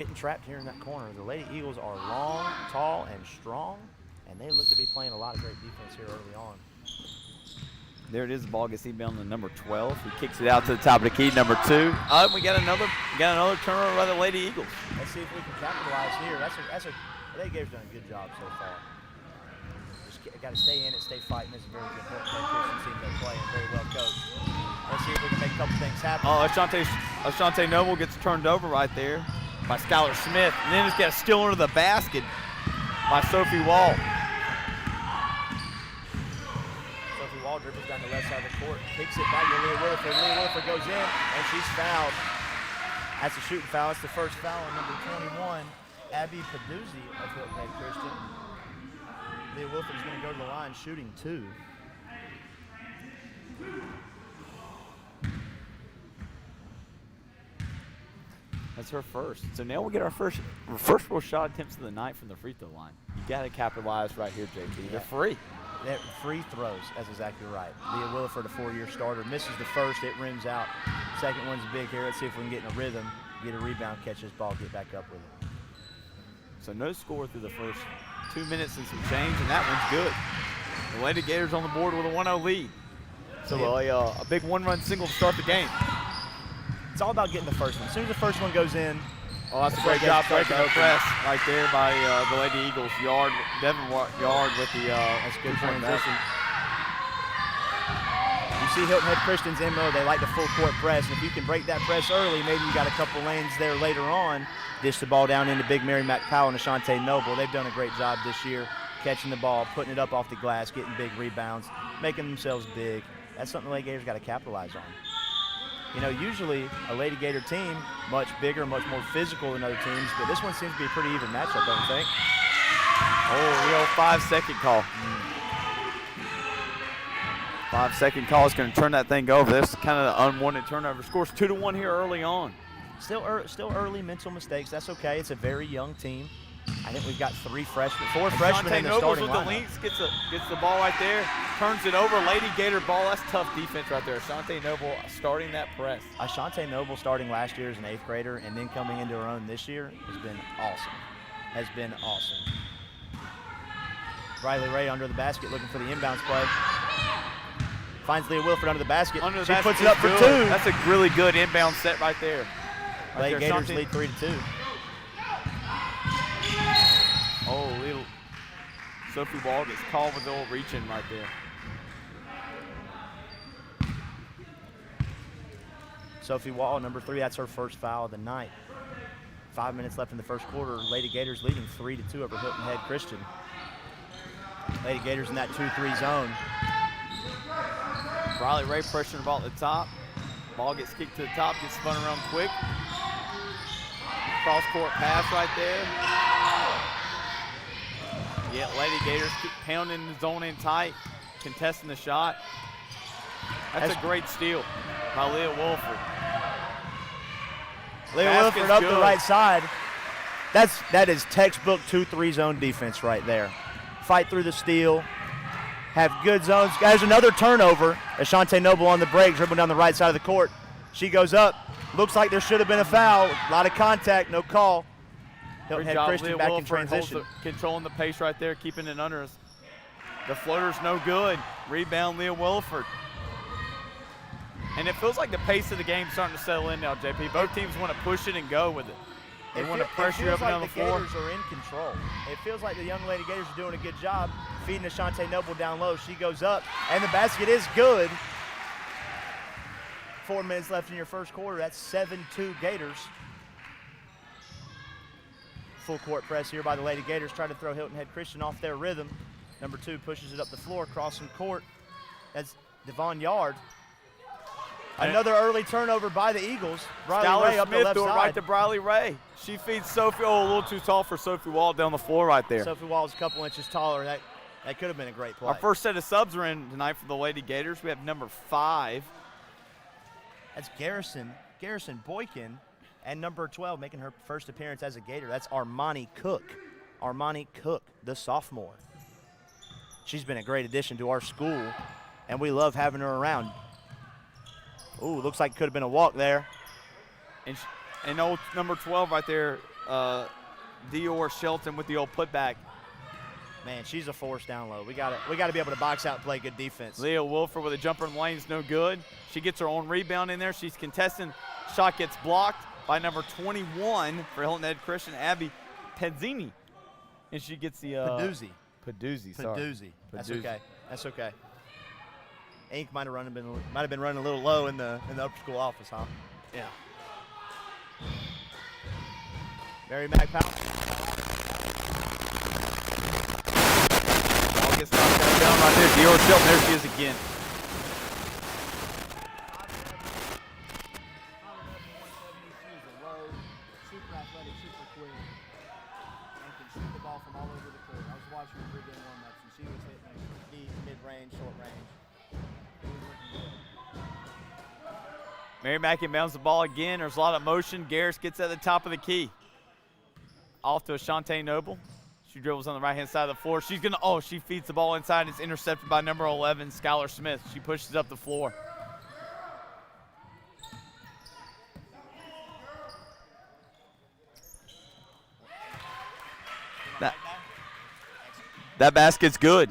Getting trapped here in that corner. The Lady Eagles are long, tall, and strong, and they look to be playing a lot of great defense here early on. There it is. The ball gets inbound to number 12. He kicks it out to the top of the key, number 2. We got another turnover by the Lady Eagles. Let's see if we can capitalize here. The Lady Gators done a good job so far. Just got to stay in it, stay fighting. This is a very good Christian team they're playing, very well coached. Let's see if we can make a couple things happen. Ashante Noble gets turned over right there by Skylar Smith, and then it's got a steal under the basket by Sophie Wall. Sophie Wall dribbles down the left side of the court, kicks it back to Leah Williford. Leah Williford goes in, and she's fouled. That's a shooting foul. It's the first foul on number 21, Abby Paduzzi of Hilton Head Christian. Leah Williford is going to go to the line shooting 2. That's her first. So now we'll get our first real shot attempts of the night from the free throw line. You got to capitalize right here, JP. Yeah. They're free. They're free throws. That's exactly right. Leah Williford, a 4-year starter, misses the first. It rims out. Second one's big here. Let's see if we can get in a rhythm, get a rebound, catch this ball, get back up with it. So no score through the first 2 minutes and some change, and that one's good. The Lady Gators on the board with a 1-0 lead. So a big one-run single to start the game. It's all about getting the first one. As soon as the first one goes in. Oh, that's a great job breaking the press right there by the Lady Eagles. Devin Yard with the that's good transition. You see Hilton Head Christian's MO, they like the full court press. And if you can break that press early, maybe you got a couple lanes there later on. Dish the ball down into Big Mary McPowell and Ashante Noble. They've done a great job this year catching the ball, putting it up off the glass, getting big rebounds, making themselves big. That's something the Lady Gators got to capitalize on. You know, usually a Lady Gator team, much bigger, much more physical than other teams, but this one seems to be a pretty even matchup, don't you think? Oh, real 5-second call. 5-second call is going to turn that thing over. That's kind of the unwanted turnover. Scores 2-1 here early on. Still early mental mistakes. That's okay. It's a very young team. I think we've got 4 freshmen in the starting lineup. Links gets the ball right there, turns it over. Lady Gator ball. That's tough defense right there. Ashante Noble starting that press. Ashante Noble starting last year as an 8th grader and then coming into her own this year has been awesome. Riley Ray under the basket looking for the inbounds play. Finds Leah Williford under the basket. She puts it up for 2. That's a really good inbound set right there. Lady Gators lead 3-2. Oh, little Sophie Wall gets called with a little reach-in right there. Sophie Wall, number 3, that's her first foul of the night. 5 minutes left in the first quarter. Lady Gators leading 3-2 over Hilton Head Christian. Lady Gators in that 2-3 zone. Riley Ray pressuring the ball at the top. Ball gets kicked to the top, gets spun around quick. Cross-court pass right there. Yeah, Lady Gators keep pounding the zone in tight, contesting the shot. That's a great steal by Leah Williford. Leah Williford up the right side. That is textbook 2-3 zone defense right there. Fight through the steal, have good zones. There's another turnover. Ashante Noble on the break, dribbling down the right side of the court. She goes up. Looks like there should have been a foul. A lot of contact, no call. Hilton Head Christian back in transition. Controlling the pace right there, keeping it under us. The floater's no good. Rebound, Leah Williford. And it feels like the pace of the game is starting to settle in now, JP. Both teams want to push it and go with it. They want to pressure you up and down the floor. It feels like the Gators are in control. It feels like the young Lady Gators are doing a good job feeding Ashante Noble down low. She goes up, and the basket is good. 4 minutes left in your first quarter. That's 7-2 Gators. Full court press here by the Lady Gators, trying to throw Hilton Head Christian off their rhythm. Number 2 pushes it up the floor, crossing court. That's Devon Yard. Another early turnover by the Eagles. Riley Ray up the left side. Right to Riley Ray. She feeds Sophie. Oh, a little too tall for Sophie Wall down the floor right there. Sophie Wall's a couple inches taller. That could have been a great play. Our first set of subs are in tonight for the Lady Gators. We have number 5. That's Garrison Boykin, and number 12 making her first appearance as a Gator. That's Armani Cook. Armani Cook, the sophomore. She's been a great addition to our school, and we love having her around. Ooh, looks like it could have been a walk there. And old number 12 right there, Dior Shelton with the old putback. Man, she's a force down low. We gotta be able to box out and play good defense. Leah Wilford with a jumper in the lane's no good. She gets her own rebound in there. She's contesting. Shot gets blocked by number 21 for Hilton Head Christian, Abby Pedzini. And she gets the Paduzzi, sorry. Paduzzi. That's okay. That's okay. Ink might have been running a little low in the upper school office, huh? Yeah. Mary Mac Powell. Ball gets knocked down right there. Dior Shelton, there she is again. Super athletic, super quick, and can shoot the ball from all over the court. I was watching her pregame warm-ups, and she was hitting like deep, mid-range, short range. It was looking good. Mary Mack inbounds the ball again. There's a lot of motion. Garris gets at the top of the key. Off to Ashante Noble. She dribbles on the right-hand side of the floor. She's going to, she feeds the ball inside. It's intercepted by number 11, Skylar Smith. She pushes up the floor. That basket's good.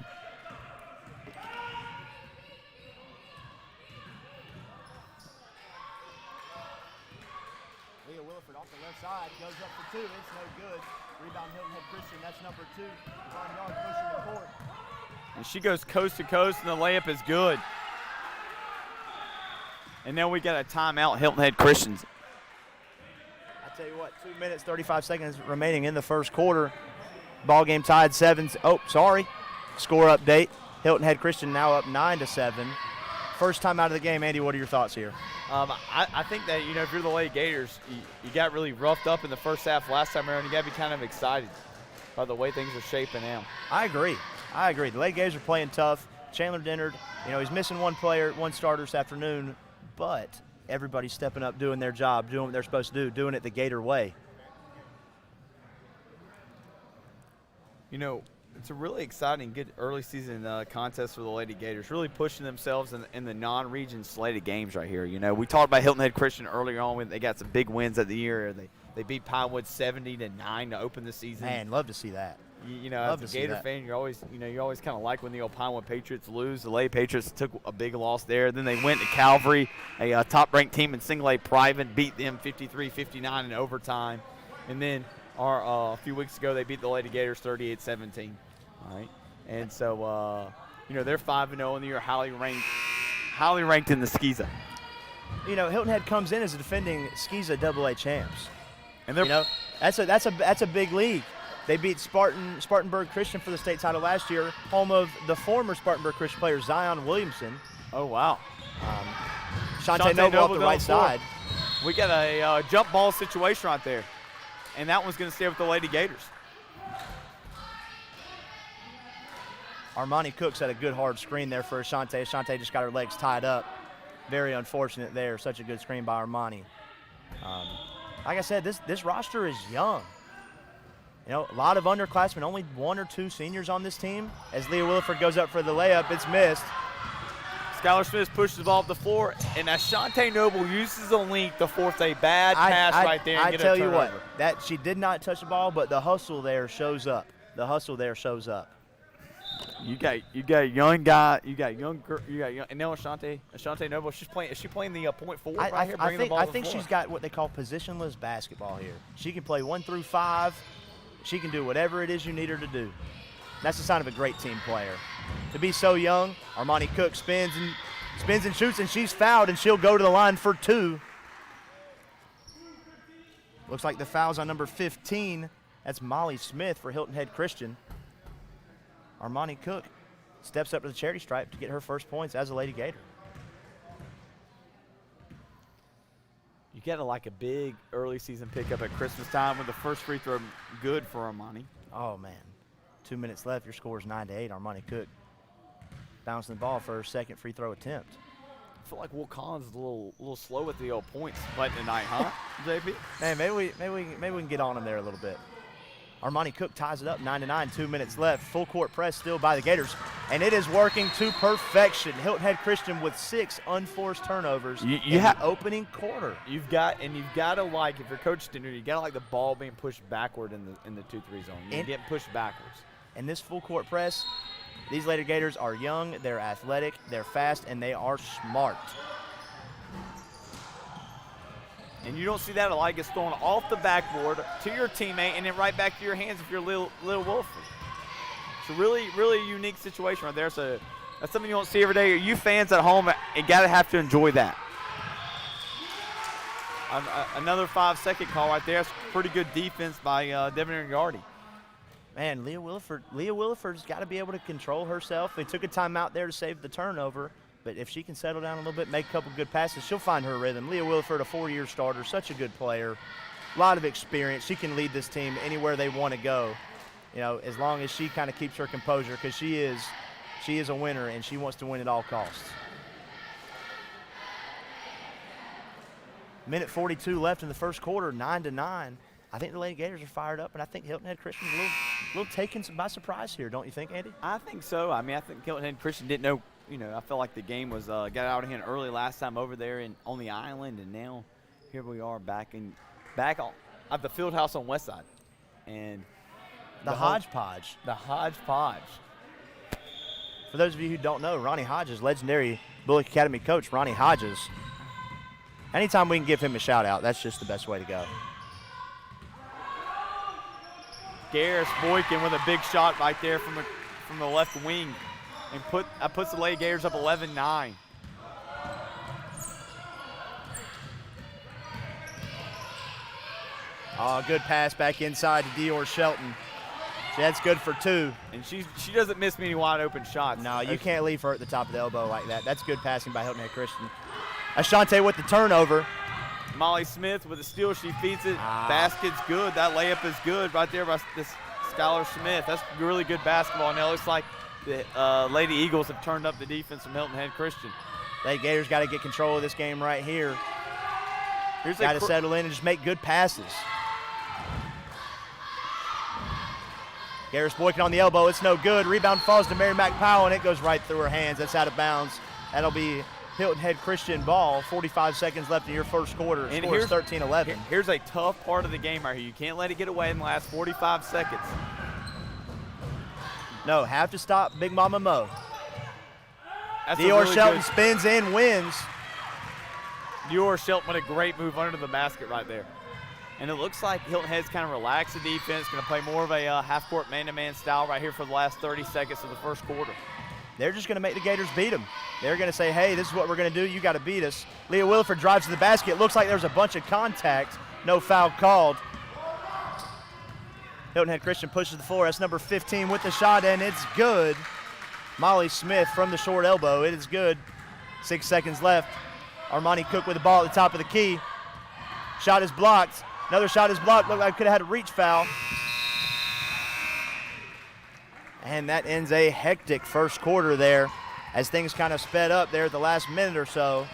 Leah Williford off the left side, goes up for two. It's no good. Rebound Hilton Head Christian. That's number 2. Von Yard pushing the court. And she goes coast to coast, and the layup is good. And then we got a timeout, Hilton Head Christians. I tell you what, 2 minutes, 35 seconds remaining in the first quarter. Ball game tied 7. Oh, sorry. Score update. Hilton Head Christian now up 9-7. First time out of the game. Andy, what are your thoughts here? I think that, if you're the Lady Gators, you got really roughed up in the first half last time around. You got to be kind of excited by the way things are shaping out. I agree. The Lady Gators are playing tough. Chandler Dennard, he's missing one starter this afternoon, but everybody's stepping up, doing their job, doing what they're supposed to do, doing it the Gator way. It's a really exciting, good early season contest for the Lady Gators, really pushing themselves in the non-region slated games right here. We talked about Hilton Head Christian earlier on when they got some big wins of the year. They beat Pinewood 70-9 to open the season. Man, love to see that. As a Gator fan, you're always kind of like when the old Pinewood Patriots lose. The Lady Patriots took a big loss there. Then they went to Calvary, a top-ranked team in single A private, beat them 53-59 in overtime. And then a few weeks ago, they beat the Lady Gators 38-17. All right, and so they're 5-0 in the year, highly ranked in the Skeeza. Hilton Head comes in as a defending Skeeza AA champs, and they're that's a big league. They beat Spartanburg Christian for the state title last year, home of the former Spartanburg Christian player Zion Williamson. Oh wow, Shante Noble off the right side. We got a jump ball situation right there, and that one's going to stay with the Lady Gators. Armani Cooks had a good hard screen there for Ashante. Ashante just got her legs tied up. Very unfortunate there. Such a good screen by Armani. Like I said, this roster is young. A lot of underclassmen, only 1 or 2 seniors on this team. As Leah Williford goes up for the layup, it's missed. Skylar Smith pushes the ball up the floor, and Ashante Noble uses the length to force a bad pass right there and get a turnover. I tell you what, that she did not touch the ball, but the hustle there shows up. You got a young guy. You got young. And now Ashante Noble. Is she playing the point forward right here? I think she's got what they call positionless basketball here. She can play 1 through 5. She can do whatever it is you need her to do. That's a sign of a great team player. To be so young, Armani Cook spins and shoots, and she's fouled, and she'll go to the line for 2. Looks like the foul's on number 15. That's Molly Smith for Hilton Head Christian. Armani Cook steps up to the charity stripe to get her first points as a Lady Gator. You got a big early season pickup at Christmas time with the first free throw good for Armani. Oh, man. 2 minutes left. Your score is 9-8. Armani Cook bouncing the ball for her second free throw attempt. I feel like Will Collins is a little slow with the old points button tonight, huh, JP? Man, maybe we can get on him there a little bit. Armani Cook ties it up 9-9, 2 minutes left. Full court press still by the Gators, and it is working to perfection. Hilton Head Christian with 6 unforced turnovers in the opening quarter. You've got to like, if you're Coach Stender, you got to like the ball being pushed backward in the 2-3 zone. You're getting pushed backwards. And this full court press, these Lady Gators are young, they're athletic, they're fast, and they are smart. And you don't see that a lot. It gets thrown off the backboard to your teammate and then right back to your hands if you're Lil Wilford. It's a really, really unique situation right there. So that's something you don't see every day. You fans at home, you got to have to enjoy that. Another 5-second call right there. That's pretty good defense by Devin Gardy. Man, Leah Williford's got to be able to control herself. They took a timeout there to save the turnover. But if she can settle down a little bit, make a couple good passes, she'll find her rhythm. Leah Williford, a 4-year starter, such a good player, a lot of experience. She can lead this team anywhere they want to go, you know, as long as she kind of keeps her composure, because she is a winner and she wants to win at all costs. Minute 42 left in the first quarter, 9-9. I think the Lady Gators are fired up, and I think Hilton Head Christian's a little taken by surprise here, don't you think, Andy? I think so. I mean, I think Hilton Head Christian didn't know. You know, I felt like the game was got out of hand early last time over there on the island, and now here we are back at the field house on West Side, and the hodgepodge. The hodgepodge. For those of you who don't know, Ronnie Hodges, legendary Bullock Academy coach Ronnie Hodges. Anytime we can give him a shout out, that's just the best way to go. Garris Boykin with a big shot right there from the left wing. And puts the Lady Gators up 11-9. Oh, good pass back inside to Dior Shelton. That's good for 2. And she doesn't miss many wide open shots. No, you can't leave her at the top of the elbow like that. That's good passing by Hilton Head Christian. Ashante with the turnover. Molly Smith with the steal. She feeds it. Basket's good. That layup is good right there by this Skylar Smith. That's really good basketball. Now it looks like the Lady Eagles have turned up the defense from Hilton Head Christian. Lady Gators got to get control of this game right here. Got to settle in and just make good passes. Garris Boykin on the elbow. It's no good. Rebound falls to Mary McPowell, and it goes right through her hands. That's out of bounds. That'll be Hilton Head Christian ball. 45 seconds left in your first quarter. And score is 13-11. Here's a tough part of the game right here. You can't let it get away in the last 45 seconds. No, have to stop Big Mama Mo. Dior really Shelton spins in, wins. Dior Shelton with a great move under the basket right there. And it looks like Hilton Head's kind of relaxed the defense, going to play more of a half-court man-to-man style right here for the last 30 seconds of the first quarter. They're just going to make the Gators beat them. They're going to say, hey, this is what we're going to do. You got to beat us. Leah Williford drives to the basket. Looks like there's a bunch of contact. No foul called. Hilton Head Christian pushes the floor. That's number 15 with the shot, and it's good. Molly Smith from the short elbow. It is good. 6 seconds left. Armani Cook with the ball at the top of the key. Shot is blocked. Another shot is blocked. Looked like could have had a reach foul. And that ends a hectic first quarter there as things kind of sped up there at the last minute or so.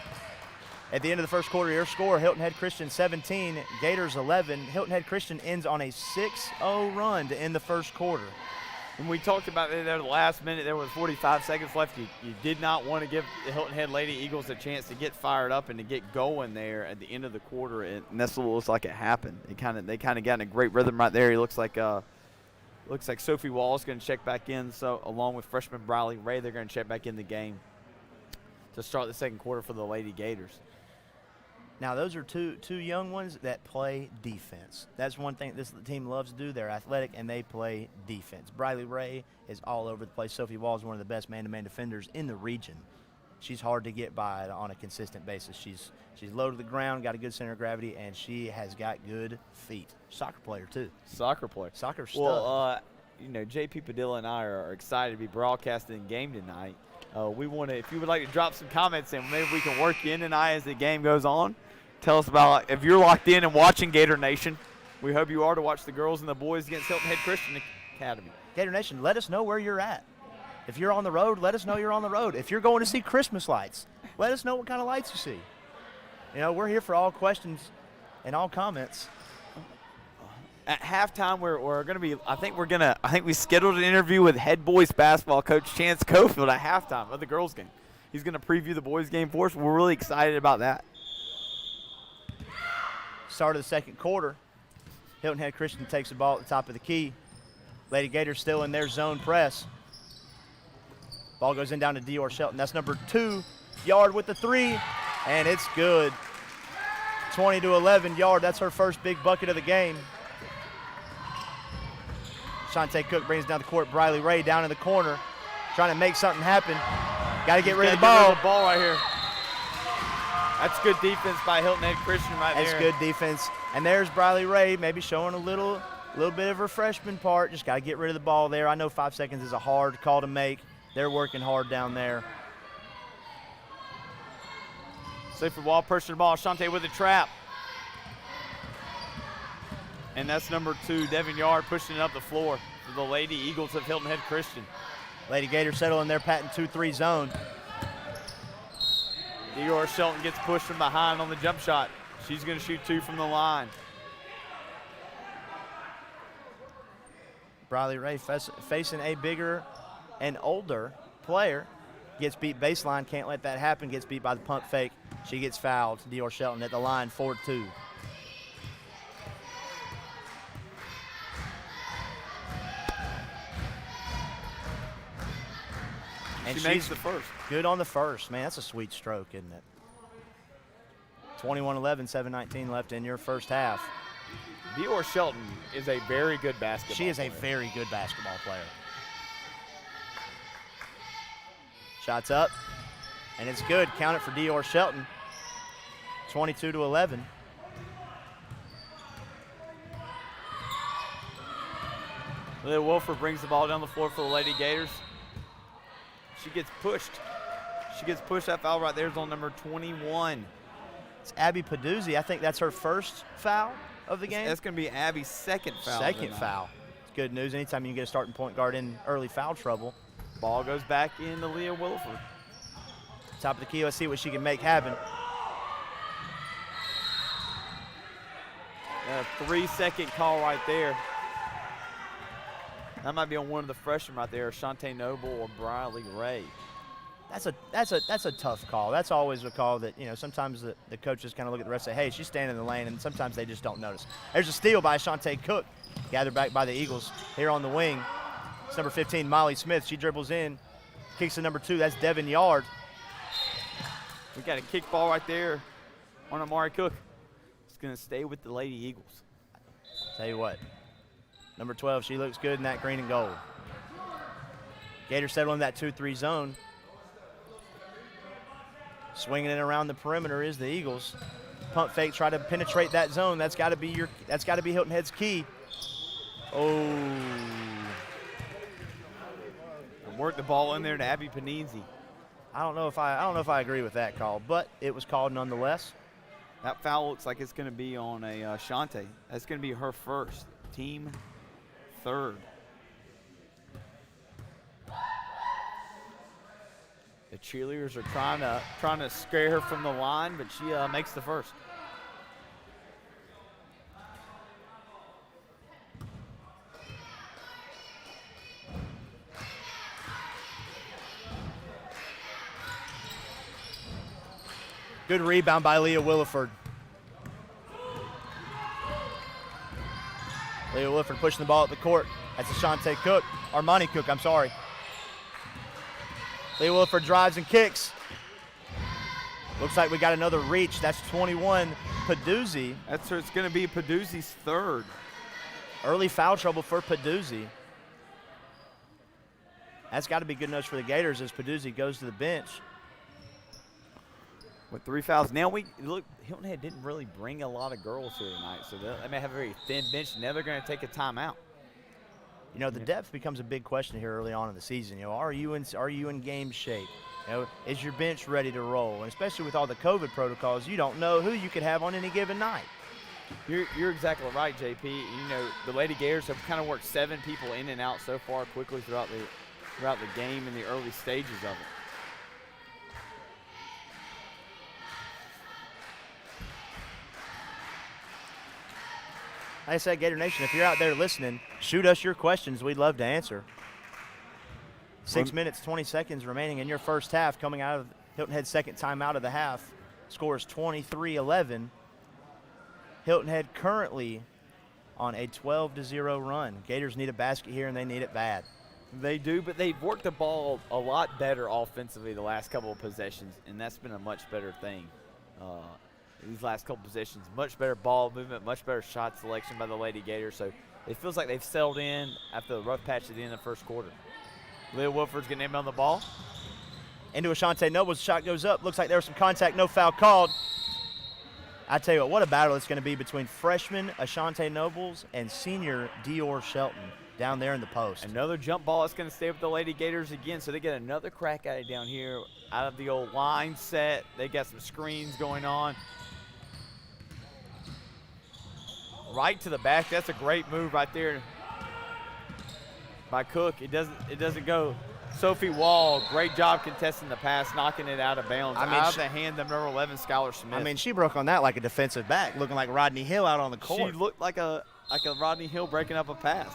At the end of the first quarter, your score, Hilton Head Christian 17, Gators 11. Hilton Head Christian ends on a 6-0 run to end the first quarter. When we talked about it there the last minute, there was 45 seconds left. You did not want to give the Hilton Head Lady Eagles a chance to get fired up and to get going there at the end of the quarter, and that's what it looks like it happened. They kind of got in a great rhythm right there. It looks like Sophie Wall is going to check back in. So along with freshman Briley Ray, they're going to check back in the game to start the second quarter for the Lady Gators. Now, those are two young ones that play defense. That's one thing this team loves to do. They're athletic, and they play defense. Briley Ray is all over the place. Sophie Wall is one of the best man-to-man defenders in the region. She's hard to get by on a consistent basis. She's low to the ground, got a good center of gravity, and she has got good feet. Soccer player, too. Soccer player. Soccer stud. Well, JP Padilla and I are excited to be broadcasting the game tonight. We want to, if you would like to drop some comments in, maybe we can work you in tonight as the game goes on. Tell us about if you're locked in and watching Gator Nation. We hope you are to watch the girls and the boys against Hilton Head Christian Academy. Gator Nation, let us know where you're at. If you're on the road, let us know you're on the road. If you're going to see Christmas lights, let us know what kind of lights you see. You know, we're here for all questions and all comments. At halftime, we're going to be. I think we scheduled an interview with head boys basketball coach Chance Cofield at halftime of the girls' game. He's going to preview the boys' game for us. We're really excited about that. Start of the second quarter. Hilton Head Christian takes the ball at the top of the key. Lady Gators still in their zone press. Ball goes in down to Dior Shelton. That's number 2. Yard with the 3, and it's good. 20-11 Yard. That's her first big bucket of the game. Shantae Cook brings down the court. Briley Ray down in the corner, trying to make something happen. Got to get rid of the ball. Get rid of the ball right here. That's good defense by Hilton Head Christian right there. That's good defense. And there's Briley Ray, maybe showing a little bit of her freshman part. Just got to get rid of the ball there. I know 5 seconds is a hard call to make. They're working hard down there. Safe for ball, pressure the ball. Shantae with a trap. And that's number 2, Devin Yard, pushing it up the floor for the Lady Eagles of Hilton Head Christian. Lady Gators settle in their patent 2-3 zone. Dior Shelton gets pushed from behind on the jump shot. She's going to shoot 2 from the line. Briley Ray facing a bigger and older player. Gets beat baseline, can't let that happen. Gets beat by the pump fake. She gets fouled. Dior Shelton at the line, 4-2. And she makes the first. Good on the first. Man, that's a sweet stroke, isn't it? 21-11, 7:19 left in your first half. Dior Shelton is a very good basketball player. She is a very good basketball player. Shots up, and it's good. Count it for Dior Shelton. 22-11. Leah Wilford brings the ball down the floor for the Lady Gators. She gets pushed. That foul right there is on number 21. It's Abby Paduzzi. I think that's her first foul of the game. That's going to be Abby's second foul. Second foul. It's good news. Anytime you can get a starting point guard in early foul trouble. Ball goes back into Leah Wilford. Top of the key. Let's see what she can make happen. A 3-second call right there. That might be on one of the freshmen right there, Shantae Noble or Briley Ray. That's a tough call. That's always a call that, sometimes the coaches kind of look at the rest and say, hey, she's standing in the lane, and sometimes they just don't notice. There's a steal by Shantae Cook, gathered back by the Eagles here on the wing. It's number 15, Molly Smith. She dribbles in, kicks to number 2. That's Devin Yard. We got a kick ball right there on Amari Cook. It's going to stay with the Lady Eagles. Tell you what, number 12, she looks good in that green and gold. Gators settle in that 2-3 zone. Swinging it around the perimeter is the Eagles. Pump fake, try to penetrate that zone. That's got to be Hilton Head's key. Oh. And work the ball in there to Abby Panizzi. I don't know if I agree with that call, but it was called nonetheless. That foul looks like it's going to be on a Shantae. That's going to be her first, team third. The cheerleaders are trying to scare her from the line, but she makes the first. Good rebound by Leah Williford. Leah Williford pushing the ball up the court. That's Ashante Cook, Armani Cook, I'm sorry. Leah Williford drives and kicks. Looks like we got another reach. That's 21, Paduzzi. It's going to be Paduzzi's third. Early foul trouble for Paduzzi. That's got to be good news for the Gators as Paduzzi goes to the bench. With 3 fouls. Now, Hilton Head didn't really bring a lot of girls here tonight, so they may have a very thin bench. Now they're going to take a timeout. The depth becomes a big question here early on in the season. Are you in game shape? Is your bench ready to roll? And especially with all the COVID protocols, you don't know who you could have on any given night. You're exactly right, JP. The Lady Gators have kind of worked 7 people in and out so far quickly throughout the game in the early stages of it. Like I said, Gator Nation, if you're out there listening, shoot us your questions. We'd love to answer. 6 minutes, 20 seconds remaining in your first half, coming out of Hilton Head's second timeout of the half. Score is 23-11. Hilton Head currently on a 12-0 run. Gators need a basket here, and they need it bad. They do, but they've worked the ball a lot better offensively the last couple of possessions, and that's been a much better thing. These last couple possessions, much better ball movement, much better shot selection by the Lady Gators. So it feels like they've settled in after the rough patch at the end of the first quarter. Leah Wilford's getting in on the ball. Into Ashante Noble's shot goes up. Looks like there was some contact, no foul called. I tell you what a battle it's going to be between freshman Ashante Nobles and senior Dior Shelton down there in the post. Another jump ball that's going to stay with the Lady Gators again, so they get another crack at it down here out of the old line set. They got some screens going on. Right to the back. That's a great move right there by Cook. It doesn't go. Sophie Wall, great job contesting the pass, knocking it out of bounds. Out of the hand of number 11, Skylar Smith. I mean, she broke on that like a defensive back, looking like Rodney Hill out on the court. She looked like a Rodney Hill breaking up a pass.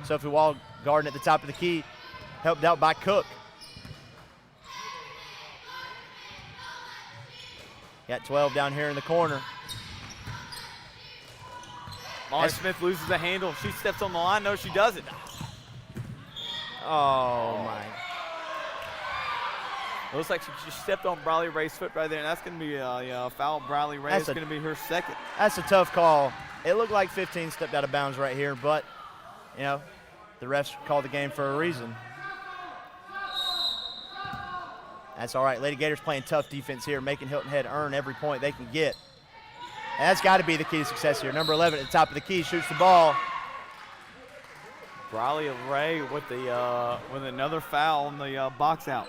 Sophie Wall guarding at the top of the key, helped out by Cook. Got 12 down here in the corner. Molly Smith loses the handle. She steps on the line. No, she doesn't. Oh, my. It looks like she stepped on Briley Ray's foot right there, and that's going to be a foul. Briley Ray is going to be her second. That's a tough call. It looked like 15 stepped out of bounds right here, but, you know, the refs called the game for a reason. That's all right. Lady Gators playing tough defense here, making Hilton Head earn every point they can get. And that's got to be the key to success here. Number 11 at the top of the key shoots the ball. Briley Ray with another foul on the box out.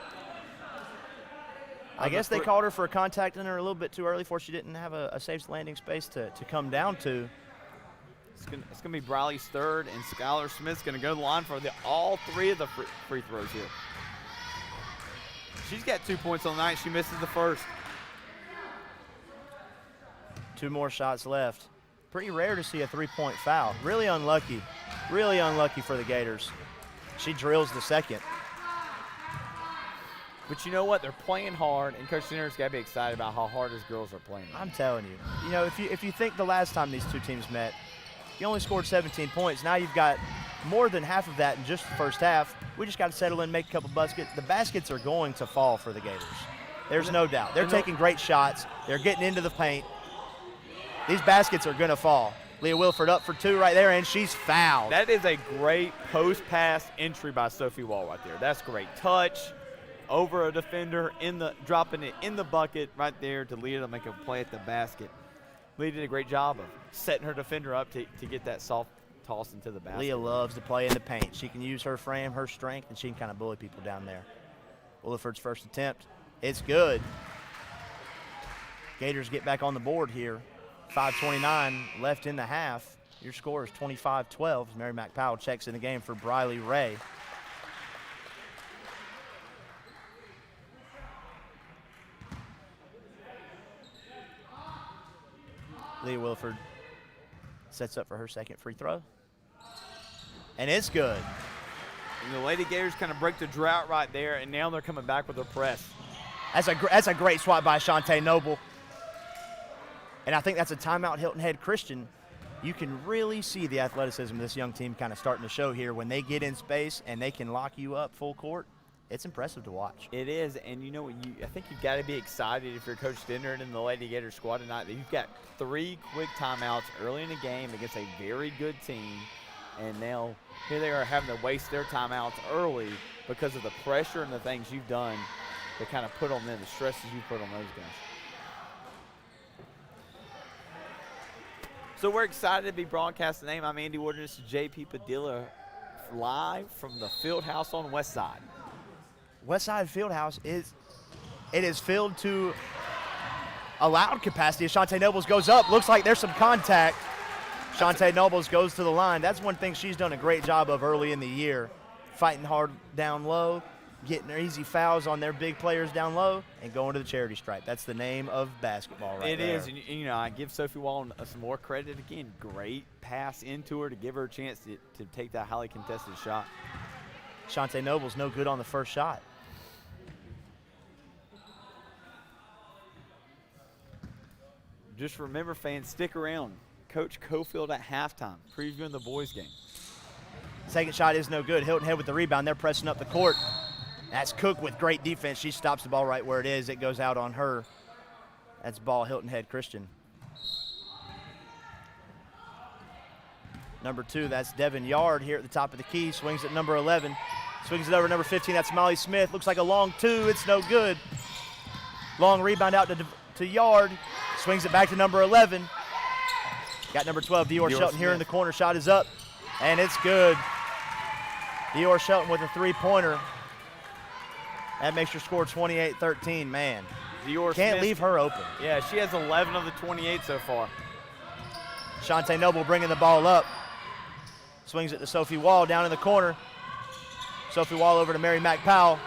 I guess they called her for a contact in her a little bit too early for she didn't have a safe landing space to come down to. It's going to be Briley's third, and Skylar Smith's going to go to the line for all three of the free throws here. She's got 2 points on the night. She misses the first. 2 more shots left. Pretty rare to see a three-point foul. Really unlucky for the Gators. She drills the second. But you know what? They're playing hard, and Coach Sinner's got to be excited about how hard his girls are playing. I'm telling you. You know, if you think the last time these two teams met, you only scored 17 points. Now you've got more than half of that in just the first half. We just got to settle in, make a couple baskets. The baskets are going to fall for the Gators. There's no doubt. They're taking great shots. They're getting into the paint. These baskets are going to fall. Leah Wilford up for 2 right there, and she's fouled. That is a great post-pass entry by Sophie Wall right there. That's great touch over a defender, dropping it in the bucket right there to Leah to make a play at the basket. Leah did a great job of setting her defender up to get that soft toss into the basket. Leah loves to play in the paint. She can use her frame, her strength, and she can kind of bully people down there. Williford's first attempt. It's good. Gators get back on the board here. 5:29 left in the half. Your score is 25-12. Mary Mac Powell checks in the game for Briley Ray. Leah Wilford sets up for her second free throw. And it's good. And the Lady Gators kind of break the drought right there, and now they're coming back with their press. That's a great swat by Ashante Noble. And I think that's a timeout Hilton Head Christian. You can really see the athleticism of this young team kind of starting to show here. When they get in space and they can lock you up full court, it's impressive to watch. It is, and you know what? I think you've got to be excited if you're Coach Stendert and the Lady Gators squad tonight that you've got 3 quick timeouts early in the game against a very good team, and now here they are having to waste their timeouts early because of the pressure and the things you've done to kind of put on them, the stresses you put on those guys. So we're excited to be broadcasting the name. I'm Andy Warden. This is JP Padilla live from the field house on West Side. Westside Fieldhouse is filled to a loud capacity. Ashante Nobles goes up. Looks like there's some contact. Ashante Nobles goes to the line. That's one thing she's done a great job of early in the year, fighting hard down low, getting their easy fouls on their big players down low, and going to the charity stripe. That's the name of basketball right there. It is, and you know, I give Sophie Wall some more credit again. Great pass into her to give her a chance to take that highly contested shot. Shante Noble's no good on the first shot. Just remember, fans, stick around. Coach Cofield at halftime, previewing the boys' game. Second shot is no good. Hilton Head with the rebound. They're pressing up the court. That's Cook with great defense. She stops the ball right where it is. It goes out on her. That's ball Hilton Head Christian. Number 2, that's Devin Yard here at the top of the key. Swings at number 11. Swings it over number 15. That's Molly Smith. Looks like a long 2. It's no good. Long rebound out to Yard. Swings it back to number 11. Got number 12, Dior Shelton Smith here in the corner. Shot is up, and it's good. Dior Shelton with a three-pointer. That makes her score 28-13. Man, Dior can't Smith, leave her open. Yeah, she has 11 of the 28 so far. Shante Noble bringing the ball up. Swings it to Sophie Wall down in the corner. Sophie Wall over to Mary Mac Powell.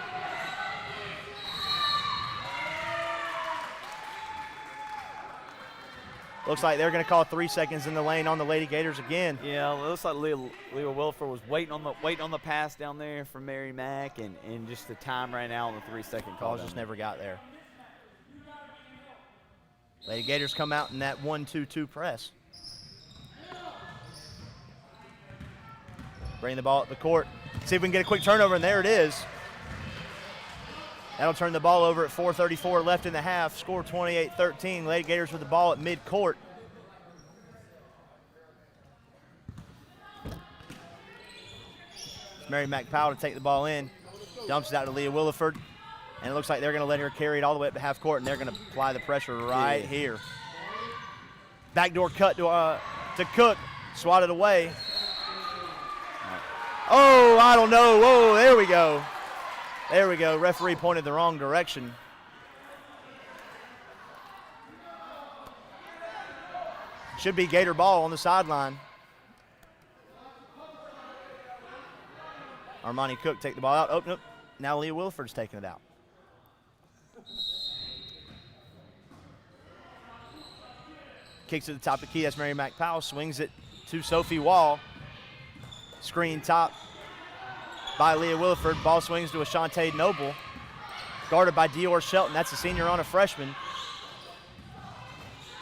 Looks like they're going to call 3 seconds in the lane on the Lady Gators again. Yeah, it looks like Leah Wilford was waiting on the pass down there from Mary Mack, and just the time ran out on the 3-second call. Calls just never got there. Lady Gators come out in that 1-2-2 press. Bring the ball up the court. See if we can get a quick turnover, and there it is. That'll turn the ball over at 4:34 left in the half. Score 28-13. Lady Gators with the ball at mid-court. It's Mary Mac Powell to take the ball in. Dumps it out to Leah Williford. And it looks like they're going to let her carry it all the way up to half court, and they're going to apply the pressure right here. Backdoor cut to Cook. Swatted away. Oh, I don't know. Whoa, there we go. There we go. Referee pointed the wrong direction. Should be Gator ball on the sideline. Armani Cook take the ball out. Oh, nope. Now Leah Wilford's taking it out. Kicks to the top of the key. That's Mary Mac Powell. Swings it to Sophie Wall. Screen top by Leah Williford. Ball swings to Ashante Noble. Guarded by Dior Shelton. That's a senior on a freshman.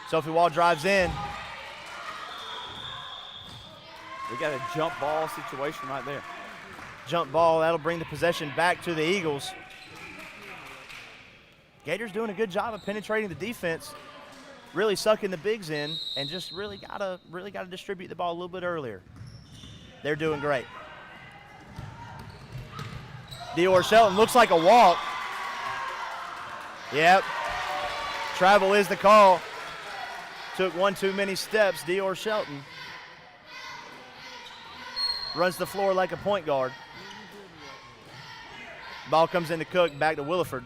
Sophie Wall drives in. We got a jump ball situation right there. Jump ball. That'll bring the possession back to the Eagles. Gators doing a good job of penetrating the defense. Really sucking the bigs in, and just really gotta distribute the ball a little bit earlier. They're doing great. Dior Shelton looks like a walk. Yep. Travel is the call. Took one too many steps. Dior Shelton runs the floor like a point guard. Ball comes into Cook, back to Williford.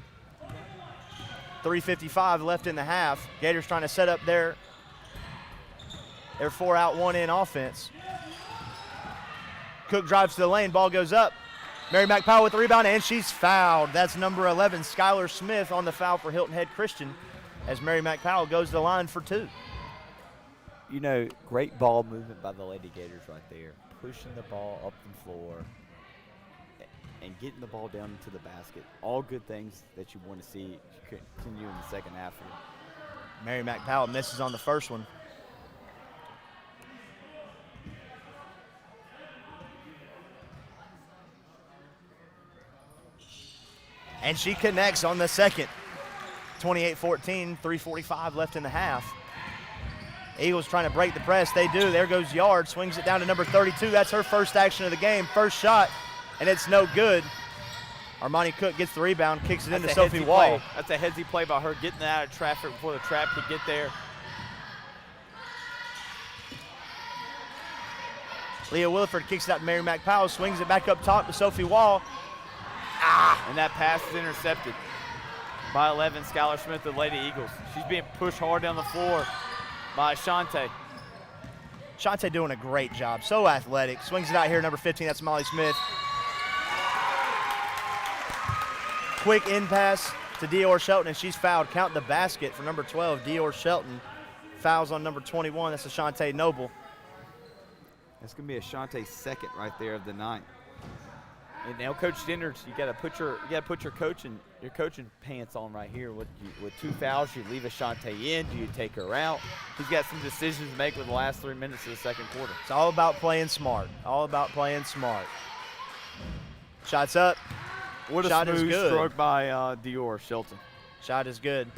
3:55 left in the half. Gators trying to set up their 4-out, 1-in offense. Cook drives to the lane, ball goes up. Mary Mac Powell with the rebound, and she's fouled. That's number 11, Skylar Smith, on the foul for Hilton Head Christian, as Mary Mac Powell goes to the line for 2. You know, great ball movement by the Lady Gators right there. Pushing the ball up the floor and getting the ball down into the basket. All good things that you want to see continue in the second half here. Mary Mac Powell misses on the first one. And she connects on the second. 28-14, 3:45 left in the half. Eagles trying to break the press. They do. There goes Yard. Swings it down to number 32. That's her first action of the game. First shot, and it's no good. Armani Cook gets the rebound, kicks it into Sophie Wall. That's a headsy play by her, getting out of traffic before the trap could get there. Leah Williford kicks it out to Mary Mac Powell, swings it back up top to Sophie Wall. And that pass is intercepted by 11, Skylar Smith of the Lady Eagles. She's being pushed hard down the floor by Shante. Shante doing a great job, so athletic. Swings it out here, number 15, that's Molly Smith. quick in pass to Dior Shelton, and she's fouled. Count the basket for number 12, Dior Shelton. Fouls on number 21. That's Ashante Noble. That's going to be Ashante's second right there of the night. And now, Coach Stenners, you got to put your coaching pants on right here. With 2 fouls, you leave Ashante in. Do you take her out? He's got some decisions to make with the last 3 minutes of the second quarter. It's all about playing smart. All about playing smart. Shots up. What a Shot is smooth good. stroke by Dior Shelton. Shot is good.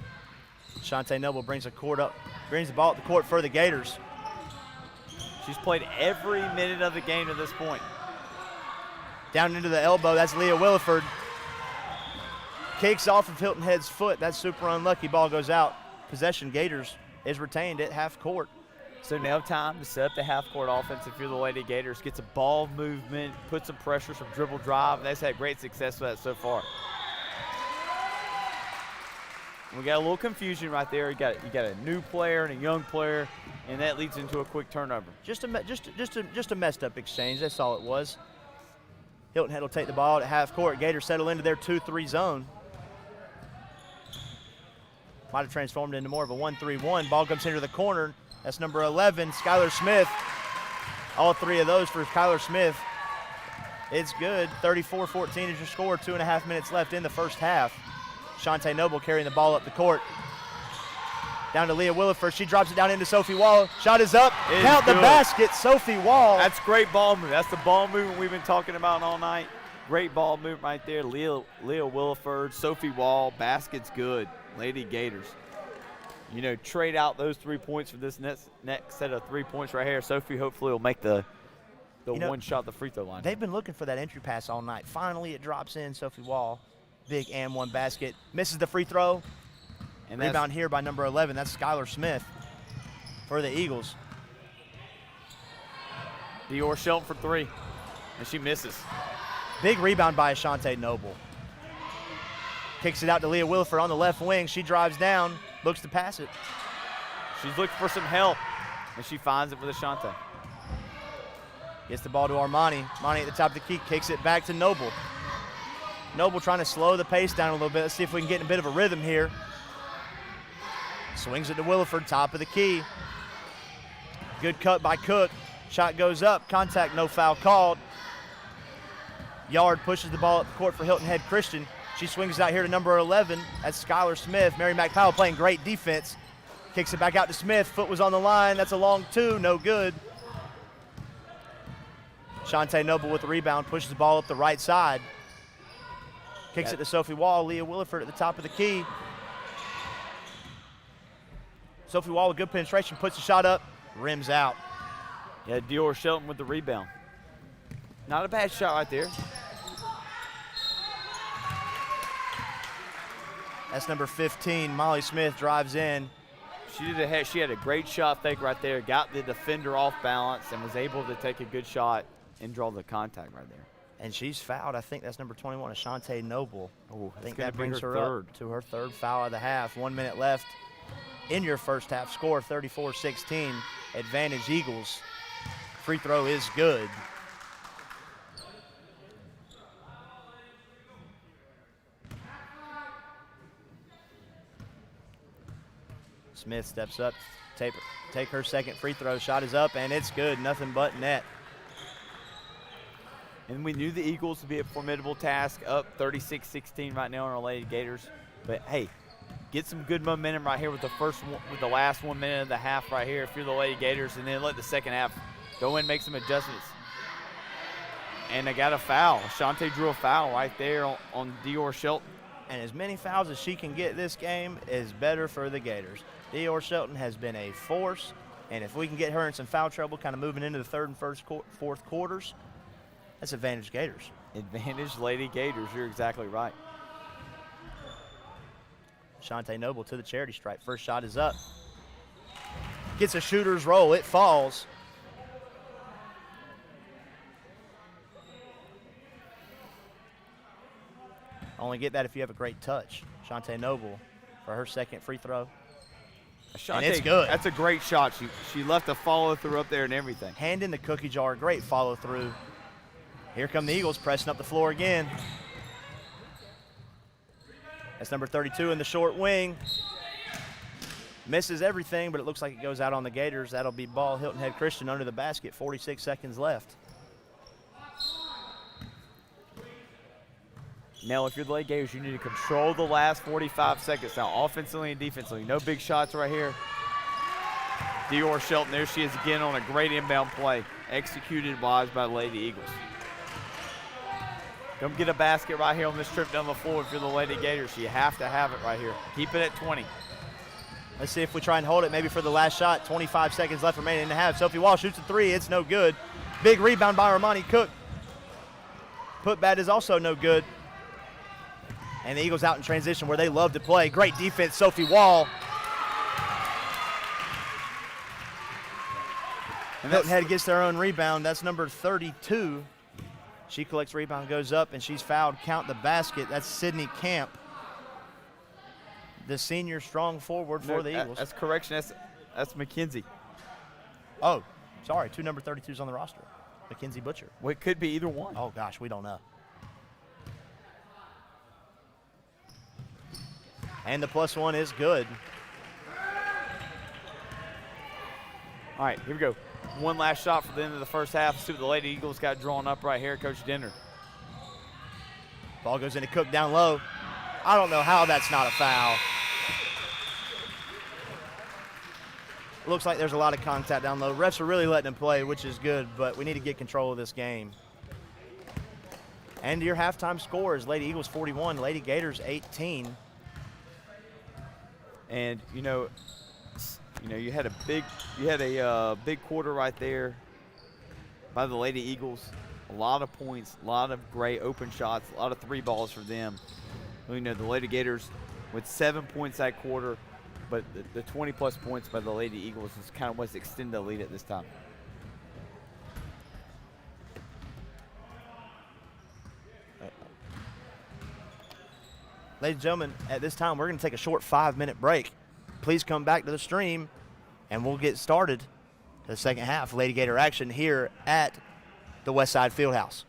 Ashante Noble brings the ball up the court for the Gators. She's played every minute of the game to this point. Down into the elbow, that's Leah Williford. Kicks off of Hilton Head's foot. That's super unlucky. Ball goes out. Possession Gators is retained at half court. So now time to set up the half-court offense if you're the Lady Gators. Get some ball movement, put some pressure, some dribble drive. They've had great success with that so far. We got a little confusion right there. You got a new player and a young player, and that leads into a quick turnover. Just a messed up exchange. That's all it was. Hilton Head will take the ball at half court. Gators settle into their 2-3 zone. Might have transformed into more of a 1-3-1. Ball comes into the corner. That's number 11, Skylar Smith. All 3 of those for Skylar Smith. It's good. 34-14 is your score. 2.5 minutes left in the first half. Ashante Noble carrying the ball up the court. Down to Leah Williford. She drops it down into Sophie Wall. Shot is up. Count the basket. Sophie Wall. That's great ball movement. That's the ball movement we've been talking about all night. Great ball movement right there. Leah Williford, Sophie Wall. Basket's good. Lady Gators. You know, trade out those 3 points for this next set of 3 points right here. Sophie hopefully will make the one shot at the free throw line. They've been looking for that entry pass all night. Finally, it drops in. Sophie Wall. Big and one basket. Misses the free throw. And rebound here by number 11. That's Skylar Smith for the Eagles. Dior Shelton for 3, and she misses. Big rebound by Ashante Noble. Kicks it out to Leah Williford on the left wing. She drives down, looks to pass it. She's looking for some help, and she finds it with Ashante. Gets the ball to Armani. Armani at the top of the key, kicks it back to Noble. Noble trying to slow the pace down a little bit. Let's see if we can get in a bit of a rhythm here. Swings it to Williford, top of the key. Good cut by Cook. Shot goes up, contact, no foul called. Yard pushes the ball up the court for Hilton Head Christian. She swings it out here to number 11. That's Skylar Smith. Mary McPowell playing great defense. Kicks it back out to Smith. Foot was on the line. That's a long 2, no good. Ashante Noble with the rebound, pushes the ball up the right side. Kicks it to Sophie Wall. Leah Williford at the top of the key. Sophie Wall with good penetration, puts the shot up, rims out. Yeah, Dior Shelton with the rebound. Not a bad shot right there. That's number 15, Molly Smith drives in. She had a great shot fake right there, got the defender off balance, and was able to take a good shot and draw the contact right there. And she's fouled. I think that's number 21, Ashante Noble. Oh, I think that brings her up to her 3rd foul of the half. 1 minute left in your first half. Score 34-16. Advantage Eagles. Free throw is good. Smith steps up, take her second free throw. Shot is up, and it's good. Nothing but net. And we knew the Eagles would be a formidable task, up 36-16 right now on our Lady Gators. But hey, get some good momentum right here with the last 1 minute of the half right here if you're the Lady Gators, and then let the second half go in and make some adjustments. And they got a foul. Ashante drew a foul right there on Dior Shelton. And as many fouls as she can get this game is better for the Gators. Dior Shelton has been a force, and if we can get her in some foul trouble kind of moving into the 3rd and fourth quarters, that's advantage Gators. Advantage Lady Gators, you're exactly right. Ashante Noble to the charity stripe. First shot is up. Gets a shooter's roll. It falls. Only get that if you have a great touch. Ashante Noble for her second free throw. Ashante, and it's good. That's a great shot. She left a follow through up there and everything. Hand in the cookie jar. Great follow through. Here come the Eagles pressing up the floor again. That's number 32 in the short wing. Misses everything, but it looks like it goes out on the Gators. That'll be ball Hilton Head Christian under the basket, 46 seconds left. Now, if you're the Lady Gators, you need to control the last 45 seconds now, offensively and defensively. No big shots right here. Dior Shelton, there she is again on a great inbound play, executed wise by the Lady Eagles. Come get a basket right here on this trip down the floor if you're the Lady Gators. You have to have it right here. Keep it at 20. Let's see if we try and hold it maybe for the last shot. 25 seconds left remaining in the half. Sophie Wall shoots a three. It's no good. Big rebound by Armani Cook. Putback is also no good. And the Eagles out in transition where they love to play. Great defense, Sophie Wall. And Hilton Head gets their own rebound. That's number 32. She collects rebound, goes up, and she's fouled. Count the basket. That's Sydney Camp, the senior strong forward for the Eagles. That's correction. That's Mackenzie. Oh, sorry. Two number 32s on the roster. Mackenzie Butcher. Well, it could be either one. Oh, gosh, we don't know. And the plus one is good. All right, here we go. One last shot for the end of the first half. Let's see what the Lady Eagles got drawn up right here, Coach Denner. Ball goes into Cook down low. I don't know how that's not a foul. Looks like there's a lot of contact down low. Refs are really letting him play, which is good, but we need to get control of this game. And your halftime score is Lady Eagles 41, Lady Gators 18. And you had a big quarter right there by the Lady Eagles. A lot of points, a lot of great open shots, a lot of three balls for them. The Lady Gators with 7 points that quarter, but the 20-plus points by the Lady Eagles is kind of what's extended the lead at this time. Ladies and gentlemen, at this time, we're going to take a short 5-minute break. Please come back to the stream, and we'll get started the second half Lady Gator action here at the Westside Fieldhouse.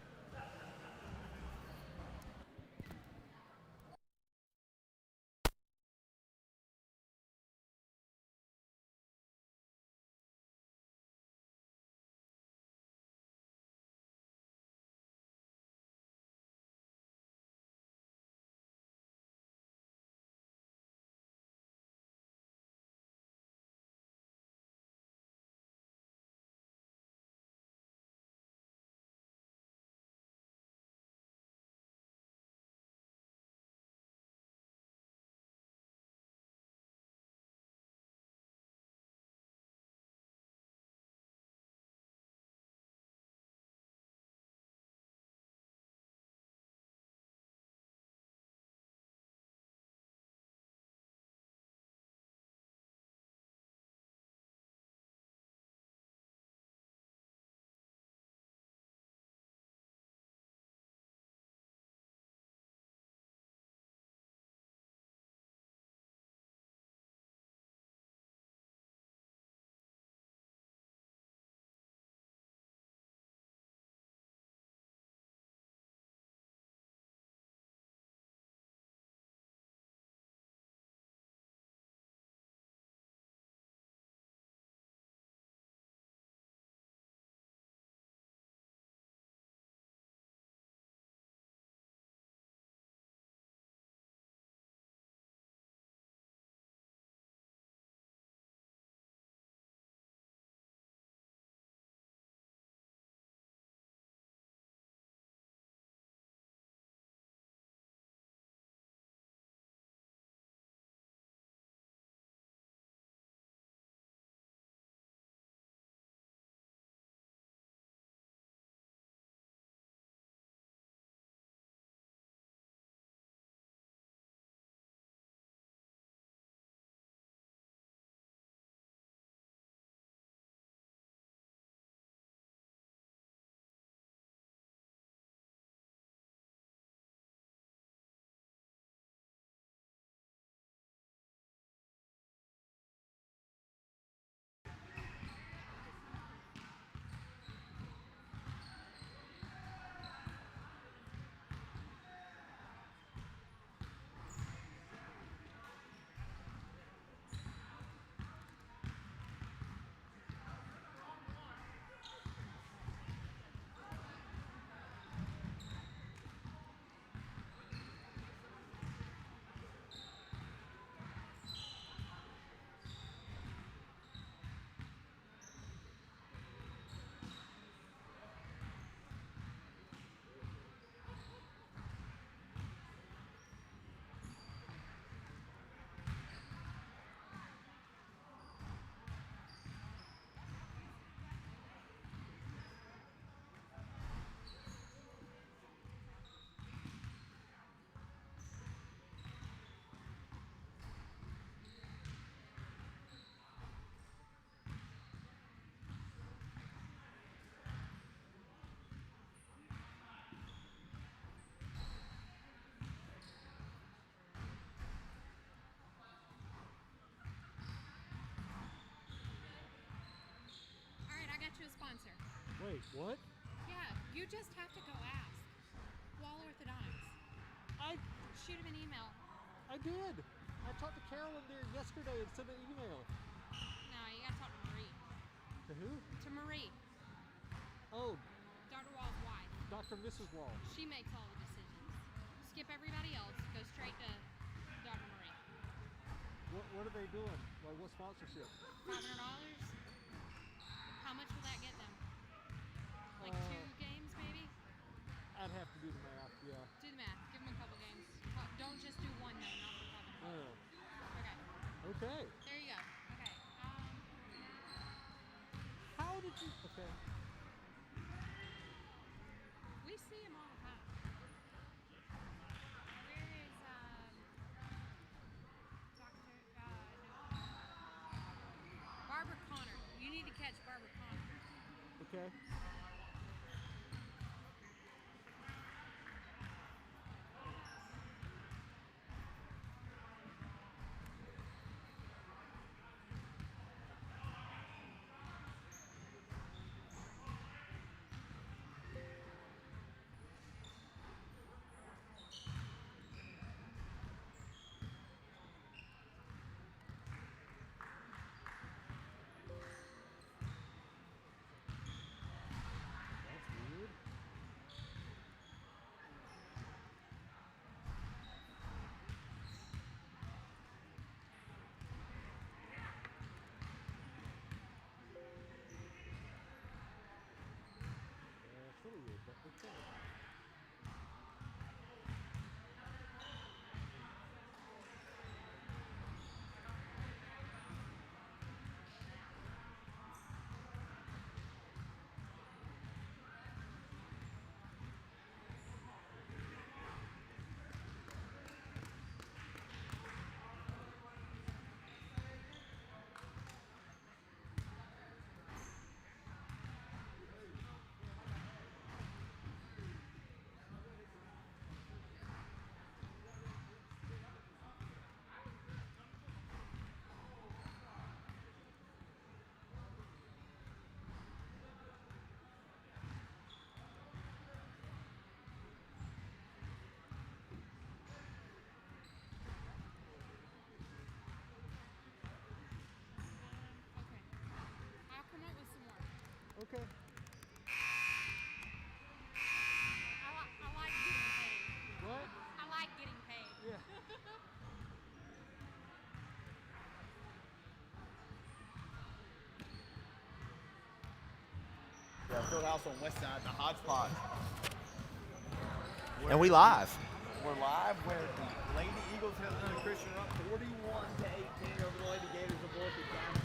Wait, what? Yeah, you just have to go ask. Wall orthodontics. I Shoot him an email. did. I talked to Carolyn there yesterday and sent an email. No, you gotta talk to Marie. To who? To Marie. Oh, Dr. Wall's wife. Dr. Mrs. Wall. She makes all the decisions. Skip everybody else. Go straight to Dr. Marie. What are they doing? Like, what sponsorship? $500. How much will that get them? Like 2 games, maybe? I'd have to do the math, yeah. Do the math. Give them a couple games. Don't just do one, though, not for $500. Okay. Okay. There you go. Okay. How did you? Okay. We see him all the time. Where is Dr. No. Barbara Connor. You need to catch Barbara Connor. Okay. That's weird. It's really weird, but okay. Okay. I'll come up with some more. Okay. I like getting paid. What? I like getting paid. Yeah. Yeah, Field House on West Side, the Hodgepodge. And we live. We're live where the Lady Eagles have intermission up 41-18 over the Lady Gators of Willoughby County.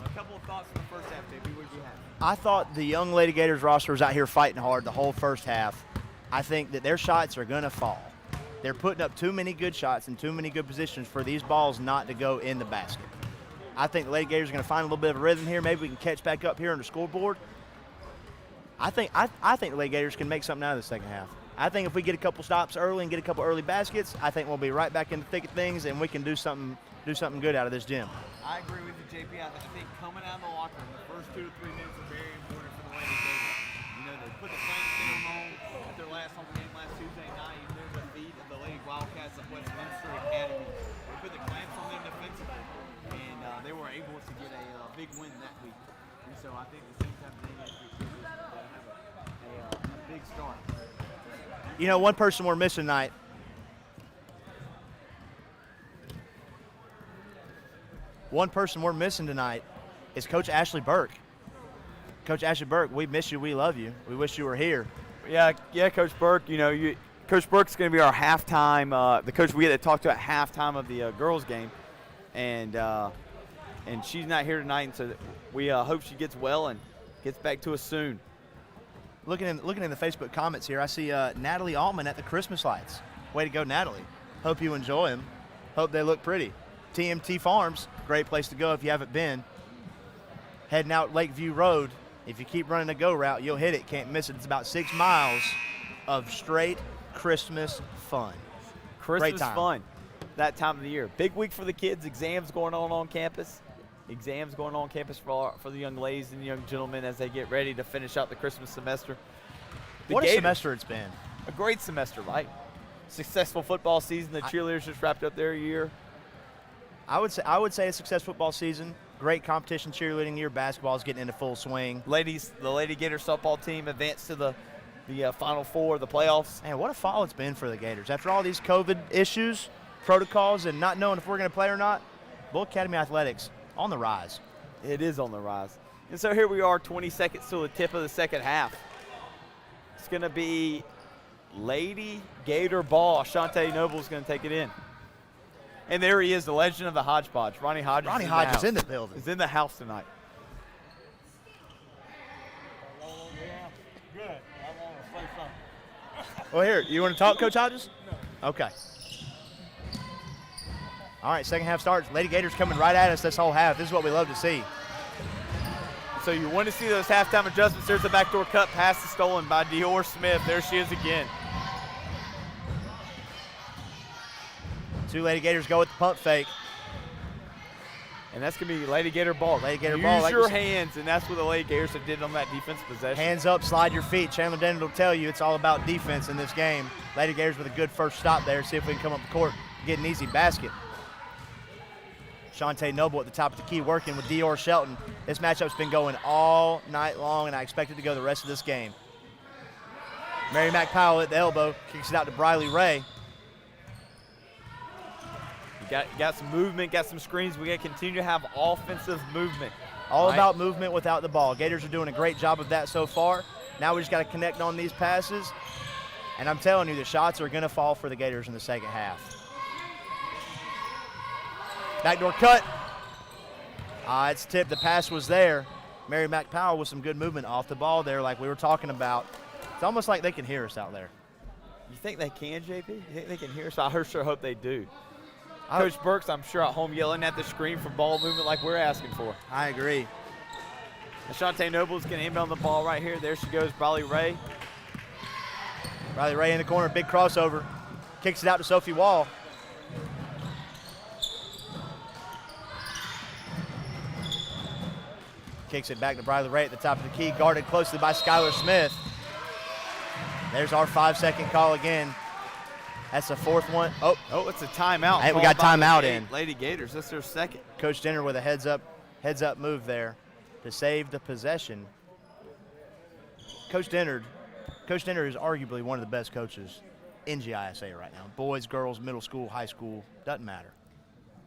A couple of thoughts in the first half, Davey. What did you have? I thought the young Lady Gators roster was out here fighting hard the whole first half. I think that their shots are going to fall. They're putting up too many good shots in too many good positions for these balls not to go in the basket. I think the Lady Gators are going to find a little bit of a rhythm here. Maybe we can catch back up here on the scoreboard. I think the Lady Gators can make something out of the second half. I think if we get a couple stops early and get a couple early baskets, I think we'll be right back in the thick of things and we can do something good out of this gym. I agree with you, JP. I think coming out of the locker room, the first 2 to 3 minutes are very important for the Lady Gators. They put the clamps in them home at their last home game last Tuesday night. There's a feat of the Lady Wildcats of Westminster Academy. They put the clamps on them defensively, and they were able to get a big win that week. And so I think the same type of thing as we should have a big start. One person we're missing tonight. One person we're missing tonight is Coach Ashley Burke. Coach Ashley Burke, we miss you. We love you. We wish you were here. Yeah, Coach Burke. Coach Burke's going to be our halftime. The coach we get to talk to at halftime of the girls' game, and she's not here tonight. And so we hope she gets well and gets back to us soon. Looking in the Facebook comments here, I see Natalie Altman at the Christmas lights. Way to go, Natalie. Hope you enjoy them. Hope they look pretty. TMT Farms, great place to go if you haven't been. Heading out Lakeview Road. If you keep running the go route, you'll hit it. Can't miss it. It's about 6 miles of straight Christmas fun. Christmas fun that time of the year. Big week for the kids. Exams going on campus. exams going on campus for the young ladies and young gentlemen as they get ready to finish out the Christmas semester. What a semester it's been. A great semester, right? Successful football season. The cheerleaders just wrapped up their year. I would say a successful football season. Great competition cheerleading year. Basketball is getting into full swing. The Lady Gators softball team advanced to the Final Four, the playoffs. Man, what a fall it's been for the Gators. After all these COVID issues, protocols, and not knowing if we're going to play or not, Bull Academy Athletics on the rise. It is on the rise. And so here we are, 20 seconds till the tip of the second half. It's going to be Lady Gator ball. Ashante Noble's going to take it in. And there he is, the legend of the hodgepodge. Ronnie Hodges. Ronnie Hodges in the building. Is in the house tonight. Well, here, you want to talk, Coach Hodges? No. Okay. All right, second half starts. Lady Gators coming right at us this whole half. This is what we love to see. So you want to see those halftime adjustments. There's the backdoor cut. Pass is stolen by Dior Smith. There she is again. Two Lady Gators go with the pump fake. And that's going to be Lady Gator ball. Lady Gator Use ball. Use your hands, and that's what the Lady Gators have did on that defense possession. Hands up, slide your feet. Chandler Dennett will tell you it's all about defense in this game. Lady Gators with a good first stop there. See if we can come up the court and get an easy basket. Ashante Noble at the top of the key working with Dior Shelton. This matchup's been going all night long, and I expect it to go the rest of this game. Mary Mac Powell at the elbow, kicks it out to Briley Ray. Got some movement, got some screens. We got to continue to have offensive movement. All about movement without the ball. Gators are doing a great job of that so far. Now we just got to connect on these passes. And I'm telling you, the shots are going to fall for the Gators in the second half. Backdoor cut. It's tipped. The pass was there. Mary Mac Powell with some good movement off the ball there like we were talking about. It's almost like they can hear us out there. You think they can, JP? You think they can hear us? I sure hope they do. Coach Burks, I'm sure at home yelling at the screen for ball movement like we're asking for. I agree. Ashante Noble's going to inbound the ball right here. There she goes, Briley Ray. Briley Ray in the corner, big crossover. Kicks it out to Sophie Wall. Kicks it back to Briley Ray at the top of the key, guarded closely by Skylar Smith. There's our 5-second call again. That's the fourth one. Oh, it's a timeout. Hey, we got timeout in. Lady Gators, that's their second. Coach Denner with a heads up move there to save the possession. Coach Denner is arguably one of the best coaches in GISA right now. Boys, girls, middle school, high school, doesn't matter.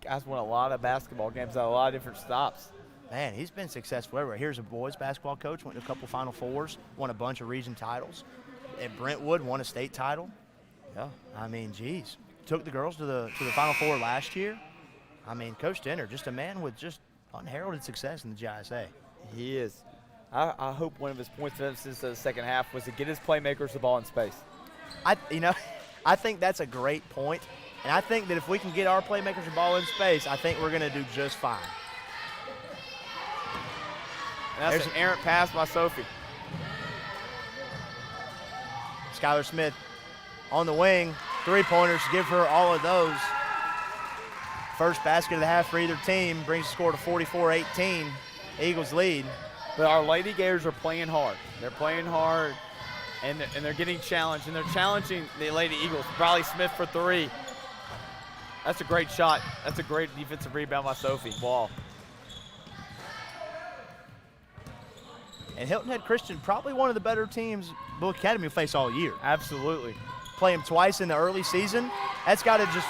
Guys won a lot of basketball games at a lot of different stops. Man, he's been successful everywhere. Here's a boys basketball coach, went to a couple Final Fours, won a bunch of region titles. At Brentwood, won a state title. Yeah, I mean, geez. Took the girls to the Final Four last year. I mean, Coach Denner, just a man with just unheralded success in the GISA. He is. I hope one of his points of emphasis in the second half was to get his playmakers the ball in space. I think that's a great point, and I think that if we can get our playmakers the ball in space, I think we're going to do just fine. And that's an errant pass by Sophie. Skylar Smith on the wing, three-pointers, give her all of those. First basket of the half for either team brings the score to 44-18. Eagles lead. But our Lady Gators are playing hard. They're playing hard, and they're getting challenged, and they're challenging the Lady Eagles. Briley Smith for three. That's a great shot. That's a great defensive rebound by Sophie Wall. And Hilton Head Christian, probably one of the better teams Bull Academy will face all year. Absolutely. Play them twice in the early season. That's got to just,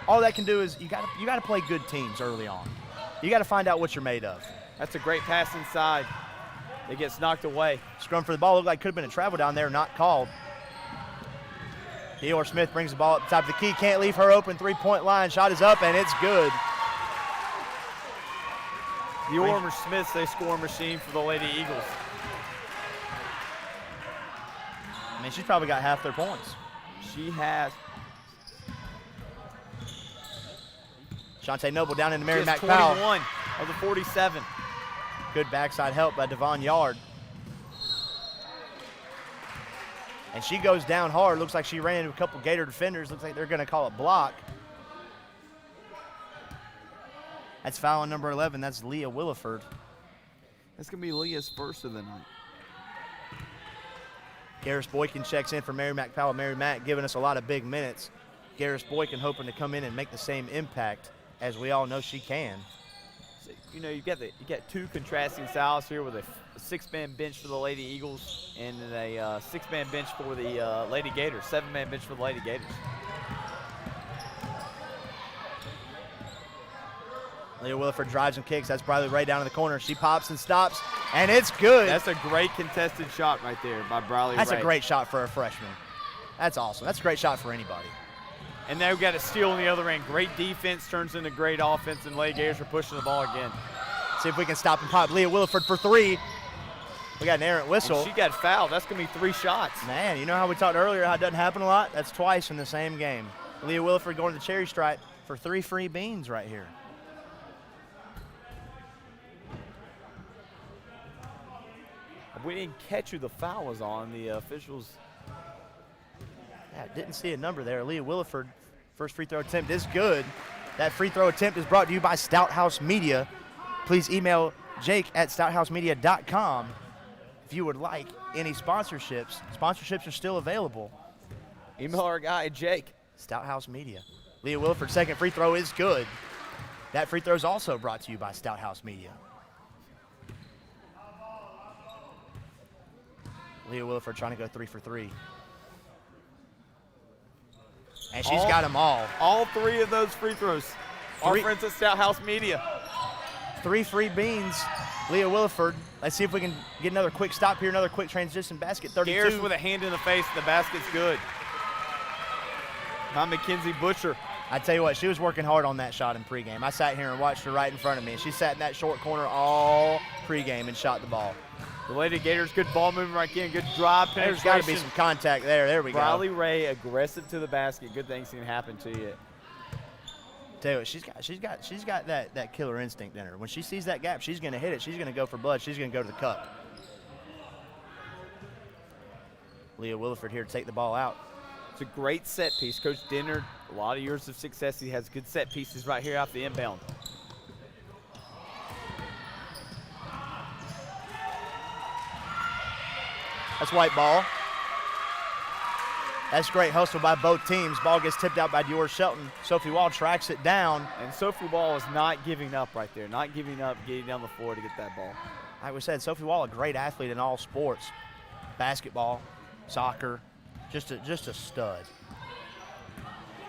all that can do is you got to play good teams early on. You got to find out what you're made of. That's a great pass inside. It gets knocked away. Scrum for the ball. Looked like could have been a travel down there, not called. Dior Smith brings the ball up the top of the key. Can't leave her open. Three-point line. Shot is up, and it's good. Dior Smith's a scoring machine for the Lady Eagles. I mean, she's probably got half their points. She has. Ashante Noble down into Mary Mac 21 Powell. of the 47. Good backside help by Devon Yard. And she goes down hard. Looks like she ran into a couple Gator defenders. Looks like they're going to call it block. That's foul on number 11. That's Leah Williford. That's going to be Leah's first of the night. Garris Boykin checks in for Mary Mac Powell. Mary Mac giving us a lot of big minutes. Garris Boykin hoping to come in and make the same impact as we all know she can. So, you know, you got two contrasting styles here with a six-man bench for the Lady Eagles and a six-man bench for the Lady Gators, seven-man bench for the Lady Gators. Leah Williford drives and kicks. That's Briley Ray down in the corner. She pops and stops, and it's good. That's a great contested shot right there by Briley Ray. That's a great shot for a freshman. That's awesome. That's a great shot for anybody. And now we've got a steal on the other end. Great defense turns into great offense, and Lady Gators are pushing the ball again. See if we can stop and pop. Leah Williford for three. We got an errant whistle. And she got fouled. That's going to be 3 shots. Man, you know how we talked earlier how it doesn't happen a lot? That's twice in the same game. Leah Williford going to the cherry stripe for 3 free beans right here. We didn't catch who the foul was on. The officials. Yeah, didn't see a number there. Leah Williford, first free throw attempt is good. That free throw attempt is brought to you by Stout House Media. Please email jake@stouthousemedia.com if you would like any sponsorships. Sponsorships are still available. Email our guy, Jake. Stout House Media. Leah Williford's second free throw is good. That free throw is also brought to you by Stout House Media. Leah Williford trying to go 3 for 3. And she's got them all. All 3 of those free throws. Our friends at Stout House Media. 3 free beans. Leah Williford. Let's see if we can get another quick stop here, another quick transition basket. 32. Garris with a hand in the face. The basket's good. By Mackenzie Butcher. I tell you what, she was working hard on that shot in pregame. I sat here and watched her right in front of me. She sat in that short corner all pregame and shot the ball. The Lady Gators, good ball movement right here, good drive penetration. There's got to be some contact there. There we go. Briley Ray aggressive to the basket. Good things can happen to you. Tell you what, she's got that killer instinct in her. When she sees that gap, she's going to hit it. She's going to go for blood. She's going to go to the cup. Leah Williford here to take the ball out. It's a great set piece. Coach Dinner, a lot of years of success. He has good set pieces right here off the inbound. That's white ball. That's great hustle by both teams. Ball gets tipped out by Dior Shelton. Sophie Wall tracks it down. And Sophie Wall is not giving up right there. Not giving up, getting down the floor to get that ball. Like we said, Sophie Wall, a great athlete in all sports. Basketball, soccer, just a stud.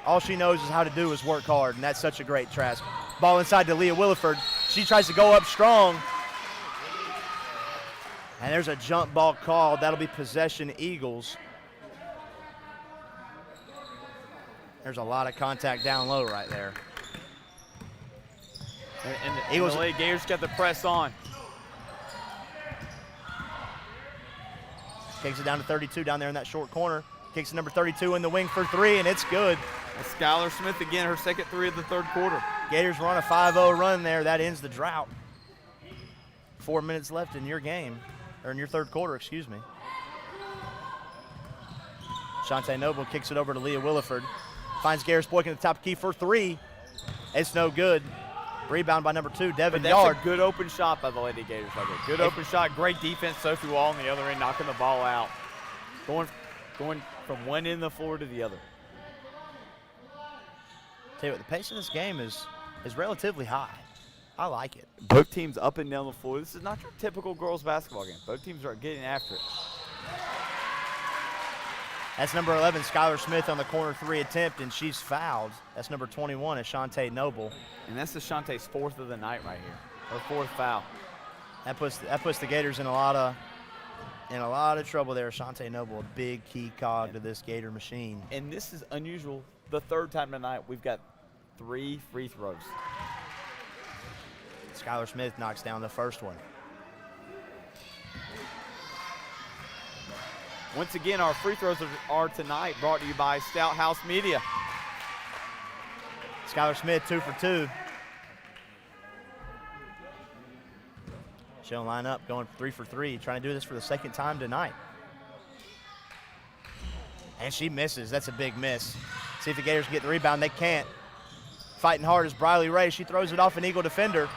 All she knows is how to do is work hard, and that's such a great trash. Ball inside to Leah Williford. She tries to go up strong. And there's a jump ball called. That'll be possession Eagles. There's a lot of contact down low right there. And Eagles, the Lady Gators got the press on. Kicks it down to 32 down there in that short corner. Kicks to number 32 in the wing for 3, and it's good. That's Skylar Smith again, her second 3 of the third quarter. Gators run a 5-0 run there. That ends the drought. 4 minutes left in your game. Or in your third quarter, excuse me. Shantae Noble kicks it over to Leah Williford. Finds Garris Boykin at the top key for 3. It's no good. Rebound by number 2, Devin Yard. That's a good open shot by the Lady Gators right there. Good open shot, great defense. Sophie Wall on the other end knocking the ball out. Going from one end of the floor to the other. Tell you what, the pace of this game is relatively high. I like it. Both teams up and down the floor. This is not your typical girls basketball game. Both teams are getting after it. That's number 11, Skylar Smith on the corner 3 attempt, and she's fouled. That's number 21, Ashante Noble. And that's Ashante's 4th of the night right here. Her 4th foul. That puts the Gators in a lot of trouble there. Ashante Noble, a big key cog to this Gator machine. And this is unusual. The 3rd time tonight, we've got 3 free throws. Skylar Smith knocks down the first one. Once again, our free throws are tonight brought to you by Stout House Media. Skylar Smith 2 for 2. She'll line up going 3 for 3, trying to do this for the 2nd time tonight. And she misses. That's a big miss. See if the Gators can get the rebound. They can't. Fighting hard is Briley Ray. She throws it off an Eagle defender.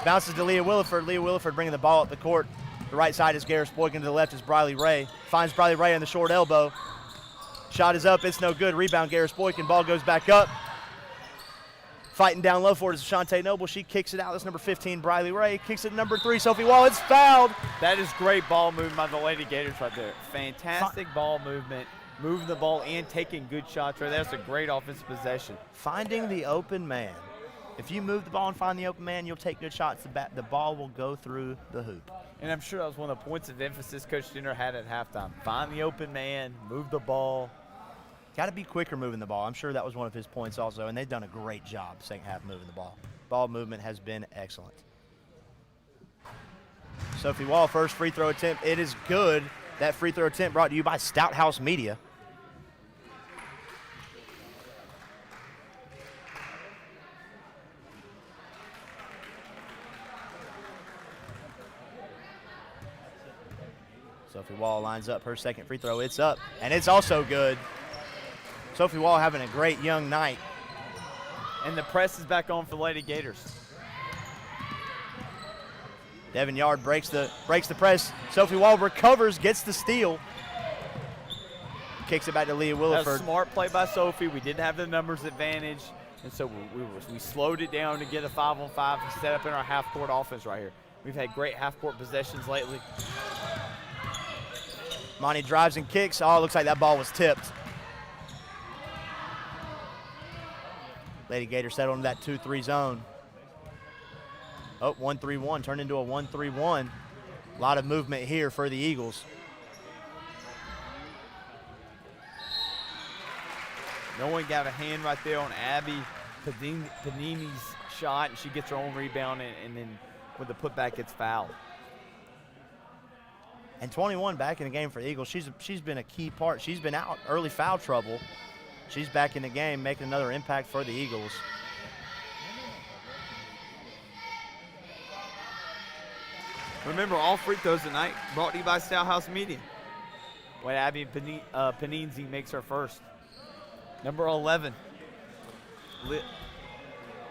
Bounces to Leah Williford. Leah Williford bringing the ball up the court. The right side is Garris Boykin. To the left is Briley Ray. Finds Briley Ray on the short elbow. Shot is up. It's no good. Rebound Garris Boykin. Ball goes back up. Fighting down low for it is Ashante Noble. She kicks it out. That's number 15, Briley Ray. Kicks it number 3, Sophie Wall. It's fouled. That is great ball movement by the Lady Gators right there. Fantastic ball movement. Moving the ball and taking good shots right there. That's a great offensive possession. Finding the open man. If you move the ball and find the open man, you'll take good shots. The ball will go through the hoop. And I'm sure that was one of the points of emphasis Coach Dinner had at halftime. Find the open man, move the ball. Got to be quicker moving the ball. I'm sure that was one of his points also, and they've done a great job second half moving the ball. Ball movement has been excellent. Sophie Wall, first free throw attempt. It is good. That free throw attempt brought to you by Stout House Media. Sophie Wall lines up her second free throw. It's up, and it's also good. Sophie Wall having a great young night. And the press is back on for Lady Gators. Devin Yard breaks the press. Sophie Wall recovers, gets the steal. Kicks it back to Leah Williford. That's a smart play by Sophie. We didn't have the numbers advantage, and so we slowed it down to get a 5-on-5 and set up in our half-court offense right here. We've had great half-court possessions lately. Monty drives and kicks. Oh, it looks like that ball was tipped. Lady Gators settled into that 2-3 zone. Oh, 1-3-1 turned into a 1-3-1. A lot of movement here for the Eagles. No one got a hand right there on Abby Panini's shot, and she gets her own rebound, and then with the putback gets fouled. And 21 back in the game for the Eagles. She's been a key part. She's been out early foul trouble. She's back in the game, making another impact for the Eagles. Remember, all free throws tonight brought to you by Stout House Media. When Abby Panizzi makes her first. Number 11.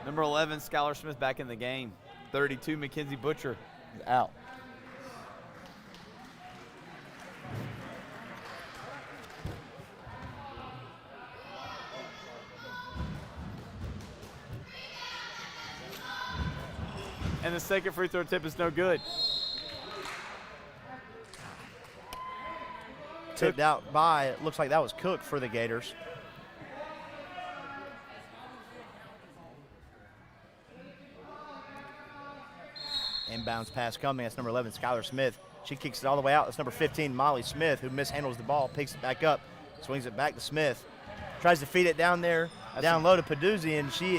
Number 11, Skylar Smith back in the game. 32, Mackenzie Butcher is out. And the second free throw tip is no good. Tipped out by, it looks like that was Cook for the Gators. Inbounds pass coming. That's number 11, Skylar Smith. She kicks it all the way out. That's number 15, Molly Smith, who mishandles the ball, picks it back up, swings it back to Smith. Tries to feed it down there, down low to Peduzzi, and she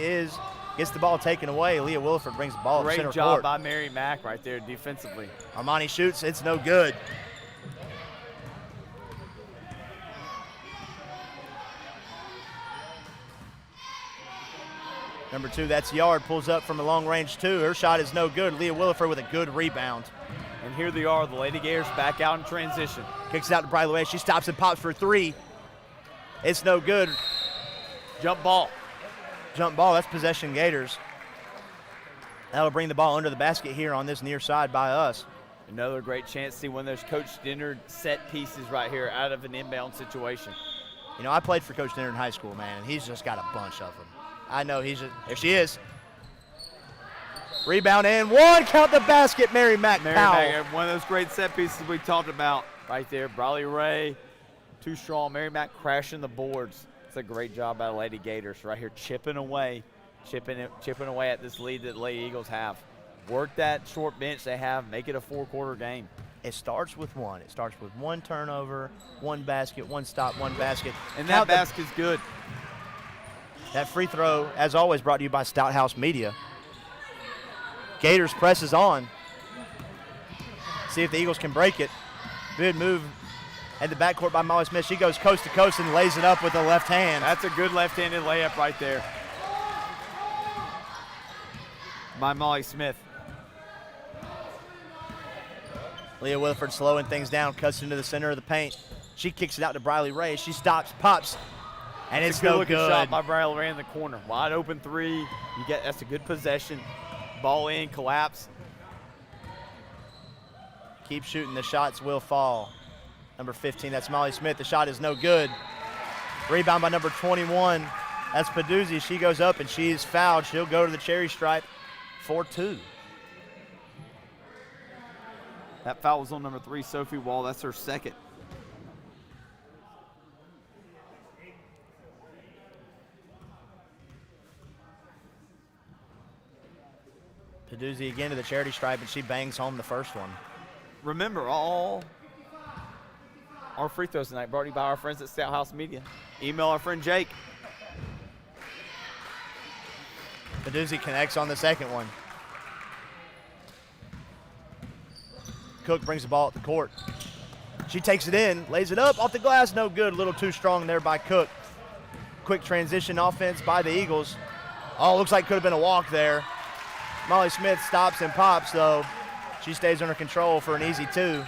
gets the ball taken away. Leah Williford brings the ball to center court. Great job by Mary Mack right there defensively. Armani shoots. It's no good. Number 2, that's Yard, pulls up from a long range 2. Her shot is no good. Leah Williford with a good rebound. And here they are, the Lady Gators back out in transition. Kicks it out to Briley Ray. She stops and pops for 3. It's no good. Jump ball. Jump ball, that's possession Gators. That'll bring the ball under the basket here on this near side by us. Another great chance to see one of those Coach Dinner set pieces right here out of an inbound situation. You know, I played for Coach Dinner in high school, man, and he's just got a bunch of them. I know there she is. Rebound and 1, count the basket, Mary Mack Powell. One of those great set pieces we talked about right there. Briley Ray, too strong. Mary Mack crashing the boards. It's a great job by the Lady Gators right here, chipping away at this lead that the Lady Eagles have. Work that short bench they have, make it a 4-quarter game. It starts with 1. It starts with 1 turnover, 1 basket, 1 stop, 1 basket. And that basket's good. That free throw, as always, brought to you by Stout House Media. Gators presses on. See if the Eagles can break it. Good move at the backcourt by Molly Smith. She goes coast to coast and lays it up with the left hand. That's a good left-handed layup right there by Molly Smith. Leah Williford slowing things down, cuts into the center of the paint. She kicks it out to Briley Ray. She stops, pops, And It's it's a good no looking good. shot by Bradley Ray in the corner. Wide open three. That's a good possession. Ball in, collapse. Keep shooting, the shots will fall. Number 15, that's Molly Smith. The shot is no good. Rebound by number 21. That's Peduzzi. She goes up and she is fouled. She'll go to the cherry stripe for 2. That foul was on number 3, Sophie Wall. That's her second. Peduzzi again to the charity stripe, and she bangs home the first one. Remember, all our free throws tonight brought to you by our friends at Stout House Media. Email our friend Jake. Peduzzi connects on the second one. Cook brings the ball up the court. She takes it in, lays it up, off the glass, no good. A little too strong there by Cook. Quick transition offense by the Eagles. Oh, looks like could have been a walk there. Molly Smith stops and pops, though. She stays under control for an easy 2.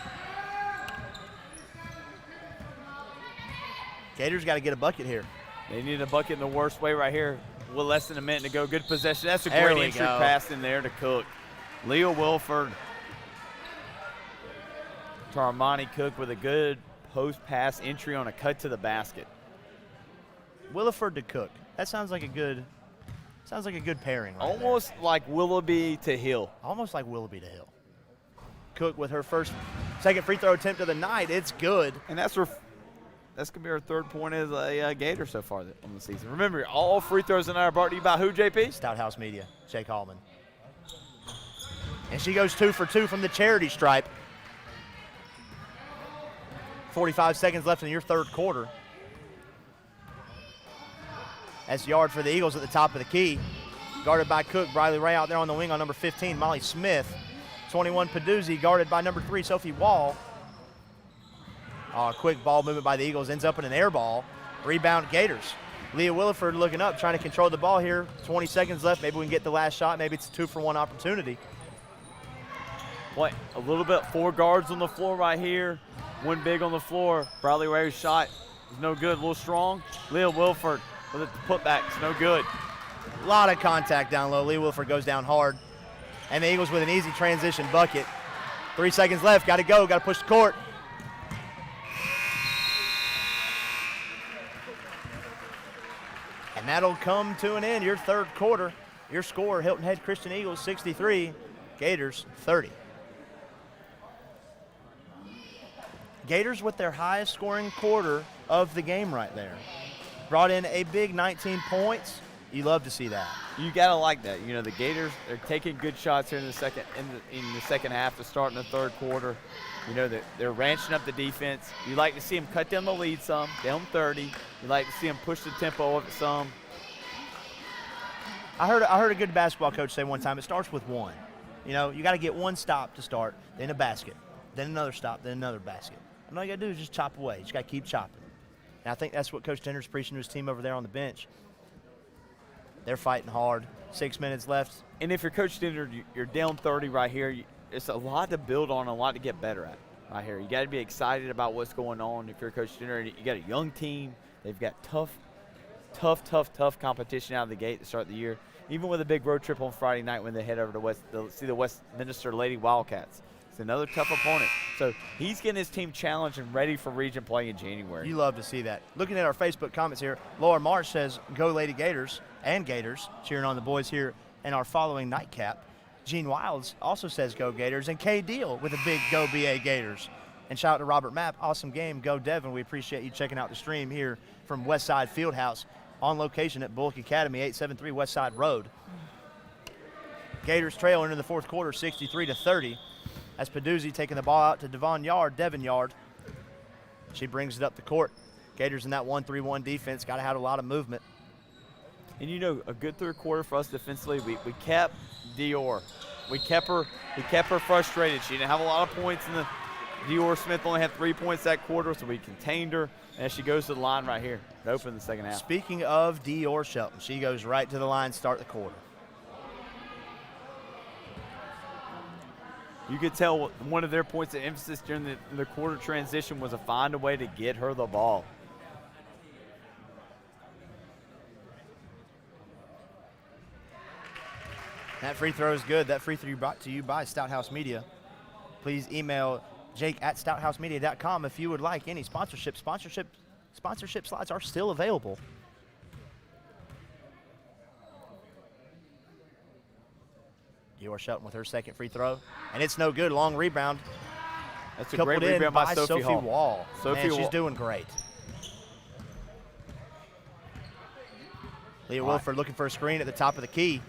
Gators got to get a bucket here. They need a bucket in the worst way right here. With less than a minute to go. Good possession. That's a There great we entry go. pass in there to Cook. Leah Wilford to Armani Cook with a good post pass entry on a cut to the basket. Williford to Cook. That sounds like a good pairing right there. Almost like Willoughby to Hill. Almost like Willoughby to Hill. Cook with her second free throw attempt of the night. It's good. And that's going to be her third point as a Gator so far on the season. Remember, all free throws tonight are brought to you by who, JP? Stout House Media, Jake Hallman. And she goes 2 for 2 from the charity stripe. 45 seconds left in your third quarter. That's yard for the Eagles at the top of the key. Guarded by Cook. Briley Ray out there on the wing on number 15, Molly Smith. 21, Peduzzi, guarded by number 3, Sophie Wall. Quick ball movement by the Eagles, ends up in an air ball. Rebound, Gators. Leah Williford looking up, trying to control the ball here. 20 seconds left. Maybe we can get the last shot. Maybe it's a 2-for-1 opportunity. Boy, a little bit, 4 guards on the floor right here. One big on the floor. Bradley Ray's shot is no good, a little strong. Leah Wilford with the putbacks, no good. A lot of contact down low. Leah Wilford goes down hard. And the Eagles with an easy transition bucket. 3 seconds left. Got to go. Got to push the court. And that'll come to an end. Your third quarter. Your score, Hilton Head Christian Eagles 63, Gators 30. Gators with their highest scoring quarter of the game right there. Brought in a big 19 points. You love to see that. You gotta like that. You know, the Gators, they're taking good shots here in the second half to start in the third quarter. You know, they're ranching up the defense. You like to see them cut down the lead some, down 30. You like to see them push the tempo of it some. I heard a good basketball coach say one time, it starts with one. You know, you got to get one stop to start, then a basket, then another stop, then another basket. And all you got to do is just chop away. You just got to keep chopping. And I think that's what Coach Tender's preaching to his team over there on the bench. They're fighting hard. 6 minutes left. And if you're Coach Tender, you're down 30 right here. It's a lot to build on, a lot to get better at right here. You got to be excited about what's going on. If you're Coach Tender, you got a young team. They've got tough competition out of the gate to start the year. Even with a big road trip on Friday night when they head over to see the Westminster Lady Wildcats. It's another tough opponent. So he's getting his team challenged and ready for region play in January. You love to see that. Looking at our Facebook comments here, Laura Marsh says, go Lady Gators and Gators, cheering on the boys here in our following nightcap. Gene Wilds also says go Gators, and Kay Deal with a big go BA Gators. And shout out to Robert Mapp, awesome game, go Devin. We appreciate you checking out the stream here from Westside Fieldhouse on location at Bullock Academy, 873 Westside Road. Gators trail into the fourth quarter, 63-30. As Peduzzi taking the ball out to Devin Yard. She brings it up the court. Gators in that 1-3-1 defense, got to have a lot of movement. And you know, a good third quarter for us defensively. We kept Dior. We kept her frustrated. She didn't have a lot of points in the Dior Smith only had 3 points that quarter, so we contained her. And she goes to the line right here to open the second half. Speaking of Dior Shelton, she goes right to the line, start the quarter. You could tell one of their points of emphasis during the quarter transition was to find a way to get her the ball. That free throw is good. That free throw brought to you by Stouthouse Media. Please email jake@stouthousemedia.com if you would like any sponsorship. Sponsorship slots are still available. Dior Shelton with her second free throw, and it's no good. Long rebound. That's a Coupled great in rebound by Sophie Hall. Wall. Sophie Man, she's Wall. doing great. Leah Wilford looking for a screen at the top of the key.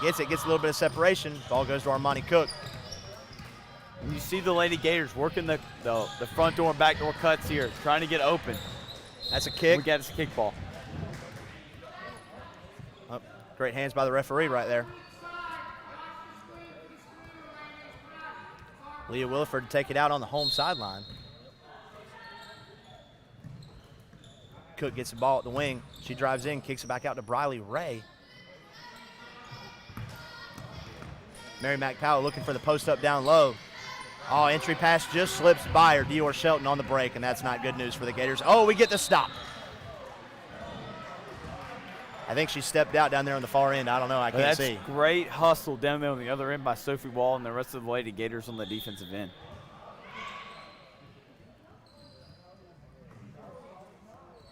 Gets it, gets a little bit of separation. Ball goes to Armani Cook. And you see the Lady Gators working the front door and back door cuts here, trying to get open. That's a kick. We got a kick ball. Oh, great hands by the referee right there. Leah Williford to take it out on the home sideline. Cook gets the ball at the wing. She drives in, kicks it back out to Briley Ray. Mary Mac Powell looking for the post up down low. Oh, entry pass just slips by her. Dior Shelton on the break, and that's not good news for the Gators. Oh, we get the stop. I think she stepped out down there on the far end. I don't know. I can't see. That's great hustle down there on the other end by Sophie Wall and the rest of the Lady Gators on the defensive end.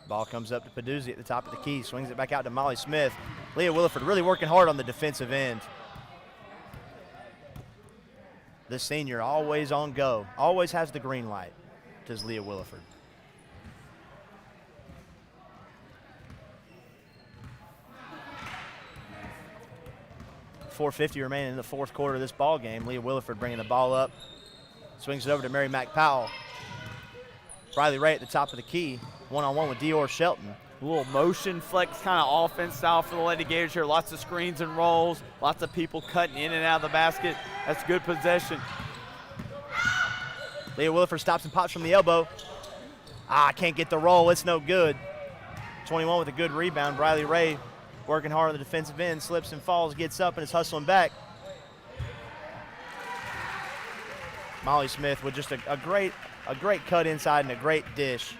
Ball comes up to Peduzzi at the top of the key. Swings it back out to Molly Smith. Leah Williford really working hard on the defensive end. The senior always on go. Always has the green light, does Leah Williford. .450 remaining in the fourth quarter of this ball game. Leah Williford bringing the ball up. Swings it over to Mary Mac Powell. Briley Ray at the top of the key. One-on-one with Dior Shelton. A little motion flex kind of offense style for the Lady Gators here. Lots of screens and rolls. Lots of people cutting in and out of the basket. That's good possession. Leah Williford stops and pops from the elbow. Can't get the roll. It's no good. 21 with a good rebound. Briley Ray working hard on the defensive end. Slips and falls, gets up, and is hustling back. Molly Smith with just a great cut inside and a great dish.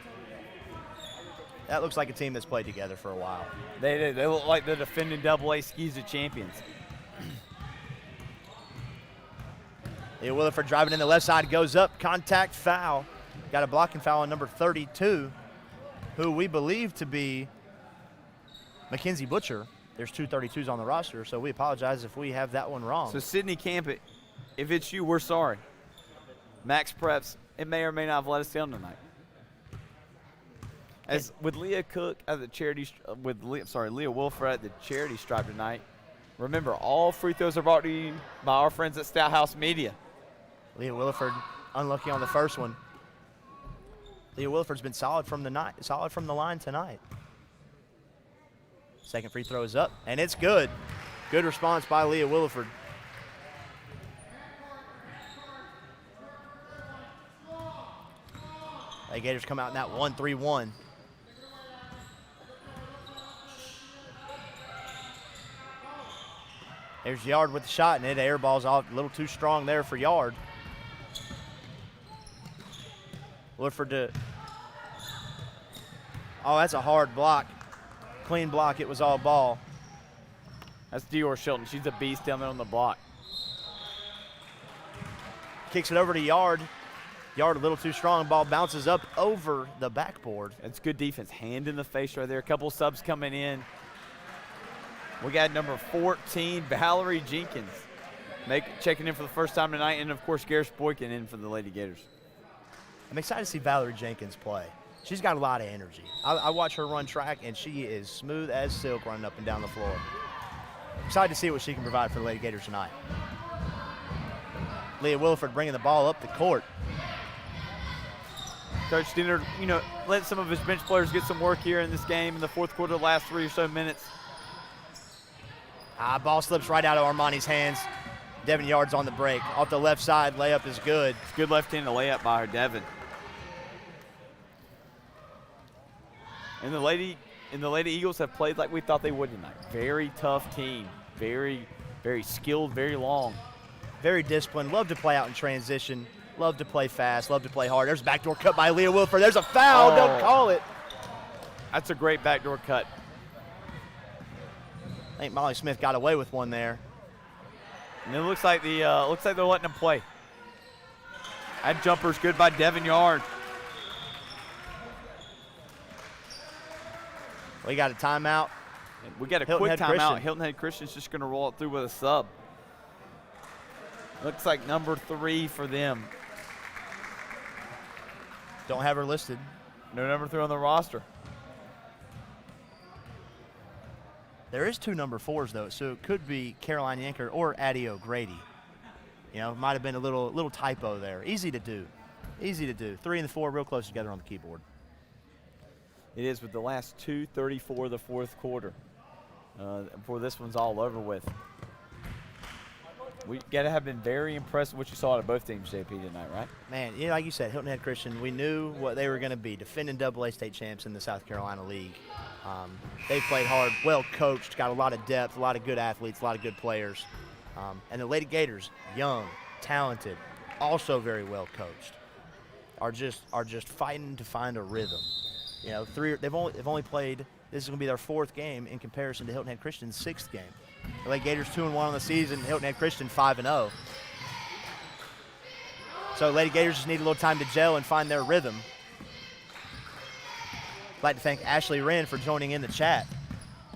That looks like a team that's played together for a while. They look like the defending AA Skeeza champions. Leah Williford driving in the left side, goes up, contact foul. Got a blocking foul on number 32, who we believe to be Mackenzie Butcher. There's two 32s on the roster, so we apologize if we have that one wrong. So Sydney Campett, if it's you, we're sorry. Max Preps, it may or may not have let us down tonight. As with Leah Cook at the charity, Leah Wilford at the charity stripe tonight. Remember, all free throws are brought to you by our friends at Stouthouse Media. Leah Williford unlucky on the first one. Leah Williford's been solid from the line tonight. Second free throw is up, and it's good. Good response by Leah Williford. The Gators come out in that 1-3-1. There's Yard with the shot, and it air ball's off a little too strong there for Yard. Williford to, that's a hard block. Clean block, it was all ball. That's Dior Shelton. She's a beast down there on the block. Kicks it over to Yard. Yard a little too strong. Ball bounces up over the backboard. That's good defense. Hand in the face right there. A couple subs coming in. We got number 14, Valerie Jenkins, checking in for the first time tonight, and, of course, Garris Boykin in for the Lady Gators. I'm excited to see Valerie Jenkins play. She's got a lot of energy. I watch her run track, and she is smooth as silk running up and down the floor. Excited to see what she can provide for the Lady Gators tonight. Leah Williford bringing the ball up the court. Coach Dinner, let some of his bench players get some work here in this game in the fourth quarter, the last 3 or so minutes. Ball slips right out of Armani's hands. Devin Yard's on the break. Off the left side, layup is good. It's good left-handed layup by her, Devin. And the Lady Eagles have played like we thought they would tonight. Very tough team. Very, very skilled, very long. Very disciplined. Love to play out in transition. Love to play fast. Love to play hard. There's a backdoor cut by Leah Williford. There's a foul. Don't call it. That's a great backdoor cut. I think Molly Smith got away with one there. And it looks like they're letting them play. That jumper's good by Devin Yard. We got a timeout. We got a Hilton quick Head timeout. Christian. Hilton Head Christian's just going to roll it through with a sub. Looks like number 3 for them. Don't have her listed. No number 3 on the roster. There is 2 number 4s though, so it could be Caroline Yanker or Addie O'Grady. You know, might have been a little typo there. Easy to do. Easy to do. 3 and the 4 real close together on the keyboard. It is with the last 2:34 of the fourth quarter. Before this one's all over with. We got to have been very impressed with what you saw out of both teams, JP, tonight, right? Man, you know, like you said, Hilton Head Christian, we knew what they were going to be, defending AA state champs in the South Carolina League. They played hard, well coached, got a lot of depth, a lot of good athletes, a lot of good players. And the Lady Gators, young, talented, also very well coached, are just fighting to find a rhythm. You know, they've only played. This is going to be their 4th game in comparison to Hilton Head Christian's 6th game. The Lady Gators 2-1 on the season. Hilton Head Christian 5-0. So Lady Gators just need a little time to gel and find their rhythm. I'd like to thank Ashley Wren for joining in the chat.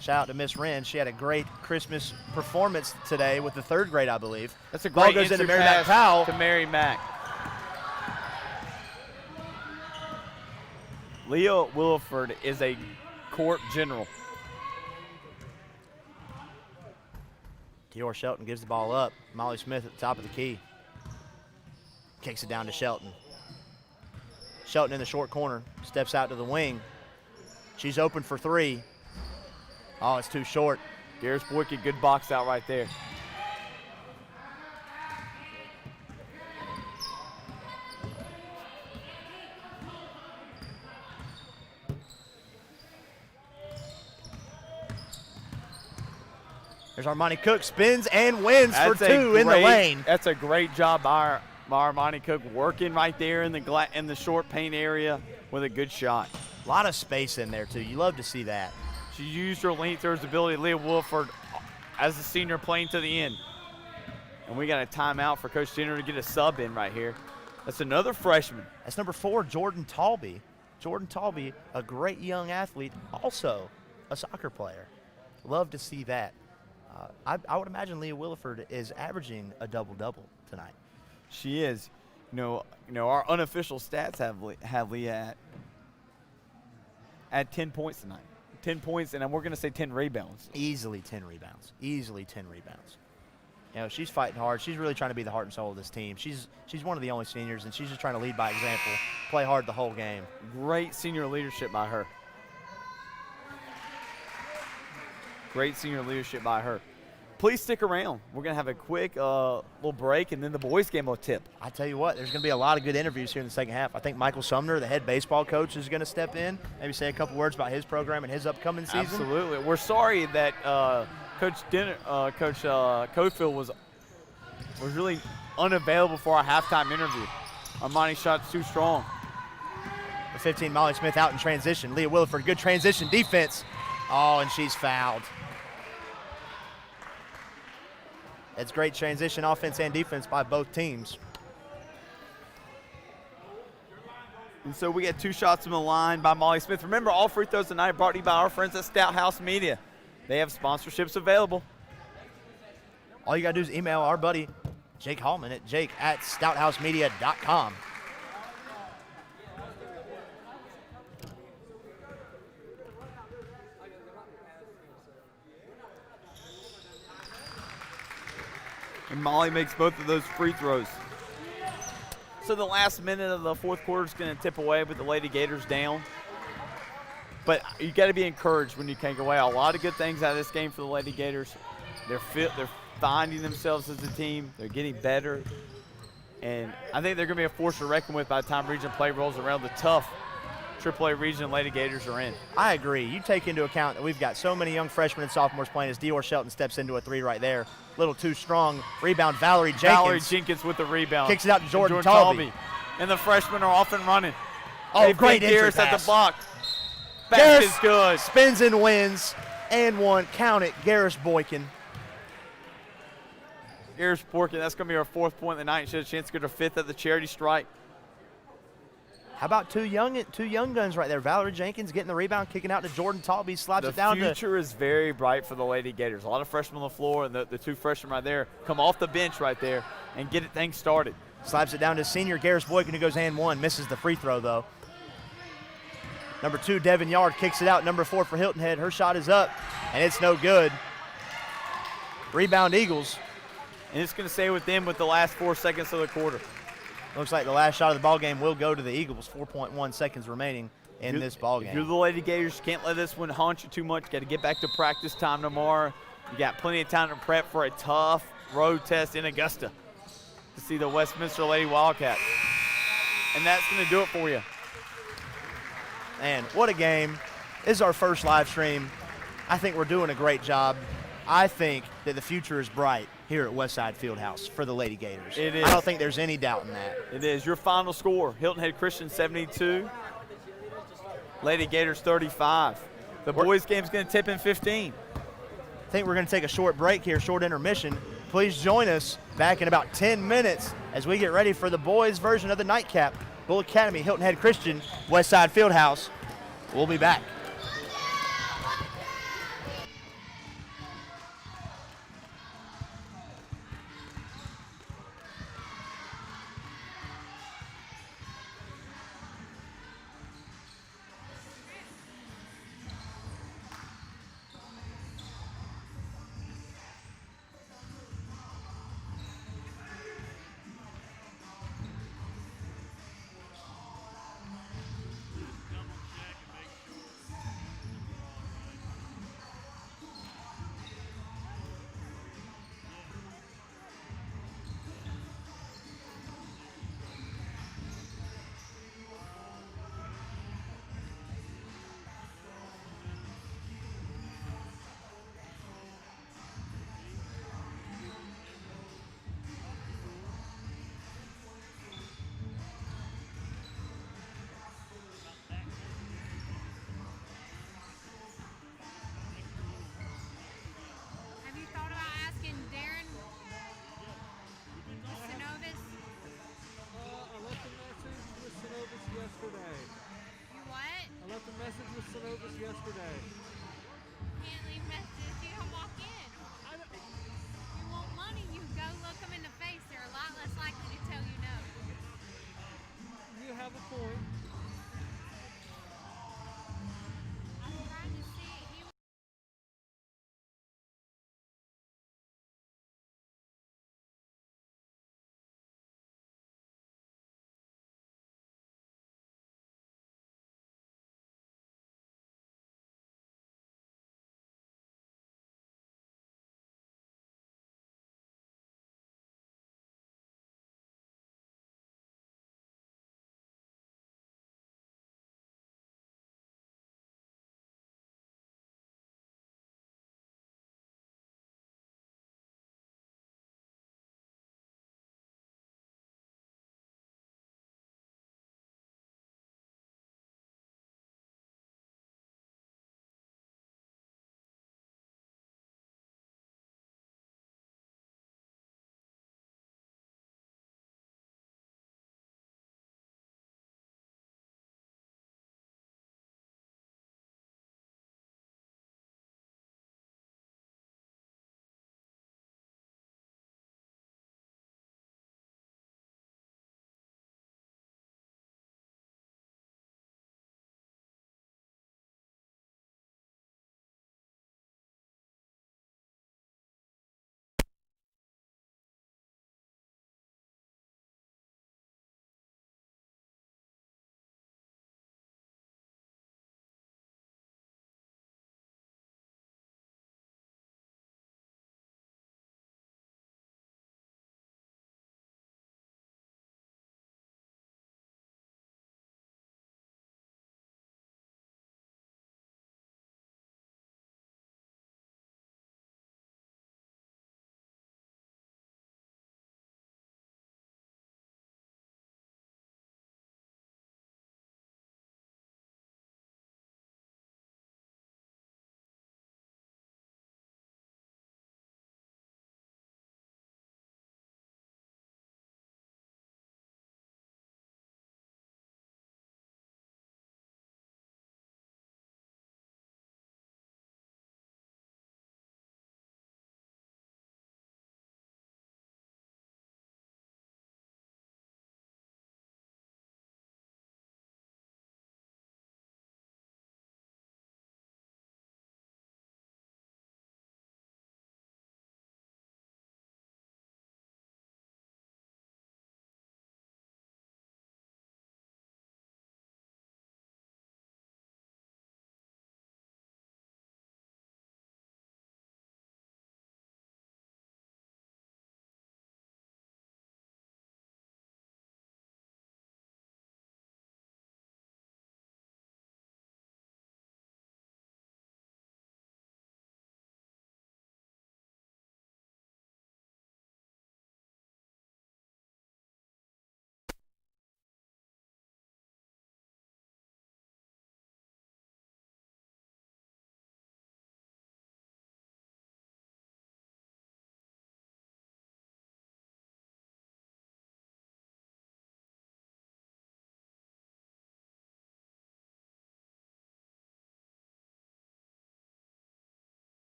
Shout out to Miss Wren. She had a great Christmas performance today with the 3rd grade, I believe. That's a Ball great goes into answer Mary Mac pass Powell. to Mary Mac. Leah Williford is a court general. Dior Shelton gives the ball up. Molly Smith at the top of the key. Kicks it down to Shelton. Shelton in the short corner. Steps out to the wing. She's open for 3. Oh, it's too short. Garris Boykin, good box out right there. There's Armani Cook, spins and wins for 2 in the lane. That's a great job by Armani Cook, working right there in the short paint area with a good shot. A lot of space in there, too. You love to see that. She used her length, her ability. Leah Wolford, as a senior, playing to the end. And we got a timeout for Coach Jenner to get a sub in right here. That's another freshman. That's number 4, Jordan Talby. Jordan Talby, a great young athlete, also a soccer player. Love to see that. I would imagine Leah Williford is averaging a double-double tonight. She is. You know, our unofficial stats have Leah at 10 points tonight. 10 points, and we're going to say 10 rebounds. Easily 10 rebounds. Easily 10 rebounds. You know, she's fighting hard. She's really trying to be the heart and soul of this team. She's one of the only seniors, and she's just trying to lead by example, play hard the whole game. Great senior leadership by her. Great senior leadership by her. Please stick around. We're going to have a quick little break, and then the boys' game will tip. I tell you what, there's going to be a lot of good interviews here in the second half. I think Michael Sumner, the head baseball coach, is going to step in, maybe say a couple words about his program and his upcoming season. Absolutely. We're sorry that Coach Cofield was really unavailable for our halftime interview. Armani shot's too strong. The 15, Molly Smith out in transition. Leah Williford, good transition defense. Oh, and she's fouled. It's great transition offense and defense by both teams. And so we get 2 shots from the line by Molly Smith. Remember, all free throws tonight brought to you by our friends at Stout House Media. They have sponsorships available. All you got to do is email our buddy Jake Hallman at jake@stouthousemedia.com. And Molly makes both of those free throws. So the last minute of the fourth quarter is going to tip away with the Lady Gators down. But you got to be encouraged when you take away a lot of good things out of this game for the Lady Gators. They're finding themselves as a team. They're getting better. And I think they're going to be a force to reckon with by the time region play rolls around. The tough AAA region Lady Gators are in. I agree. You take into account that we've got so many young freshmen and sophomores playing as Dior Shelton steps into a 3 right there. A little too strong. Rebound, Valerie Jenkins. Valerie Jenkins with the rebound. Kicks it out to Jordan Talby. And the freshmen are off and running. Oh, great entry Garris pass. at the block. Basket is good. Spins and wins. and one. Count it, Garris Boykin. Garris Boykin, that's going to be our 4th point of the night. She had a chance to get her 5th at the charity strike. How about two young guns right there? Valerie Jenkins getting the rebound, kicking out to Jordan Talby, slaps it down to. The future is very bright for the Lady Gators. A lot of freshmen on the floor, and the 2 freshmen right there come off the bench right there and get things started. Slaps it down to senior Garris Boykin, who goes and one. Misses the free throw, though. Number 2, Devin Yard, kicks it out. Number 4 for Hilton Head. Her shot is up, and it's no good. Rebound Eagles. And it's going to stay with them with the last 4 seconds of the quarter. Looks like the last shot of the ball game will go to the Eagles. 4.1 seconds remaining in this ball game. If you're the Lady Gators, you can't let this one haunt you too much. You got to get back to practice time tomorrow. You got plenty of time to prep for a tough road test in Augusta to see the Westminster Lady Wildcats. And that's going to do it for you. Man, what a game. This is our first live stream. I think we're doing a great job. I think that the future is bright here at Westside Fieldhouse for the Lady Gators. It is. I don't think there's any doubt in that. It is. Your final score, Hilton Head Christian 72, Lady Gators 35. The boys game's going to tip in 15. I think we're going to take a short break here, short intermission. Please join us back in about 10 minutes as we get ready for the boys' version of the nightcap. Bull Academy, Hilton Head Christian, Westside Fieldhouse. We'll be back.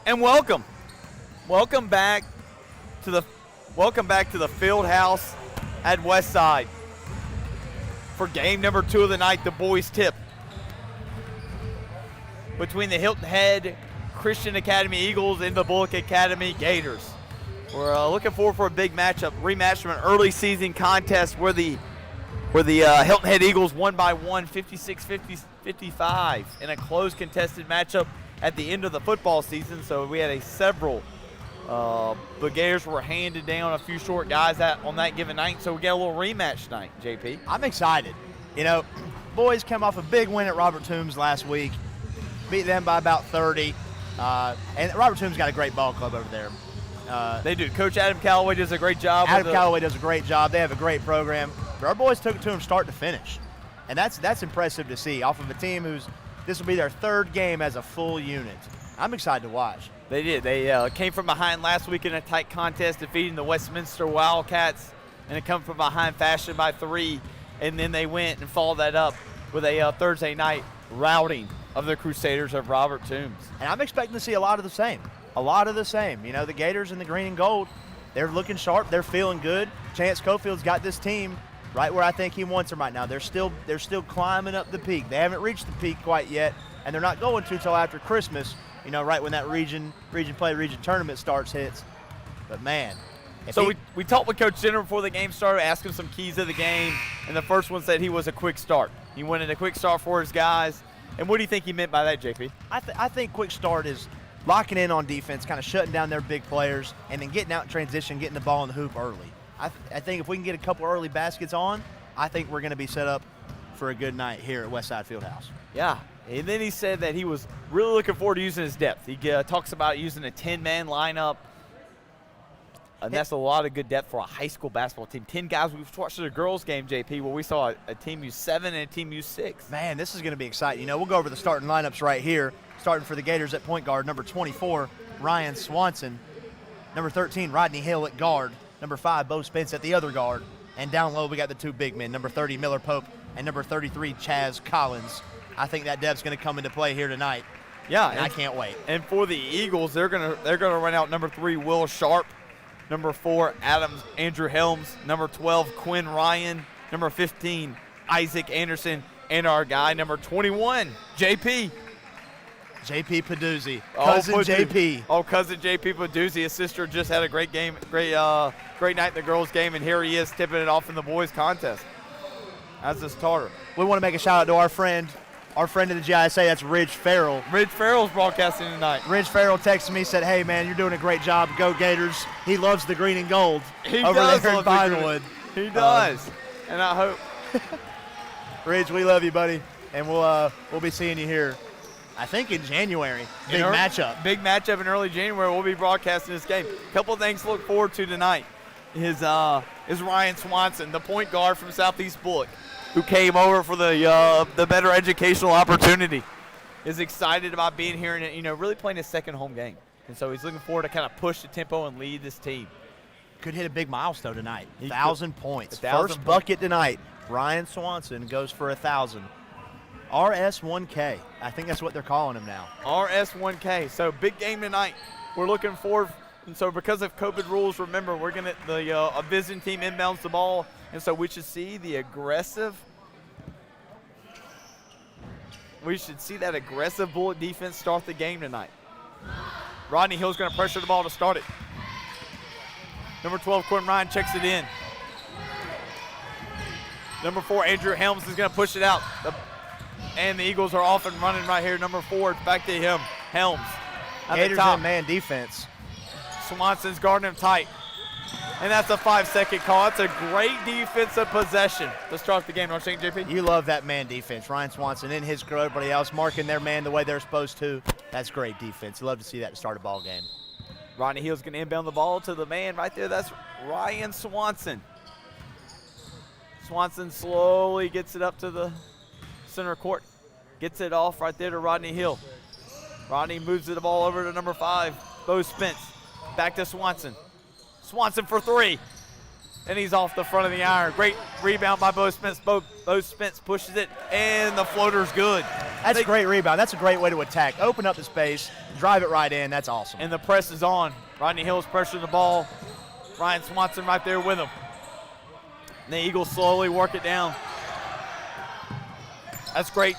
And welcome back to the field house at Westside for game number 2 of the night, the boys tip between the Hilton Head Christian Academy Eagles and the Bullock Academy Gators. We're looking forward for a big rematch from an early season contest where the Hilton Head Eagles won by 56-55 in a close contested matchup at the end of the football season. So we had several the Gators were handed down a few short guys on that given night. So we got a little rematch tonight, JP. I'm excited. You know, boys come off a big win at Robert Toombs last week, beat them by about 30. And Robert Toombs got a great ball club over there. They do. Coach Adam Calloway does a great job. Adam Calloway does a great job. They have a great program. But our boys took it to them start to finish. And that's impressive to see off of a team this will be their 3rd game as a full unit. I'm excited to watch. They did. They came from behind last week in a tight contest, defeating the Westminster Wildcats in a come from behind fashion by 3. And then they went and followed that up with a Thursday night routing of the Crusaders of Robert Toombs. And I'm expecting to see a lot of the same. A lot of the same. You know, the Gators in the green and gold, they're looking sharp. They're feeling good. Chance Cofield's got this team right where I think he wants them right now. They're still climbing up the peak. They haven't reached the peak quite yet, and they're not going to till after Christmas, you know, right when that region tournament hits. But, man. So we talked with Coach Jenner before the game started, asked him some keys of the game, and the first one said he was a quick start. He wanted a quick start for his guys. And what do you think he meant by that, JP? I think quick start is locking in on defense, kind of shutting down their big players, and then getting out in transition, getting the ball in the hoop early. I think if we can get a couple early baskets on, I think we're going to be set up for a good night here at Westside Fieldhouse. Yeah, and then he said that he was really looking forward to using his depth. He talks about using a 10-man lineup, and that's a lot of good depth for a high school basketball team. 10 guys. We've watched the girls' game, JP, where we saw a team use 7 and a team use 6. Man, this is going to be exciting. You know, we'll go over the starting lineups right here. Starting for the Gators at point guard, number 24, Ryan Swanson. Number 13, Rodney Hill at guard. Number 5, Bo Spence at the other guard. And down low, we got the 2 big men, number 30, Miller Pope, and number 33, Chaz Collins. I think that depth's going to come into play here tonight. Yeah, and I can't wait. And for the Eagles, they're gonna run out number 3, Will Sharp, number 4, Andrew Helms, number 12, Quinn Ryan, number 15, Isaac Anderson, and our guy, number 21, JP Peduzzi, cousin JP. Oh, cousin JP Peduzzi. His sister just had a great game, great night in the girls' game, and here he is tipping it off in the boys' contest as a starter. We want to make a shout out to our friend of the GISA, that's Ridge Farrell. Ridge Farrell's broadcasting tonight. Ridge Farrell texted me, said, "Hey, man, you're doing a great job. Go Gators." He loves the green and gold over there in Vinewood. He does, and I hope. Ridge, we love you, buddy, and we'll be seeing you here, I think, in January. Big matchup. Big matchup in early January. We'll be broadcasting this game. A couple of things to look forward to tonight is Ryan Swanson, the point guard from Southeast Bullock, who came over for the better educational opportunity, is excited about being here and really playing his second home game. And so he's looking forward to kind of push the tempo and lead this team. Could hit a big milestone tonight. 1,000 points. 1,000 First bucket tonight. Ryan Swanson goes for 1,000. RS1K. I think that's what they're calling him now. RS1K. So big game tonight. We're looking forward. And so because of COVID rules, remember, we're going to a visiting team inbounds the ball. And so we should see that aggressive Bullock defense start the game tonight. Rodney Hill's going to pressure the ball to start it. Number 12, Quinn Ryan checks it in. Number 4, Andrew Helms is going to push it out. And the Eagles are off and running right here. Number 4, it's back to him, Helms. Gators in man defense. Swanson's guarding him tight. And that's a 5-second call. That's a great defensive possession to start the game. Don't you think, JP? You love that man defense. Ryan Swanson in his crew, everybody else marking their man the way they're supposed to. That's great defense. You love to see that to start a ball game. Rodney Hill's going to inbound the ball to the man right there. That's Ryan Swanson. Swanson slowly gets it up to the center court. Gets it off right there to Rodney Hill. Rodney moves the ball over to number 5, Bo Spence. Back to Swanson. Swanson for 3. and he's off the front of the iron. Great rebound by Bo Spence. Bo Spence pushes it, and the floater's good. That's a great rebound. That's a great way to attack. Open up the space, drive it right in. That's awesome. And the press is on. Rodney Hill's pressuring the ball. Ryan Swanson right there with him. And the Eagles slowly work it down. That's great.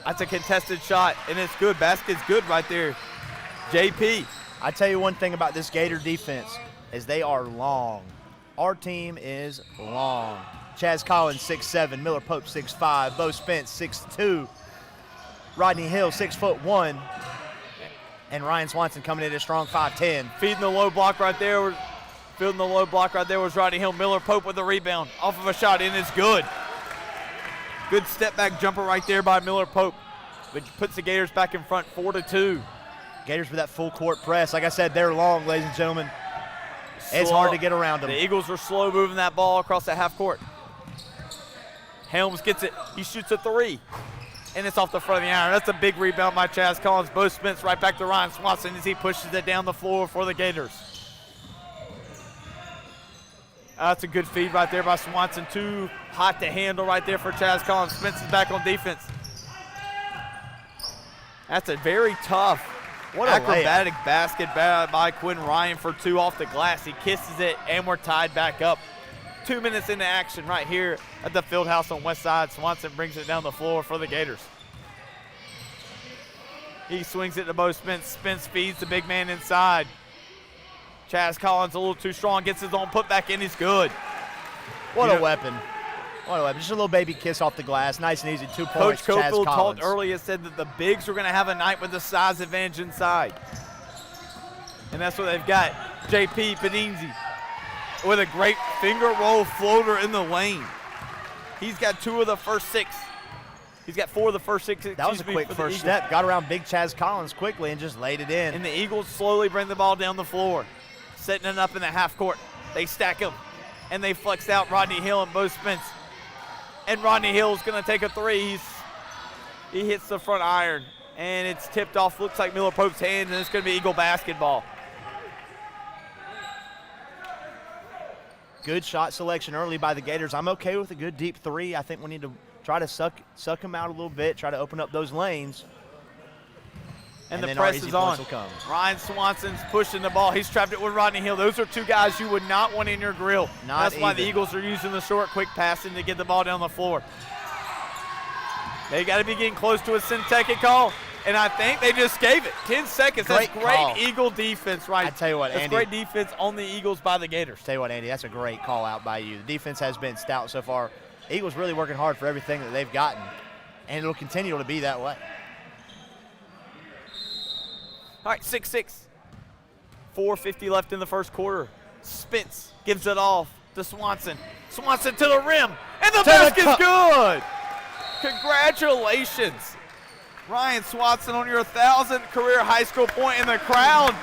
That's a contested shot, and it's good. Basket's good right there. JP. I tell you one thing about this Gator defense is they are long. Our team is long. Chaz Collins, 6'7", Miller Pope, 6'5", Bo Spence, 6'2", Rodney Hill, 6'1", and Ryan Swanson coming in at a strong 5'10". Feeding the low block right there. Fielding the low block right there was Rodney Hill. Miller Pope with the rebound. Off of a shot, and it's good. Good step back jumper right there by Miller Pope. But puts the Gators back in front, 4-2. Gators with that full court press. Like I said, they're long, ladies and gentlemen. It's hard to get around them. The Eagles are slow moving that ball across the half court. Helms gets it. He shoots a three. And it's off the front of the iron. That's a big rebound by Chaz Collins. Bo Spence right back to Ryan Swanson as he pushes it down the floor for the Gators. That's a good feed right there by Swanson. Too hot to handle right there for Chaz Collins. Spence is back on defense. That's a very tough, acrobatic basket by Quinn Ryan for two off the glass. He kisses it, and we're tied back up. 2 minutes into action right here at the Fieldhouse on West Side. Swanson brings it down the floor for the Gators. He swings it to Bo Spence. Spence feeds the big man inside. Chaz Collins a little too strong, gets his own putback in, he's good. What a weapon. What a weapon. Just a little baby kiss off the glass. Nice and easy, 2 points. Coach Chaz Cofield Collins. talked earlier, said that the bigs were going to have a night with the size advantage inside. And that's what they've got. JP Pedinzi with a great finger roll floater in the lane. He's got 2 of the first 6. He's got 4 of the first 6. That was a quick first step. Got around big Chaz Collins quickly and just laid it in. And the Eagles slowly bring the ball down the floor, setting it up in the half court. They stack him, and they flex out Rodney Hill and Bo Spence. And Rodney Hill's going to take a three. He hits the front iron, and it's tipped off. Looks like Miller Pope's hands, and it's going to be Eagle basketball. Good shot selection early by the Gators. I'm okay with a good deep three. I think we need to try to suck them out a little bit, try to open up those lanes. And the press is on. Ryan Swanson's pushing the ball. He's trapped it with Rodney Hill. Those are 2 guys you would not want in your grill. That's why the Eagles are using the short, quick passing to get the ball down the floor. They got to be getting close to a Synteki call, and I think they just gave it. 10 seconds. That's great Eagle defense, right? I tell you what, Andy. That's great defense on the Eagles by the Gators. Tell you what, Andy, that's a great call out by you. The defense has been stout so far. Eagles really working hard for everything that they've gotten, and it'll continue to be that way. All right, 6-6. 4:50 left in the first quarter. Spence gives it off to Swanson. Swanson to the rim, and the basket's good. Congratulations, Ryan Swanson, on your 1,000th career high school point. And the crowd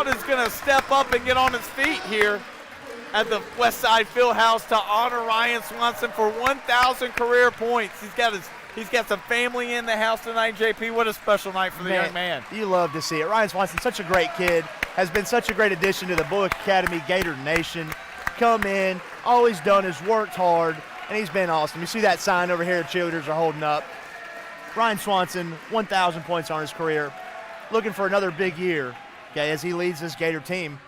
is going to step up and get on its feet here at the West Side Fieldhouse to honor Ryan Swanson for 1,000 career points. He's got some family in the house tonight, JP. What a special night for the young man. You love to see it. Ryan Swanson, such a great kid, has been such a great addition to the Bullock Academy Gator Nation. Come in, all he's done is worked hard, and he's been awesome. You see that sign over here cheerleaders are holding up. Ryan Swanson, 1,000 points on his career, looking for another big year, okay, as he leads this Gator team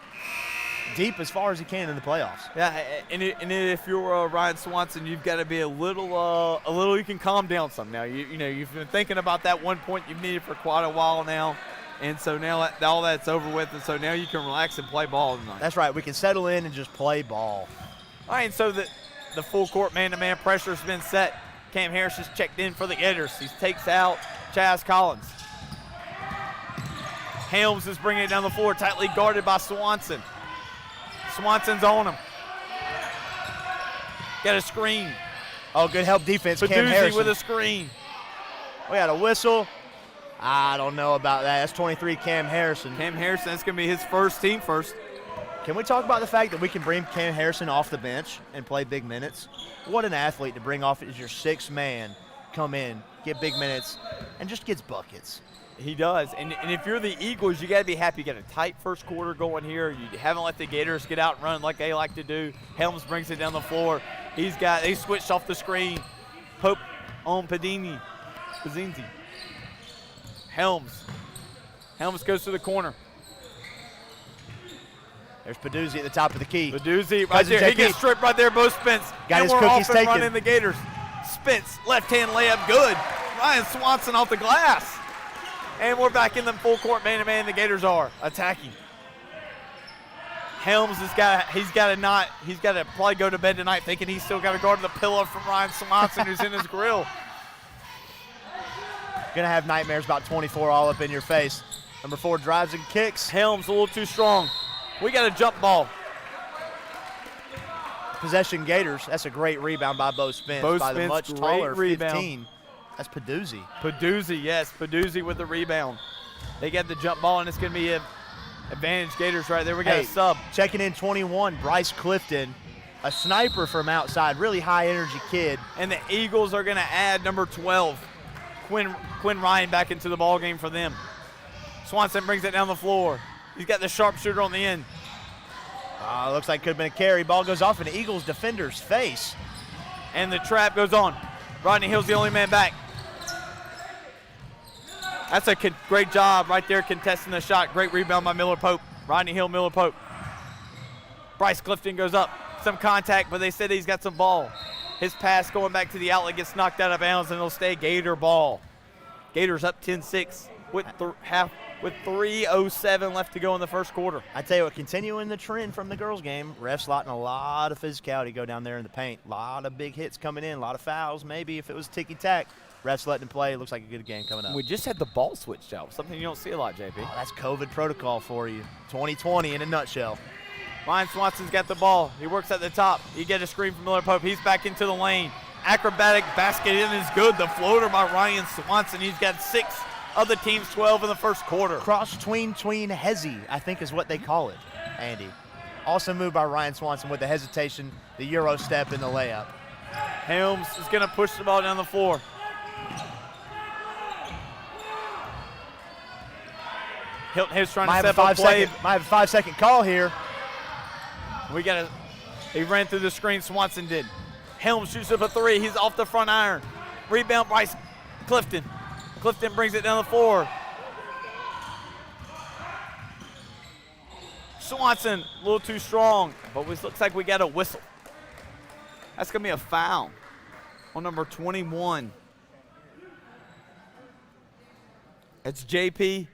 deep as far as he can in the playoffs. Yeah, and if you're Ryan Swanson, you've got to be a little. You can calm down some now. You know you've been thinking about that 1 point you've needed for quite a while now, and so now all that's over with, and so now you can relax and play ball tonight. That's right. We can settle in and just play ball. All right, and so the full court man-to-man pressure has been set. Cam Harris has checked in for the Gators. He takes out Chaz Collins. Helms is bringing it down the floor, tightly guarded by Swanson. Swanson's on him. Got a screen. Oh, good help defense. Cam Peduzzi Harrison with a screen. We got a whistle. I don't know about that. That's 23 Cam Harrison. Cam Harrison, that's going to be his team first. Can we talk about the fact that we can bring Cam Harrison off the bench and play big minutes? What an athlete to bring off as your 6th man, come in, get big minutes, and just gets buckets. He does. And if you're the Eagles, you got to be happy. You got a tight first quarter going here. You haven't let the Gators get out and run like they like to do. Helms brings it down the floor. They switched off the screen. Pope on Pazzinzi. Helms goes to the corner. There's Peduzzi at the top of the key. Peduzzi right there. He gets stripped right there, both Spence. Got his we're cookies off and taken. running the Gators. Spence, left-hand layup, good. Ryan Swanson off the glass. And we're back in the full court man-to-man. The Gators are attacking. Helms he's got to probably go to bed tonight thinking he's still got to guard the pillow from Ryan Swanson who's in his grill. Gonna have nightmares about 24 all up in your face. Number 4 drives and kicks. Helms a little too strong. We got a jump ball. Possession Gators. That's a great rebound by Bo Spence. Bo by the Spence, much great taller rebound. 15. That's Peduzzi. Peduzzi, yes. Peduzzi with the rebound. They get the jump ball, and it's going to be an advantage Gators right there. We got a sub. Checking in 21, Bryce Clifton. A sniper from outside. Really high-energy kid. And the Eagles are going to add number 12, Quinn Ryan, back into the ball game for them. Swanson brings it down the floor. He's got the sharpshooter on the end. Looks like could have been a carry. Ball goes off in the Eagles defender's face. And the trap goes on. Rodney Hill's the only man back. That's a great job right there contesting the shot. Great rebound by Miller Pope. Rodney Hill, Miller Pope. Bryce Clifton goes up. Some contact, but they said he's got some ball. His pass going back to the outlet gets knocked out of bounds, and it'll stay Gator ball. Gators up 10-6 with 3:07 left to go in the first quarter. I tell you what, continuing the trend from the girls' game, refs letting a lot of physicality go down there in the paint. A lot of big hits coming in, a lot of fouls. Maybe if it was ticky-tack, refs letting them play. It looks like a good game coming up. We just had the ball switched out, something you don't see a lot, JP. Oh, that's COVID protocol for you. 2020 in a nutshell. Ryan Swanson's got the ball. He works at the top. You get a screen from Miller Pope. He's back into the lane. Acrobatic basket in is good. The floater by Ryan Swanson. He's got 6 of the team's 12 in the first quarter. Cross tween hezzy, I think is what they call it, Andy. Also moved by Ryan Swanson with the hesitation, the Euro step, and the layup. Helms is going to push the ball down the floor. Hilton Hayes trying to step up play. Might have a 5-second call here. He ran through the screen, Swanson did. Helms shoots up a 3. He's off the front iron. Rebound, Bryce Clifton. Clifton brings it down the floor. Swanson, a little too strong, but it looks like we got a whistle. That's going to be a foul on number 21. It's JP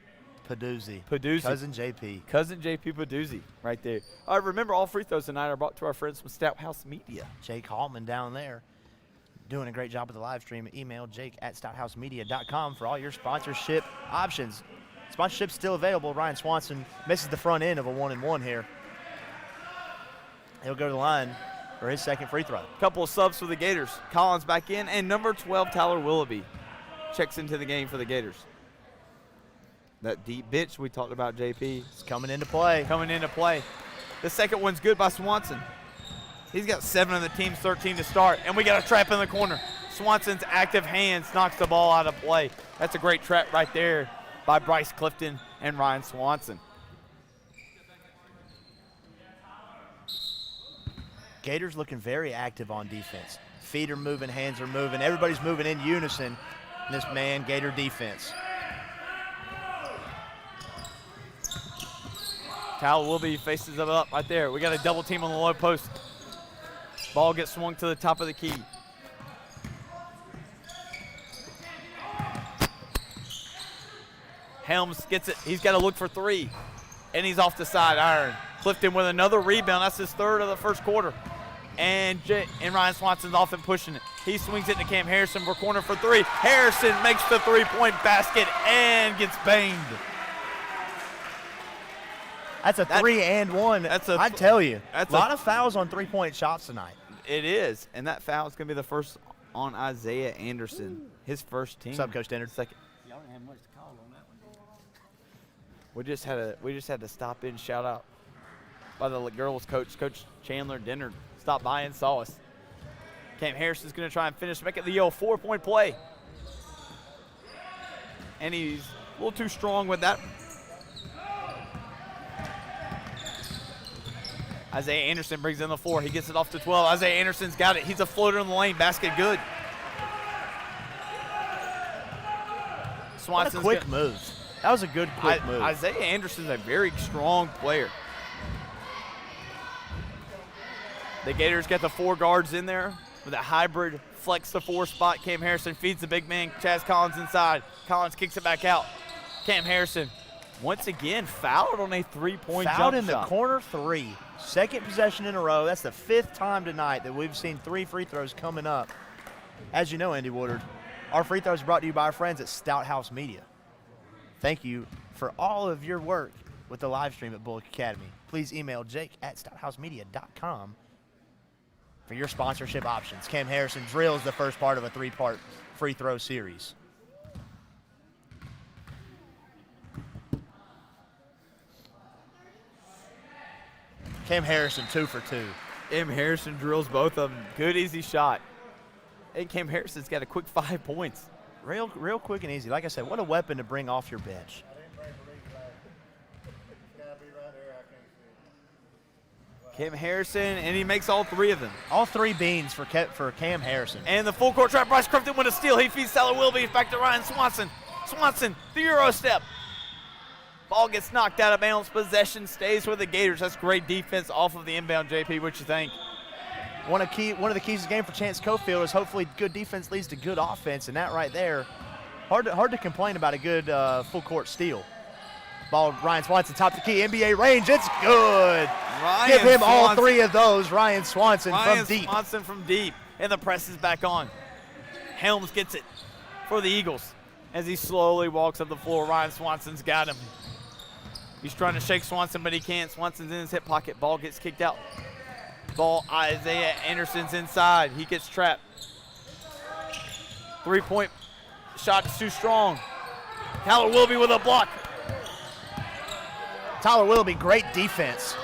Peduzzi. Cousin JP Peduzzi right there. All right, remember all free throws tonight are brought to our friends from Stout House Media. Jake Hallman down there doing a great job with the live stream. Email jake@stouthousemedia.com for all your sponsorship options. Sponsorship's still available. Ryan Swanson misses the front end of a 1-and-1 here. He'll go to the line for his second free throw. Couple of subs for the Gators. Collins back in, and number 12, Tyler Willoughby, checks into the game for the Gators. That deep bench we talked about, JP. It's coming into play. The second one's good by Swanson. He's got 7 of the team's 13 to start, and we got a trap in the corner. Swanson's active hands knocks the ball out of play. That's a great trap right there by Bryce Clifton and Ryan Swanson. Gators looking very active on defense. Feet are moving, hands are moving. Everybody's moving in unison in this Gator defense. Tyler Willoughby faces it up right there. We got a double team on the low post. Ball gets swung to the top of the key. Helms gets it. He's got to look for 3, and he's off the side iron. Clifton with another rebound. That's his 3rd of the first quarter. And Ryan Swanson's off and pushing it. He swings it to Cam Harrison for corner for 3. Harrison makes the 3-point basket and gets banged. That's a 3-and-1. I tell you, that's a lot of fouls on 3-point shots tonight. It is, and that foul is going to be the first on Isaiah Anderson, his first team. What's up, Coach Dennard? Second. Y'all didn't have much to call on that one. We just had to stop in, shout out by the girls coach, Coach Chandler Dennard. Stopped by and saw us. Cam Harrison's going to try and finish, make it the 4-point play. And he's A little too strong with that. Isaiah Anderson brings in the 4. He gets it off to 12. Isaiah Anderson's got it. He's a floater in the lane. Basket good. What a quick move. That was a good quick move. Isaiah Anderson's a very strong player. The Gators get the 4 guards in there with a hybrid flex to 4 spot. Cam Harrison feeds the big man. Chaz Collins inside. Collins kicks it back out. Cam Harrison once again fouled on a 3-point jump shot. Fouled in the corner 3. Second possession in a row. That's the 5th time tonight that we've seen 3 free throws coming up. As you know, Andy Woodard, our free throws are brought to you by our friends at Stout House Media. Thank you for all of your work with the live stream at Bullock Academy. Please email jake@stouthousemedia.com for your sponsorship options. Cam Harrison drills the first part of a 3-part free throw series. Cam Harrison 2 for 2. Cam Harrison drills both of them. Good, easy shot. And Cam Harrison's got a quick 5 points. Real quick and easy. Like I said, what a weapon to bring off your bench. Cam Harrison, and he makes all 3 of them. All 3 beans for Cam Harrison. And the full court trap. Bryce Crumpton with a steal. He feeds Tyler Wilby back to Ryan Swanson. Swanson, the Euro step. Ball gets knocked out of bounds. Possession stays with the Gators. That's great defense off of the inbound, JP. What you think? One of the keys to the game for Chance Cofield is hopefully good defense leads to good offense, and that right there, hard to complain about a good full court steal. Ball, Ryan Swanson, top the key, NBA range, it's good. Give him all 3 of those, Ryan Swanson from deep. Swanson from deep, and the press is back on. Helms gets it for the Eagles as he slowly walks up the floor. Ryan Swanson's got him. He's trying to shake Swanson, but he can't. Swanson's in his hip pocket. Ball gets kicked out. Ball, Isaiah Anderson's inside. He gets trapped. 3-point shot is too strong. Tyler Wilby with a block. Tyler Wilby, great defense.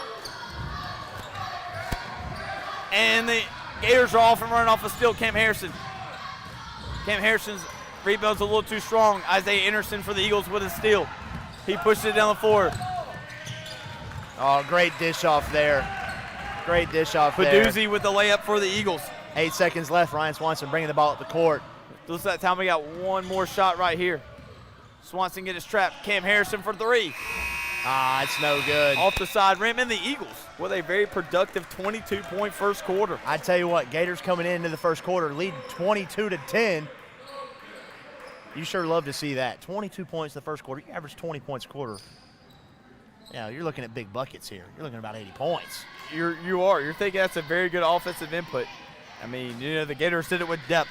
And the Gators are off and running off a steal. Cam Harrison. Cam Harrison's rebound's a little too strong. Isaiah Anderson for the Eagles with a steal. He pushed it down the floor. Oh, great dish off there. Great dish off there. Paduzzi with the layup for the Eagles. 8 seconds left. Ryan Swanson bringing the ball up the court. Just that time we got one more shot right here. Swanson gets his trap. Cam Harrison for 3. It's no good. Off the side rim, and the Eagles with a very productive 22-point first quarter. I tell you what, Gators coming into the first quarter, leading 22-10. You sure love to see that. 22 points in the first quarter. You average 20 points a quarter. Yeah, you're looking at big buckets here. You're looking at about 80 points. You are. You're thinking that's a very good offensive input. I mean, the Gators did it with depth.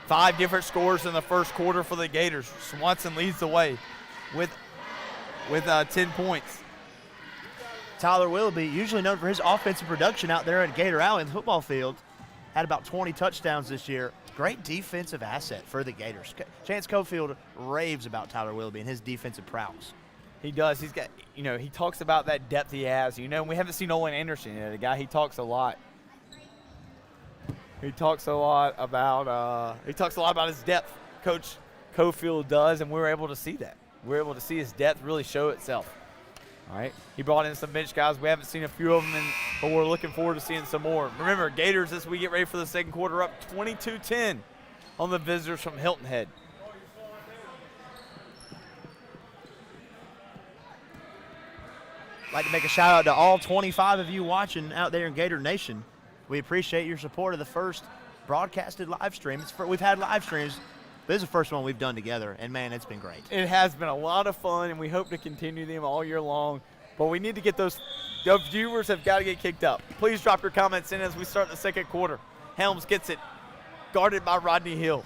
5 different scores in the first quarter for the Gators. Swanson leads the way with 10 points. Tyler Willoughby, usually known for his offensive production out there at Gator Alley in the football field, had about 20 touchdowns this year. Great defensive asset for the Gators. Chance Cofield raves about Tyler Willoughby and his defensive prowess. He does. He's got, he talks about that depth he has. We haven't seen Olin Anderson yet. The guy, he talks a lot. He talks a lot about his depth. Coach Cofield does, and we were able to see that. We were able to see his depth really show itself. All right. He brought in some bench guys. We haven't seen a few of them, but we're looking forward to seeing some more. Remember, Gators, as we get ready for the second quarter, up 22-10 on the visitors from Hilton Head. I'd like to make a shout out to all 25 of you watching out there in Gator Nation. We appreciate your support of the first broadcasted live stream. We've had live streams. This is the first one we've done together, and, man, it's been great. It has been a lot of fun, and we hope to continue them all year long. But we need to get the viewers have got to get kicked up. Please drop your comments in as we start the second quarter. Helms gets it, guarded by Rodney Hill.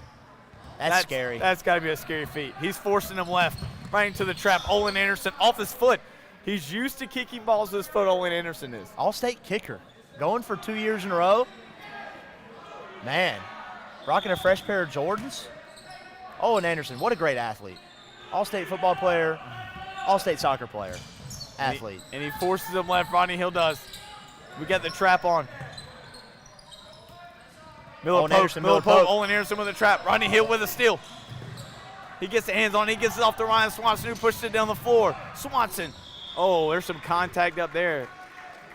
That's scary. That's got to be a scary feat. He's forcing him left, right into the trap. Olin Anderson off his foot. He's used to kicking balls with his foot, Olin Anderson is. All-state kicker, going for 2 years in a row. Man, rocking a fresh pair of Jordans. Olin Anderson, what a great athlete. All-state football player, all-state soccer player, athlete. And he forces him left. Rodney Hill does. We got the trap on. Miller Pope, Olin Anderson with a trap. Rodney Hill with a steal. He gets the hands on it. He gets it off to Ryan Swanson, who pushed it down the floor. Swanson. Oh, there's some contact up there.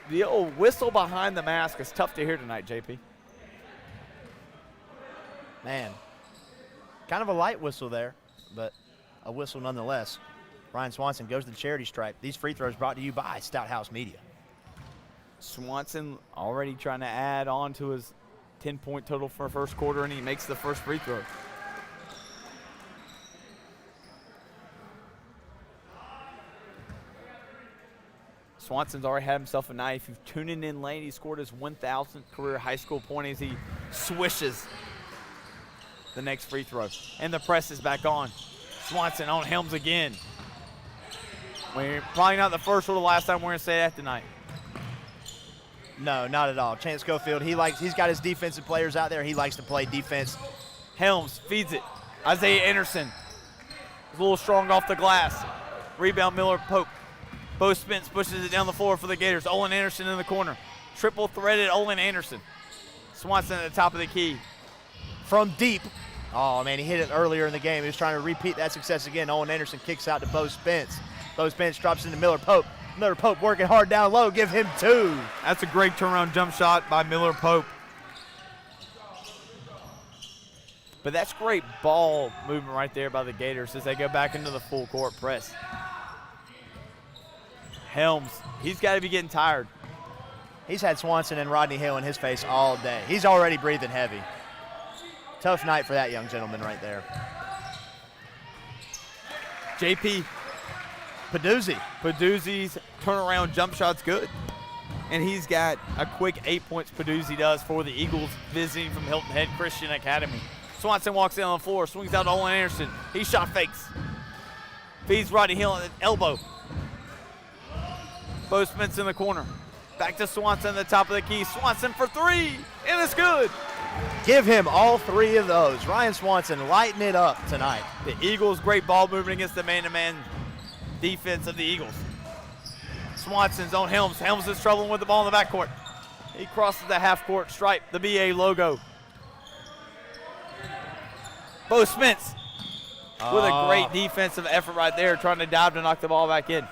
The old whistle behind the mask is tough to hear tonight, JP. Man, kind of a light whistle there, but a whistle nonetheless. Ryan Swanson goes to the charity stripe. These free throws brought to you by Stout House Media. Swanson already trying to add on to his 10-point total for first quarter, and he makes the first free throw. Swanson's already had himself a night. If you're tuning in late, he scored his 1,000th career high school point as he swishes the next free throw. And the press is back on. Swanson on Helms again. Probably not the first or the last time we're going to say that tonight. No, not at all. Chance Schofield, he's got his defensive players out there. He likes to play defense. Helms feeds it. Isaiah Anderson is a little strong off the glass. Rebound Miller Pope. Bo Spence pushes it down the floor for the Gators. Olin Anderson in the corner. Triple threaded Olin Anderson. Swanson at the top of the key. From deep. Oh, man, he hit it earlier in the game. He was trying to repeat that success again. Olin Anderson kicks out to Bo Spence. Bo Spence drops into Miller Pope. Miller Pope working hard down low. Give him 2. That's a great turnaround jump shot by Miller Pope. But that's great ball movement right there by the Gators as they go back into the full court press. Helms, he's got to be getting tired. He's had Swanson and Rodney Hill in his face all day. He's already breathing heavy. Tough night for that young gentleman right there. JP. Peduzzi's turnaround jump shot's good. And he's got a quick 8 points Peduzzi does for the Eagles visiting from Hilton Head Christian Academy. Swanson walks down on the floor, swings out to Olin Anderson. He shot fakes. Feeds Rodney Hill at the elbow. Bo Spence in the corner. Back to Swanson at the top of the key. Swanson for 3, and it's good. Give him all 3 of those. Ryan Swanson lighting it up tonight. The Eagles, great ball movement against the man-to-man defense of the Eagles. Swanson's on Helms. Helms is struggling with the ball in the backcourt. He crosses the half-court stripe, the BA logo. Bo Spence with a great defensive effort right there, trying to dive to knock the ball back in.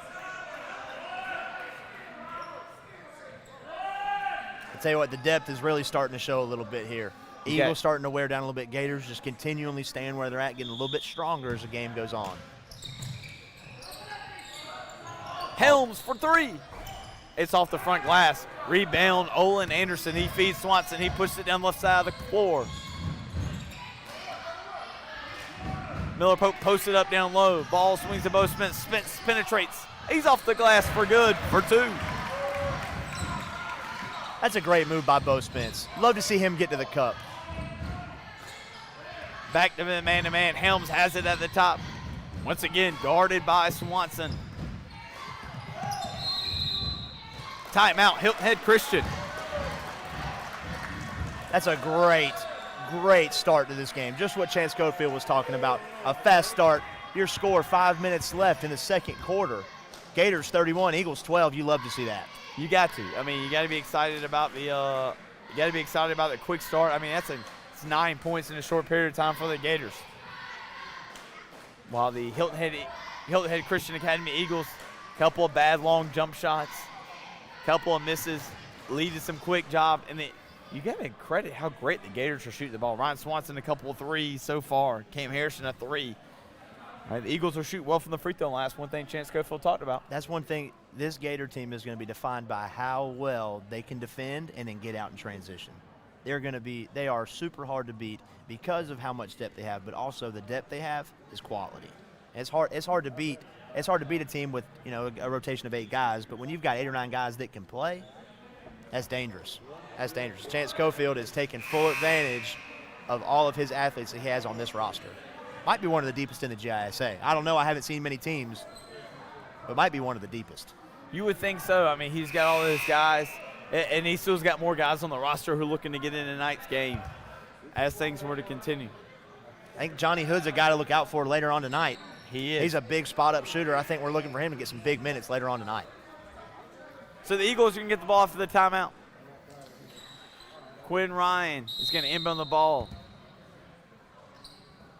I tell you what, the depth is really starting to show a little bit here. Eagles starting to wear down a little bit. Gators just continually staying where they're at, getting a little bit stronger as the game goes on. Helms for 3. It's off the front glass. Rebound, Olin Anderson. He feeds Swanson. He pushes it down the left side of the floor. Miller Pope posted up down low. Ball swings to Bo Spence. Spence penetrates. He's off the glass for good for 2. That's a great move by Bo Spence. Love to see him get to the cup. Back to the man-to-man. Helms has it at the top. Once again, guarded by Swanson. Timeout, Hilton Head Christian. That's a great start to this game. Just what Chance Schofield was talking about. A fast start. Your score, 5 minutes left in the second quarter. Gators 31, Eagles 12. You love to see that. You got to. I mean, you got to be excited about the quick start. I mean, it's 9 points in a short period of time for the Gators. While the Hilton Head Christian Academy Eagles, couple of bad long jump shots, couple of misses, lead to some quick job, and you got to credit how great the Gators are shooting the ball. Ryan Swanson a couple of 3s so far. Cam Harrison a 3. All right, the Eagles will shoot well from the free throw line. That's one thing Chance Schofield talked about. That's one thing. This Gator team is going to be defined by how well they can defend and then get out in transition. They are super hard to beat because of how much depth they have, but also the depth they have is quality. And it's hard to beat a team with, a rotation of 8 guys, but when you've got 8 or 9 guys that can play, that's dangerous. That's dangerous. Chance Schofield is taking full advantage of all of his athletes that he has on this roster. Might be one of the deepest in the GISA. I don't know. I haven't seen many teams, but might be one of the deepest. You would think so. I mean, he's got all those guys, and he still's got more guys on the roster who are looking to get in tonight's game as things were to continue. I think Johnny Hood's a guy to look out for later on tonight. He is. He's a big spot-up shooter. I think we're looking for him to get some big minutes later on tonight. So the Eagles can get the ball after the timeout. Quinn Ryan is going to inbound the ball.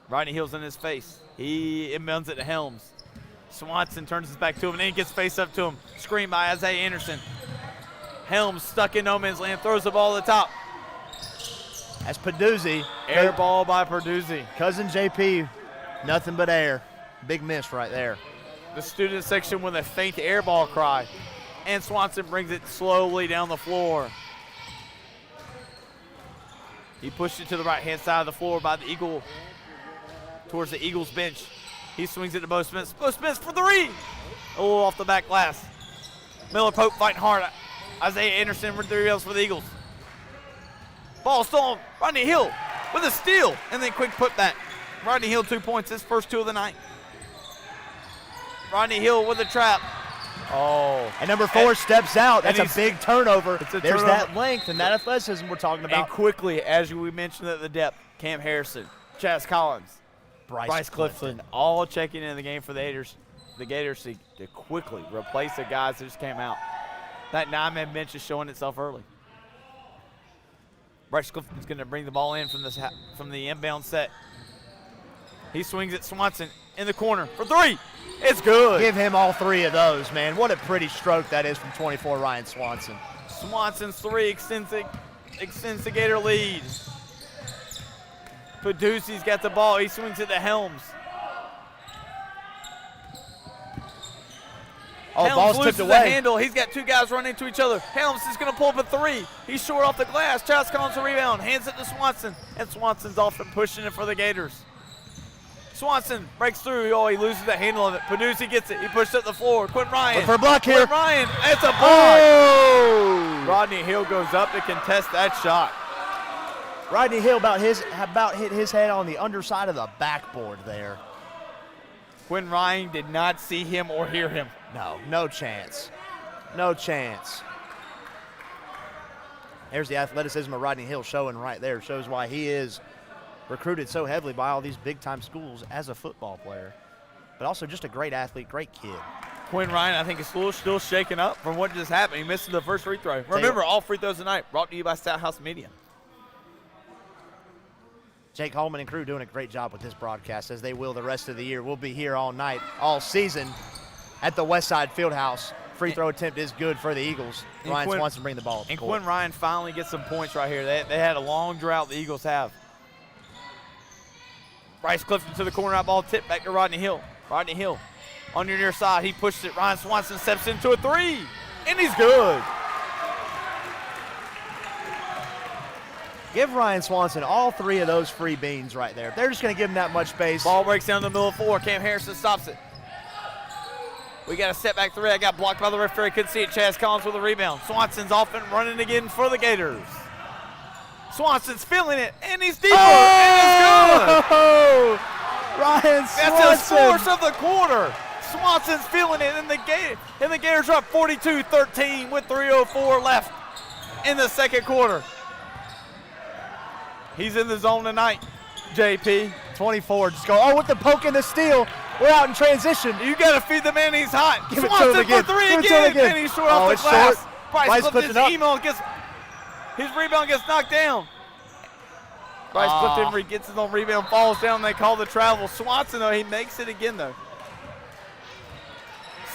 Rodney Hill's in his face. He inbounds it to Helms. Swanson turns his back to him, and then he gets face up to him. Screen by Isaiah Anderson. Helms stuck in no man's land, throws the ball at the top. That's Peduzzi. Air ball by Peduzzi. Cousin JP, nothing but air. Big miss right there. The student section with a faint air ball cry. And Swanson brings it slowly down the floor. He pushed it to the right-hand side of the floor by the Eagle, towards the Eagles bench. He swings it to Bo Spence. Bo Spence for three. Oh, off the back glass. Miller Pope fighting hard. Isaiah Anderson with 3 rebounds for the Eagles. Ball stolen. Rodney Hill with a steal. And then quick putback. Rodney Hill 2 points, his first 2 of the night. Rodney Hill with a trap. Oh. And number 4 steps out. That's a big turnover. It's a There's turnover. that length and that athleticism we're talking about. And quickly, as we mentioned at the depth, Cam Harrison, Chaz Collins, Bryce Clifton, all checking in the game for the Gators to quickly replace the guys that just came out. That 9-man bench is showing itself early. Bryce Clifton's going to bring the ball in from the inbound set. He swings at Swanson in the corner for 3. It's good. Give him all 3 of those, man. What a pretty stroke that is from 24, Ryan Swanson. Swanson's 3 extends the Gator lead. Peduzzi's got the ball. He swings it to Helms. Oh, Helms ball's loses tipped the away. handle. He's got 2 guys running into each other. Helms is going to pull up a 3. He's short off the glass. Chaz Collins a rebound. Hands it to Swanson. And Swanson's off and pushing it for the Gators. Swanson breaks through. Oh, he loses the handle of it. Peduzzi gets it. He pushes up the floor. Quinn Ryan. Look for a block here. Quinn Ryan. It's a block. Oh! Rodney Hill goes up to contest that shot. Rodney Hill about hit his head on the underside of the backboard there. Quinn Ryan did not see him or hear him. No chance. No chance. There's the athleticism of Rodney Hill showing right there. Shows why he is recruited so heavily by all these big-time schools as a football player. But also just a great athlete, great kid. Quinn Ryan, I think, is still shaken up from what just happened. He missed the first free throw. Remember, all free throws tonight brought to you by Stout House Media. Jake Holman and crew doing a great job with this broadcast, as they will the rest of the year. We'll be here all night, all season at the Westside Fieldhouse. Free throw attempt is good for the Eagles. Ryan Swanson bring the ball up. And Quinn Ryan finally gets some points right here. They had a long drought the Eagles have. Bryce Clifton to the corner, out ball tipped back to Rodney Hill. Rodney Hill on your near side. He pushes it. Ryan Swanson steps into a 3, and he's good. Give Ryan Swanson all 3 of those free beans right there. They're just going to give him that much space. Ball breaks down the middle of the floor. Cam Harrison stops it. We got a step back 3. I got blocked by the referee. Couldn't see it. Chaz Collins with a rebound. Swanson's off and running again for the Gators. Swanson's feeling it, and he's deeper, and it's good. Ryan Swanson. That's his 4th of the quarter. Swanson's feeling it, and the Gators are up 42-13 with 3:04 left in the second quarter. He's in the zone tonight, JP. 24, just go, with the poke and the steal. We're out in transition. You got to feed the man, he's hot. Give it to Swanson him again. for 3 Give it to him again, and he's short off the it's glass. short. Bryce Clifton's Clifton up. his rebound gets knocked down. Bryce Clifton gets his own rebound, falls down, they call the travel. Swanson, though, he makes it again, though.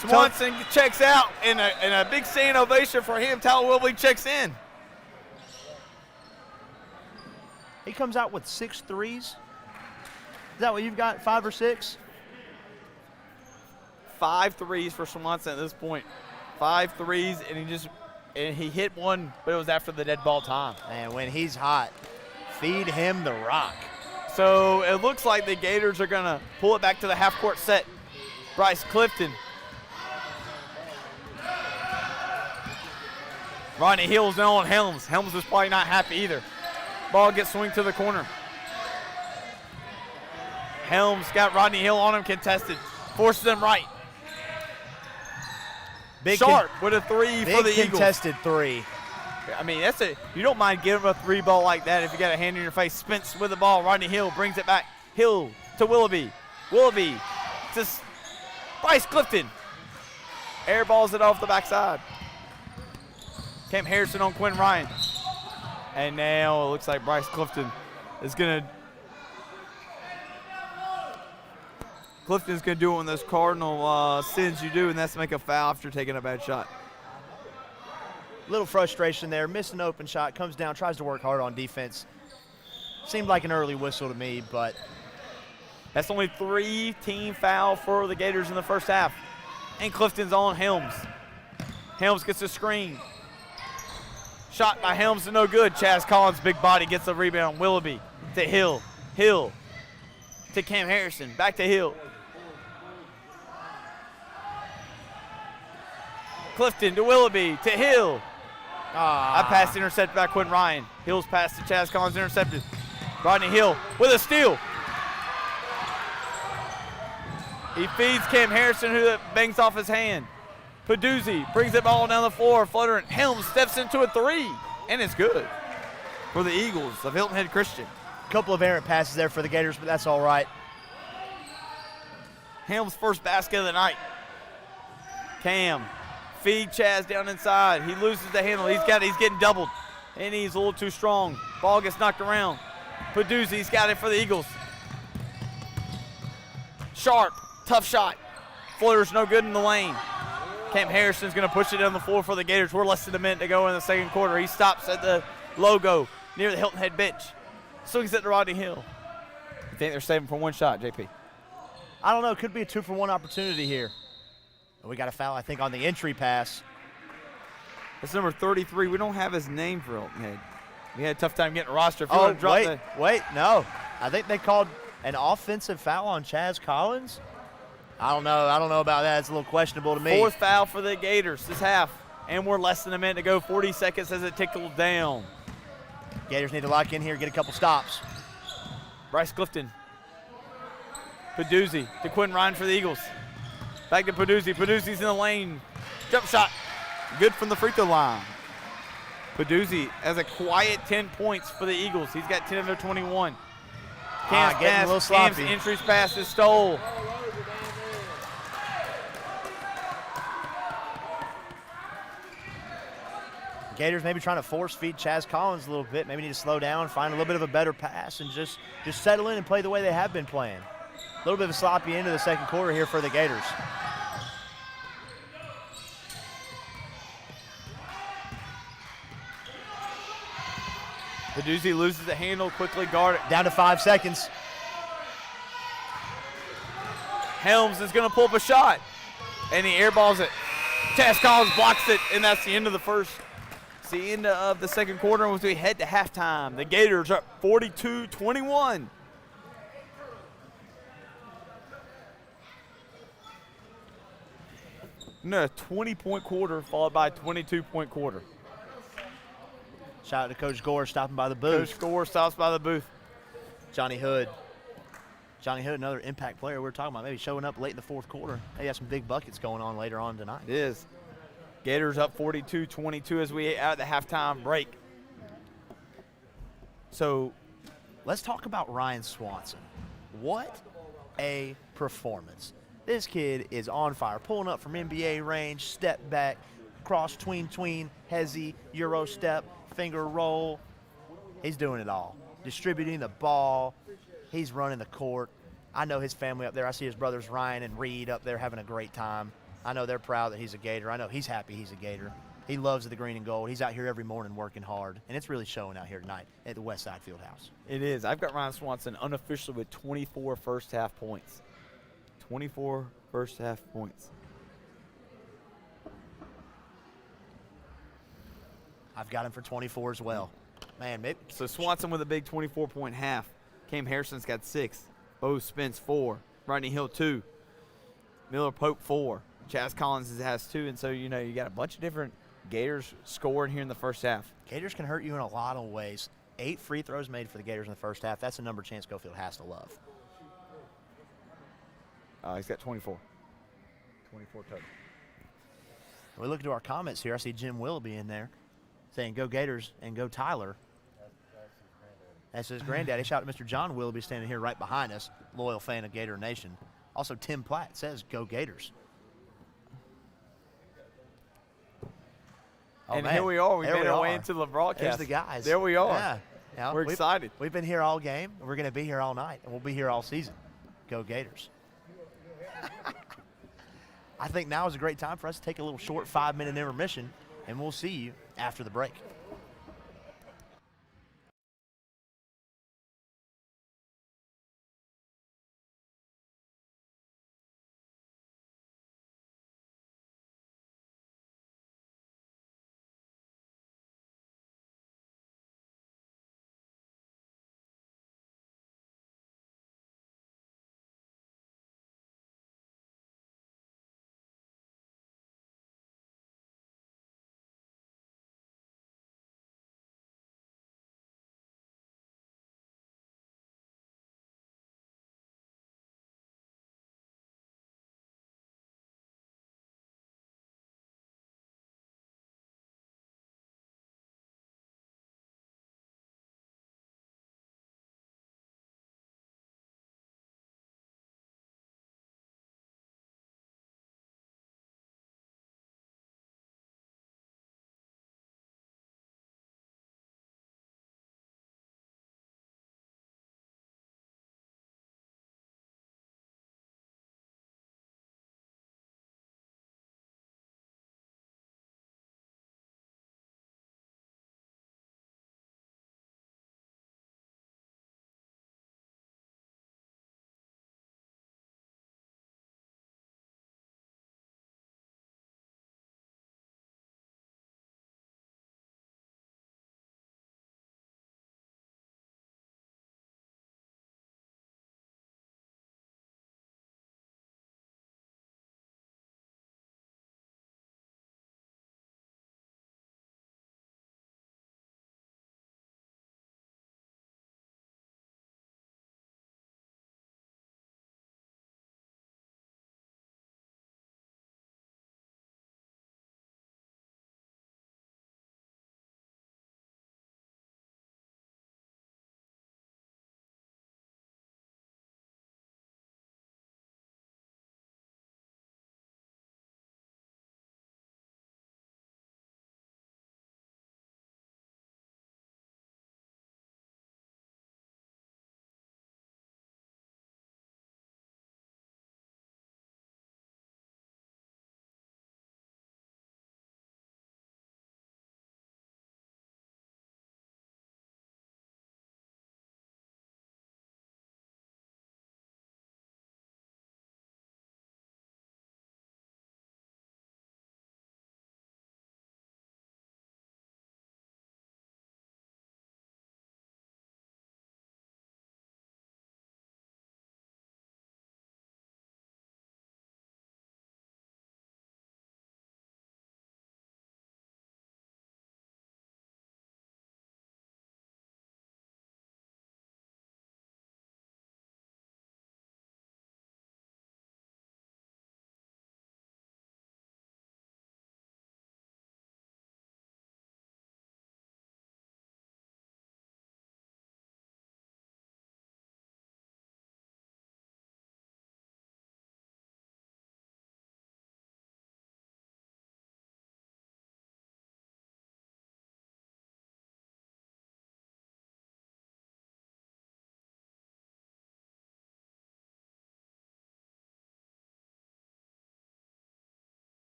Swanson checks out, and a big standing ovation for him. Tyler Wilby checks in. He comes out with 6 threes. Is that what you've got, 5 or 6? 5 threes for Swanson at this point. 5 threes, and he hit one, but it was after the dead ball time. And when he's hot, feed him the rock. So it looks like the Gators are going to pull it back to the half-court set. Bryce Clifton. Rodney Hill's now on Helms. Helms is probably not happy either. Ball gets swung to the corner. Helms got Rodney Hill on him, contested. Forces him right. Sharp with a 3 for the Eagles. Big contested 3. I mean, you don't mind giving him a 3 ball like that if you got a hand in your face. Spence with the ball. Rodney Hill brings it back. Hill to Willoughby. Willoughby to Bryce Clifton. Air balls it off the backside. Cam Harrison on Quinn Ryan. And now it looks like Bryce Clifton is going to Clifton's going to do one of those cardinal sins you do, and that's make a foul after taking a bad shot. Little frustration there. Missed an open shot. Comes down, tries to work hard on defense. Seemed like an early whistle to me, but that's only 3 team foul for the Gators in the first half. And Clifton's on Helms. Helms gets a screen. Shot by Helms to no good. Chaz Collins, big body, gets the rebound. Willoughby to Hill. Hill to Cam Harrison. Back to Hill. Clifton to Willoughby to Hill. I passed intercepted by Quentin Ryan. Hill's pass to Chaz Collins intercepted. Rodney Hill with a steal. He feeds Cam Harrison, who bangs off his hand. Paduzzi brings the ball down the floor. Floater, and Helms steps into a 3, and it's good for the Eagles of Hilton Head Christian. a couple of errant passes there for the Gators, but that's all right. Helms' first basket of the night. Cam, feed Chaz down inside. He loses the handle. He's getting doubled, and he's a little too strong. Ball gets knocked around. Paduzzi's got it for the Eagles. Sharp, tough shot. Floater's no good in the lane. Cam Harrison's going to push it down the floor for the Gators. We're less than a minute to go in the second quarter. He stops at the logo near the Hilton Head bench. Swings it to Rodney Hill. You think they're saving for one shot, JP? I don't know. Could be a 2-for-1 opportunity here. We got a foul, I think, on the entry pass. That's number 33. We don't have his name for Hilton Head. We had a tough time getting a roster. If you want to drop wait, no. I think they called an offensive foul on Chaz Collins. I don't know about that. It's a little questionable to me. Fourth foul for the Gators this half. And we're less than a minute to go. 40 seconds as it tickled down. Gators need to lock in here, get a couple stops. Bryce Clifton. Paduzzi to Quentin Ryan for the Eagles. Back to Paduzzi. Paduzzi's in the lane. Jump shot. Good from the free throw line. Paduzzi has a quiet 10 points for the Eagles. He's got 10 of their 21. Getting a little sloppy. Cam's entries pass is stole. Gators maybe trying to force feed Chaz Collins a little bit. Maybe need to slow down, find a little bit of a better pass, and just settle in and play the way they have been playing. A little bit of a sloppy end of the second quarter here for the Gators. Paduzzi loses the handle, quickly guard it. Down to 5 seconds. Helms is going to pull up a shot, and he airballs it. Chaz Collins blocks it, and that's the end of the first. It's the end of the second quarter as we head to halftime. The Gators are up 42-21. A 20-point quarter followed by a 22-point quarter. Shout out to Coach Gore stopping by the booth. Coach Gore stops by the booth. Johnny Hood. Johnny Hood, another impact player we're talking about, maybe showing up late in the fourth quarter. They got some big buckets going on later on tonight. It is. Gators up 42-22 as we out of the halftime break. So let's talk about Ryan Swanson. What a performance. This kid is on fire, pulling up from NBA range, step back, cross tween, hezzy, Euro step, finger roll. He's doing it all. Distributing the ball. He's running the court. I know his family up there. I see his brothers Ryan and Reed up there having a great time. I know they're proud that he's a Gator. I know he's happy he's a Gator. He loves the green and gold. He's out here every morning working hard, and it's really showing out here tonight at the Westside Fieldhouse. It is. I've got Ryan Swanson unofficially with 24 first half points. 24 first half points. I've got him for 24 as well. Man, maybe. So Swanson with a big 24-point half. Cam Harrison's got 6. Bo Spence 4. Rodney Hill 2. Miller Pope 4. Chaz Collins has 2. And so, you got a bunch of different Gators scoring here in the first half. Gators can hurt you in a lot of ways. 8 free throws made for the Gators in the first half. That's a number Chance Schofield has to love. He's got 24. 24 total. We look into our comments here. I see Jim Willoughby in there saying, go Gators and go Tyler. That's his granddaddy. Shout out to Mr. John Willoughby standing here right behind us, loyal fan of Gator Nation. Also, Tim Platt says, go Gators. Oh, and man. here we are. We There made we our way are. into the broadcast. There's the guys. There we are. Yeah. Yeah, We're excited. We've been here all game. We're going to be here all night, and we'll be here all season. Go Gators. I think now is a great time for us to take a little short 5-minute intermission, and we'll see you after the break.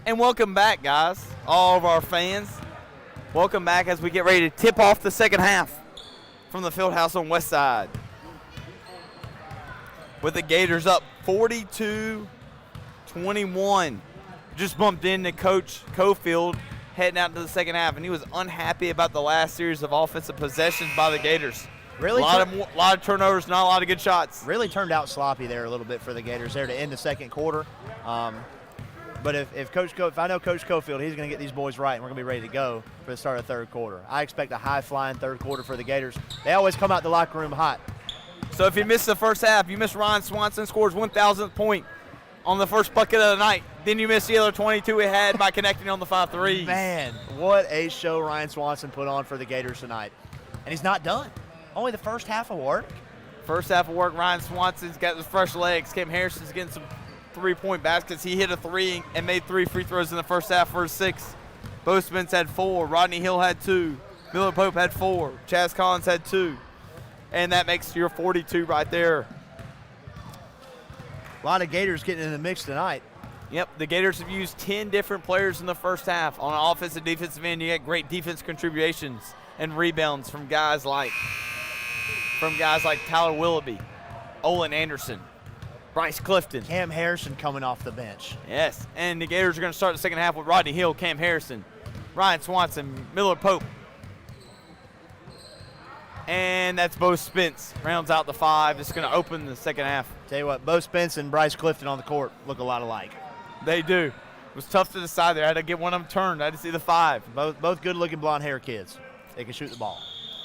And welcome back, guys, all of our fans. Welcome back as we get ready to tip off the second half from the field house on West Side. With the Gators up 42-21. Just bumped into Coach Cofield heading out to the second half, and he was unhappy about the last series of offensive possessions by the Gators. Really, a lot of turnovers, not a lot of good shots. Really turned out sloppy there a little bit for the Gators there to end the second quarter. But if I know Coach Cofield, he's going to get these boys right, and we're going to be ready to go for the start of the third quarter. I expect a high-flying third quarter for the Gators. They always come out the locker room hot. So if you missed the first half, you missed Ryan Swanson scores 1,000th point on the first bucket of the night. Then you missed the other 22 he had by connecting on the 5 threes. Man, what a show Ryan Swanson put on for the Gators tonight. And he's not done. Only the first half of work. First half of work, Ryan Swanson's got his fresh legs. Cam Harrison's getting some three-point baskets. He hit a 3 and made 3 free throws in the first half for his 6. Bo Spence had 4. Rodney Hill had 2. Miller Pope had 4. Chaz Collins had 2. And that makes your 42 right there. A lot of Gators getting in the mix tonight. Yep, the Gators have used 10 different players in the first half. On an offensive defensive end, you get great defense contributions and rebounds from guys like Tyler Willoughby, Olin Anderson, Bryce Clifton. Cam Harrison coming off the bench. Yes, and the Gators are going to start the second half with Rodney Hill, Cam Harrison, Ryan Swanson, Miller Pope. And that's Bo Spence. Rounds out the 5. It's going to open the second half. Tell you what, Bo Spence and Bryce Clifton on the court look a lot alike. They do. It was tough to decide there. I had to get one of them turned. I had to see the 5. Both good-looking blonde hair kids. They can shoot the ball.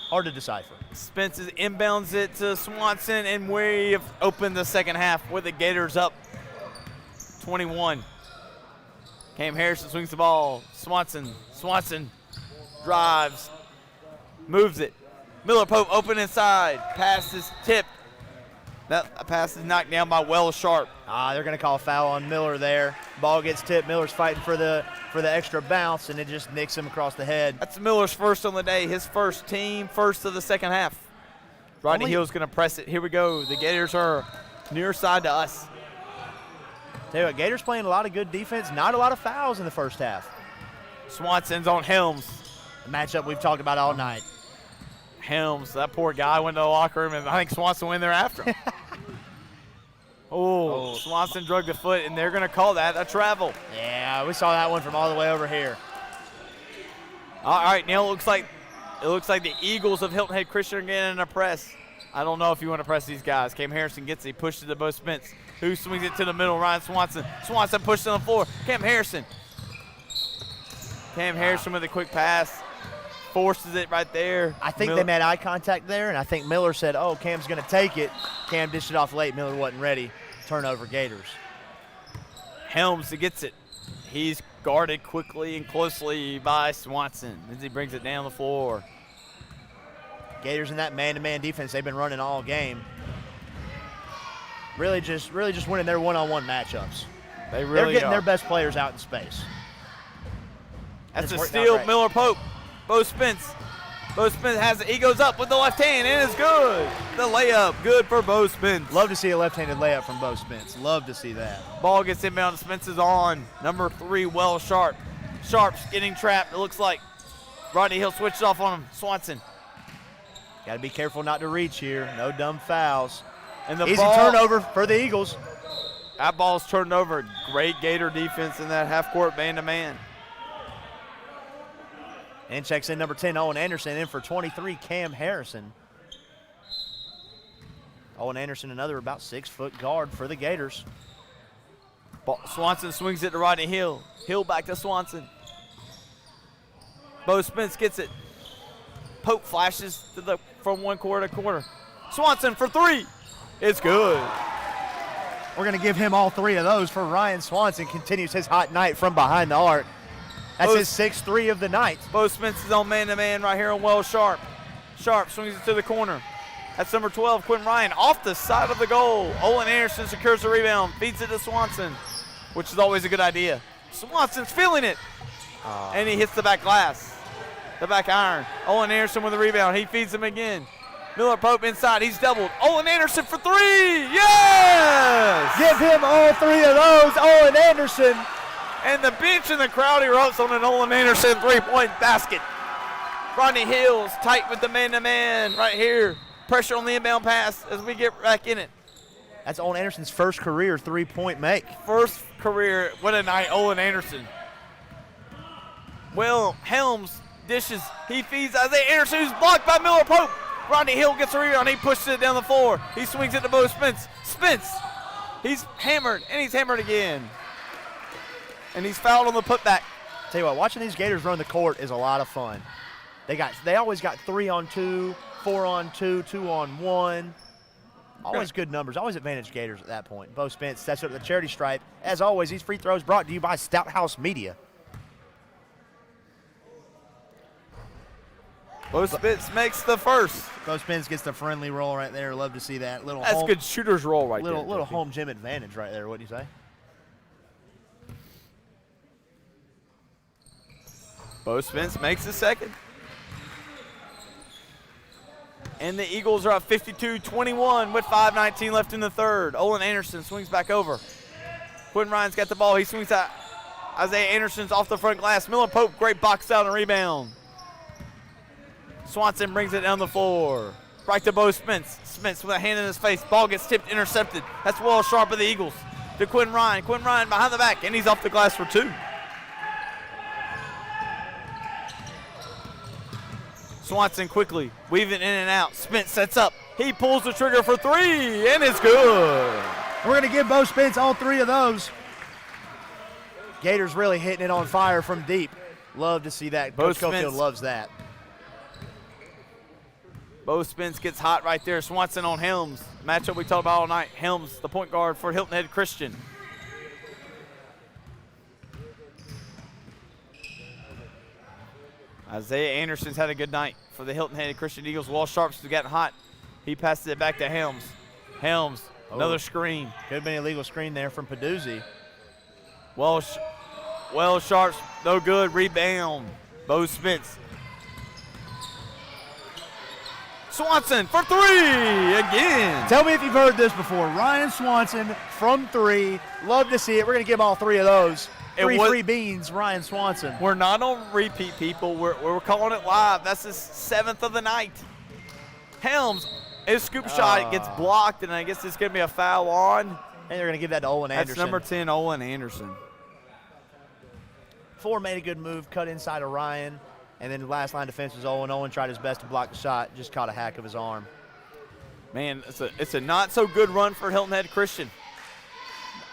Hard to decipher. Spence inbounds it to Swanson, and we have opened the second half with the Gators up 21. Cam Harrison swings the ball. Swanson drives, moves it. Miller Pope open inside. Pass is tipped. That pass is knocked down by Wells Sharp. They're going to call a foul on Miller there. Ball gets tipped. Miller's fighting for the extra bounce, and it just nicks him across the head. That's Miller's first on the day. His first team, first of the second half. Rodney Hill's going to press it. Here we go. The Gators are near side to us. Tell you what, Gators playing a lot of good defense. Not a lot of fouls in the first half. Swanson's on Helms. A matchup we've talked about all night. Helms, that poor guy went to the locker room, and I think Swanson went there after him. Swanson drug the foot, and they're going to call that a travel. Yeah, we saw that one from all the way over here. All right, now it looks like the Eagles of Hilton Head Christian are getting in a press. I don't know if you want to press these guys. Cam Harrison gets it. He pushes it to Bo Spence, who swings it to the middle. Ryan Swanson. Swanson pushed on the floor. Cam Harrison with a quick pass. Forces it right there. I think they made eye contact there, and I think Miller said, Cam's going to take it. Cam dished it off late. Miller wasn't ready. Turnover, Gators. Helms gets it. He's guarded quickly and closely by Swanson as he brings it down the floor. Gators in that man-to-man defense they've been running all game. Really just winning their one-on-one matchups. They're getting their best players out in space. That's a steal, Miller Pope. Bo Spence has it. He goes up with the left hand, and it's good. The layup, good for Bo Spence. Love to see a left-handed layup from Bo Spence. Love to see that. Ball gets inbound. Spence is on. Number 3, Wells Sharp. Sharp's getting trapped, it looks like. Rodney Hill switched off on him. Swanson. Got to be careful not to reach here. No dumb fouls. And the easy turnover for the Eagles. That ball's turned over. Great Gator defense in that half-court man-to-man. And checks in number 10, Owen Anderson. In for 23, Cam Harrison. Owen Anderson, another about 6-foot guard for the Gators. Swanson swings it to Rodney Hill. Hill back to Swanson. Bo Spence gets it. Pope flashes from one quarter to quarter. Swanson for 3. It's good. We're going to give him all 3 of those for Ryan Swanson. Continues his hot night from behind the arc. That's his 6th 3 of the night. Bo Spence is on man-to-man right here on Wells Sharp. Sharp swings it to the corner. That's number 12, Quinn Ryan, off the side of the goal. Olin Anderson secures the rebound, feeds it to Swanson, which is always a good idea. Swanson's feeling it, and he hits the back glass, the back iron. Olin Anderson with the rebound. He feeds him again. Miller Pope inside. He's doubled. Olin Anderson for 3. Yes! Give him all 3 of those, Olin Anderson. And the bench and the crowd erupts on an Olin Anderson three-point basket. Rodney Hill's tight with the man-to-man right here. Pressure on the inbound pass as we get back in it. That's Olin Anderson's first career three-point make. First career, what a night, Olin Anderson. Well, Helms dishes, he feeds Isaiah Anderson, who's blocked by Miller Pope. Rodney Hill gets a rebound, he pushes it down the floor. He swings it to Bo Spence. Spence, he's hammered, and he's hammered again. And he's fouled on the putback. Tell you what, watching these Gators run the court is a lot of fun. They always got 3-on-2, 4-on-2, 2-on-1. Always good numbers, always advantage Gators at that point. Bo Spence sets up the charity stripe. As always, these free throws brought to you by Stout House Media. Bo Spence makes the first. Bo Spence gets the friendly roll right there. Love to see that. That's good shooter's roll right there. Little home gym advantage right there, wouldn't you say? Bo Spence makes the second. And the Eagles are up 52-21 with 5:19 left in the third. Olin Anderson swings back over. Quinn Ryan's got the ball. He swings out. Isaiah Anderson's off the front glass. Miller Pope, great box out and rebound. Swanson brings it down the floor. Right to Bo Spence. Spence with a hand in his face. Ball gets tipped, intercepted. That's Will Sharp of the Eagles. To Quinn Ryan. Quinn Ryan behind the back, and he's off the glass for two. Swanson quickly weaving in and out. Spence sets up. He pulls the trigger for three, and it's good. We're going to give Bo Spence all three of those. Gators really hitting it on fire from deep. Love to see that. Coach Cofield loves that. Bo Spence gets hot right there. Swanson on Helms. Matchup we talked about all night. Helms, the point guard for Hilton Head Christian. Isaiah Anderson's had a good night for the Hilton Head Christian Eagles. Wall Sharp's gotten hot. He passes it back to Helms. Helms, another screen. Could have been an illegal screen there from Peduzzi. Well, Sharp's no good. Rebound. Bo Spence. Swanson for three again. Tell me if you've heard this before. Ryan Swanson from three. Love to see it. We're going to give all three of those. Free beans, Ryan Swanson. We're not on repeat, people. We're calling it live. That's his seventh of the night. Helms, his scoop shot gets blocked, and I guess it's going to be a foul on. And they're going to give that to Olin Anderson. That's number 10, Olin Anderson. Ford made a good move, cut inside of Ryan, and then the last line defense was Olin. Olin tried his best to block the shot, just caught a hack of his arm. Man, it's a not so good run for Hilton Head Christian.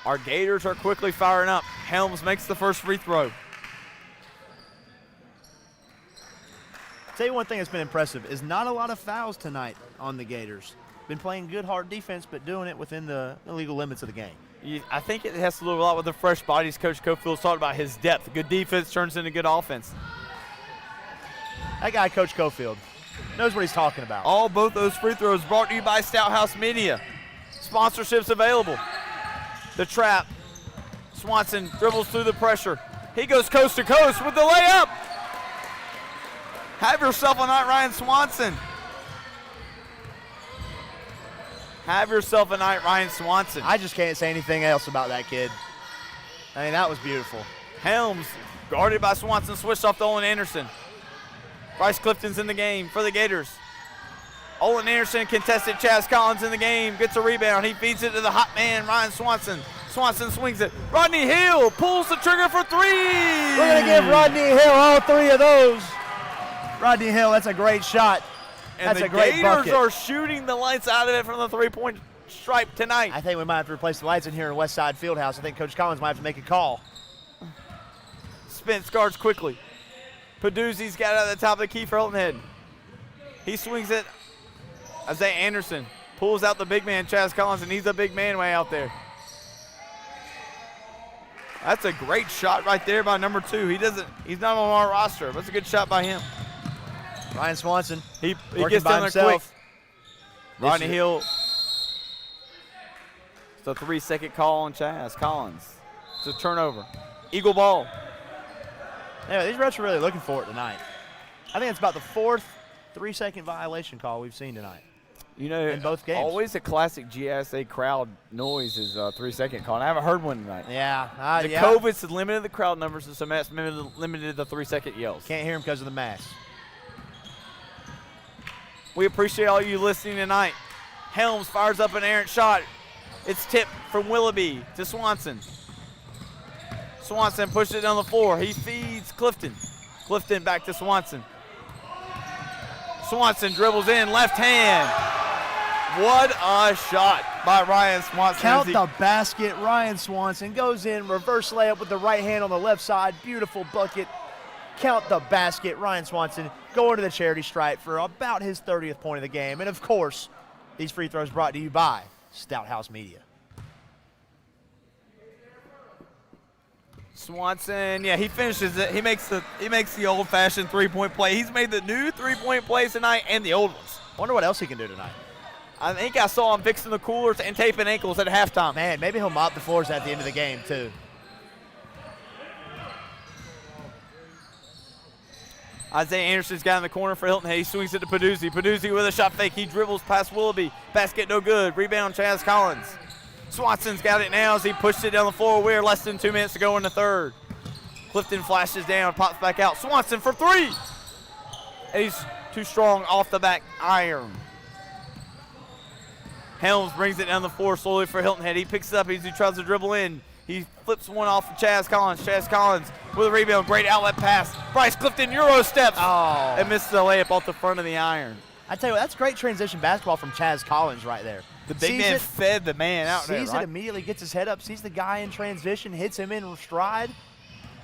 Our Gators are quickly firing up. Helms makes the first free throw. Tell you one thing that's been impressive is not a lot of fouls tonight on the Gators. Been playing good, hard defense, but doing it within the legal limits of the game. I think it has to do a lot with the fresh bodies. Coach Cofield's talked about his depth. Good defense turns into good offense. That guy, Coach Cofield, knows what he's talking about. Both those free throws brought to you by Stout House Media. Sponsorships available. The trap. Swanson dribbles through the pressure. He goes coast to coast with the layup. Have yourself a night, Ryan Swanson. Have yourself a night, Ryan Swanson. I just can't say anything else about that kid. I mean, that was beautiful. Helms, guarded by Swanson, switched off to Olin Anderson. Bryce Clifton's in the game for the Gators. Olin Anderson contested. Chaz Collins in the game, gets a rebound. He feeds it to the hot man, Ryan Swanson. Swanson swings it. Rodney Hill pulls the trigger for three. We're going to give Rodney Hill all three of those. Rodney Hill, that's a great shot. And that's a great bucket. The Gators are shooting the lights out of it from the three-point stripe tonight. I think we might have to replace the lights in here in Westside Fieldhouse. I think Coach Collins might have to make a call. Spence guards quickly. Peduzzi's got it at the top of the key for Hilton Head. He swings it. Isaiah Anderson pulls out the big man, Chaz Collins, and he's a big man way out there. That's a great shot right there by number 2. He's not on our roster. That's a good shot by him. Ryan Swanson. He gets down there quick. Rodney Hill. It's a 3-second call on Chaz Collins. It's a turnover. Eagle ball. Yeah, these refs are really looking for it tonight. I think it's about the 4th 3-second violation call we've seen tonight. You know, in both games. always a classic GSA crowd noise is 3-second call. And I haven't heard one tonight. Yeah. The COVID's has limited the crowd numbers, so that's limited the 3-second yells. Can't hear him because of the mask. We appreciate all you listening tonight. Helms fires up an errant shot. It's tipped from Willoughby to Swanson. Swanson pushes it down the floor. He feeds Clifton. Clifton back to Swanson. Swanson dribbles in, left hand. What a shot by Ryan Swanson. Count the basket. Ryan Swanson goes in, reverse layup with the right hand on the left side. Beautiful bucket. Count the basket. Ryan Swanson going to the charity stripe for about his 30th point of the game. And, of course, these free throws brought to you by Stout House Media. Swanson, yeah, he finishes it. He makes the old-fashioned three-point play. He's made the new three-point plays tonight and the old ones. Wonder what else he can do tonight. I think I saw him fixing the coolers and taping ankles at halftime. Man, maybe he'll mop the floors at the end of the game, too. Isaiah Anderson's got in the corner for Hilton Head. He swings it to Peduzzi. Peduzzi with a shot fake. He dribbles past Willoughby. Basket no good. Rebound Chaz Collins. Swanson's got it now as he pushed it down the floor. We're less than 2 minutes to go in the third. Clifton flashes down, pops back out. Swanson for three. And he's too strong off the back iron. Helms brings it down the floor slowly for Hilton Head. He picks it up as he tries to dribble in. He flips one off of Chaz Collins. Chaz Collins with a rebound. Great outlet pass. Bryce Clifton Euro steps. Oh. And misses the layup off the front of the iron. I tell you what, that's great transition basketball from Chaz Collins right there. The big man fed the man out there, Sees it immediately, gets his head up, sees the guy in transition, hits him in stride.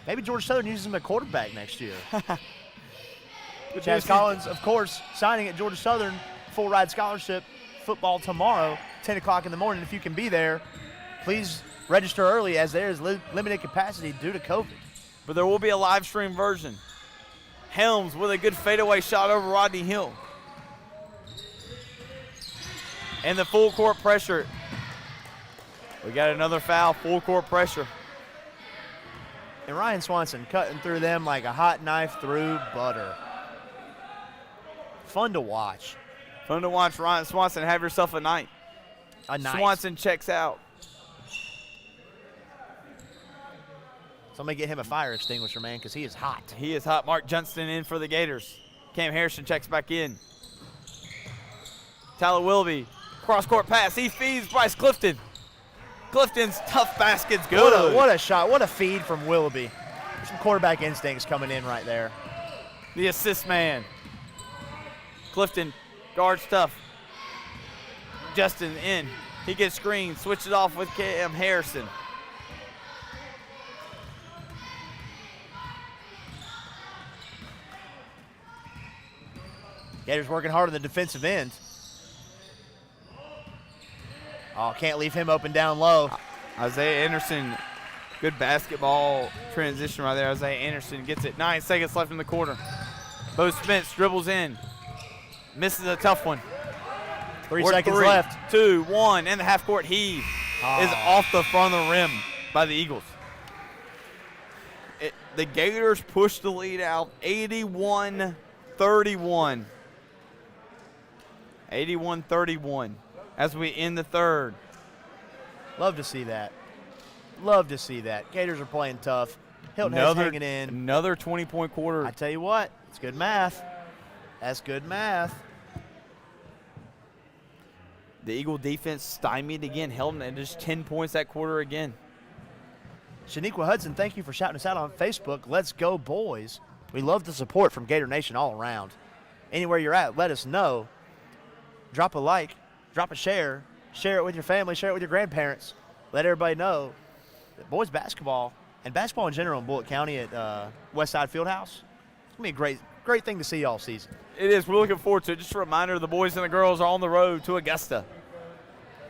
Maybe Georgia Southern uses him at quarterback next year. Chaz Collins, of course, signing at Georgia Southern, full ride scholarship, football tomorrow, 10 o'clock in the morning. If you can be there, please register early as there is limited capacity due to COVID. But there will be a live stream version. Helms with a good fadeaway shot over Rodney Hill. And the full court pressure. We got another foul, full court pressure. And Ryan Swanson cutting through them like a hot knife through butter. Fun to watch. Fun to watch Ryan Swanson have yourself a night. Swanson checks out. Somebody get him a fire extinguisher, man, because he is hot. He is hot. Mark Johnston in for the Gators. Cam Harrison checks back in. Tyler Willoughby, cross-court pass. He feeds Bryce Clifton. Clifton's tough basket's good. What a shot. What a feed from Willoughby. Some quarterback instincts coming in right there. The assist man. Clifton guards tough. Justin in. He gets screened. Switches off with Cam Harrison. Gators working hard on the defensive end. Oh, can't leave him open down low. Isaiah Anderson, good basketball transition right there. Isaiah Anderson gets it. 9 seconds left in the quarter. Bo Spence dribbles in. Misses a tough one. 3 seconds left. 2, 1, and the half-court heave is off the front of the rim by the Eagles. The Gators push the lead out 81-31. 81-31 as we end the third. Love to see that. Love to see that. Gators are playing tough. Hilton Head's hanging in. Another 20-point quarter. I tell you what, it's good math. That's good math. The Eagle defense stymied again, held at just 10 points that quarter again. Shaniqua Hudson, thank you for shouting us out on Facebook. Let's go, boys. We love the support from Gator Nation all around. Anywhere you're at, let us know. Drop a like, drop a share it with your family, share it with your grandparents. Let everybody know that boys basketball and basketball in general in Bullitt County at Westside Fieldhouse, it's going to be a great thing to see all season. It is. We're looking forward to it. Just a reminder, the boys and the girls are on the road to Augusta.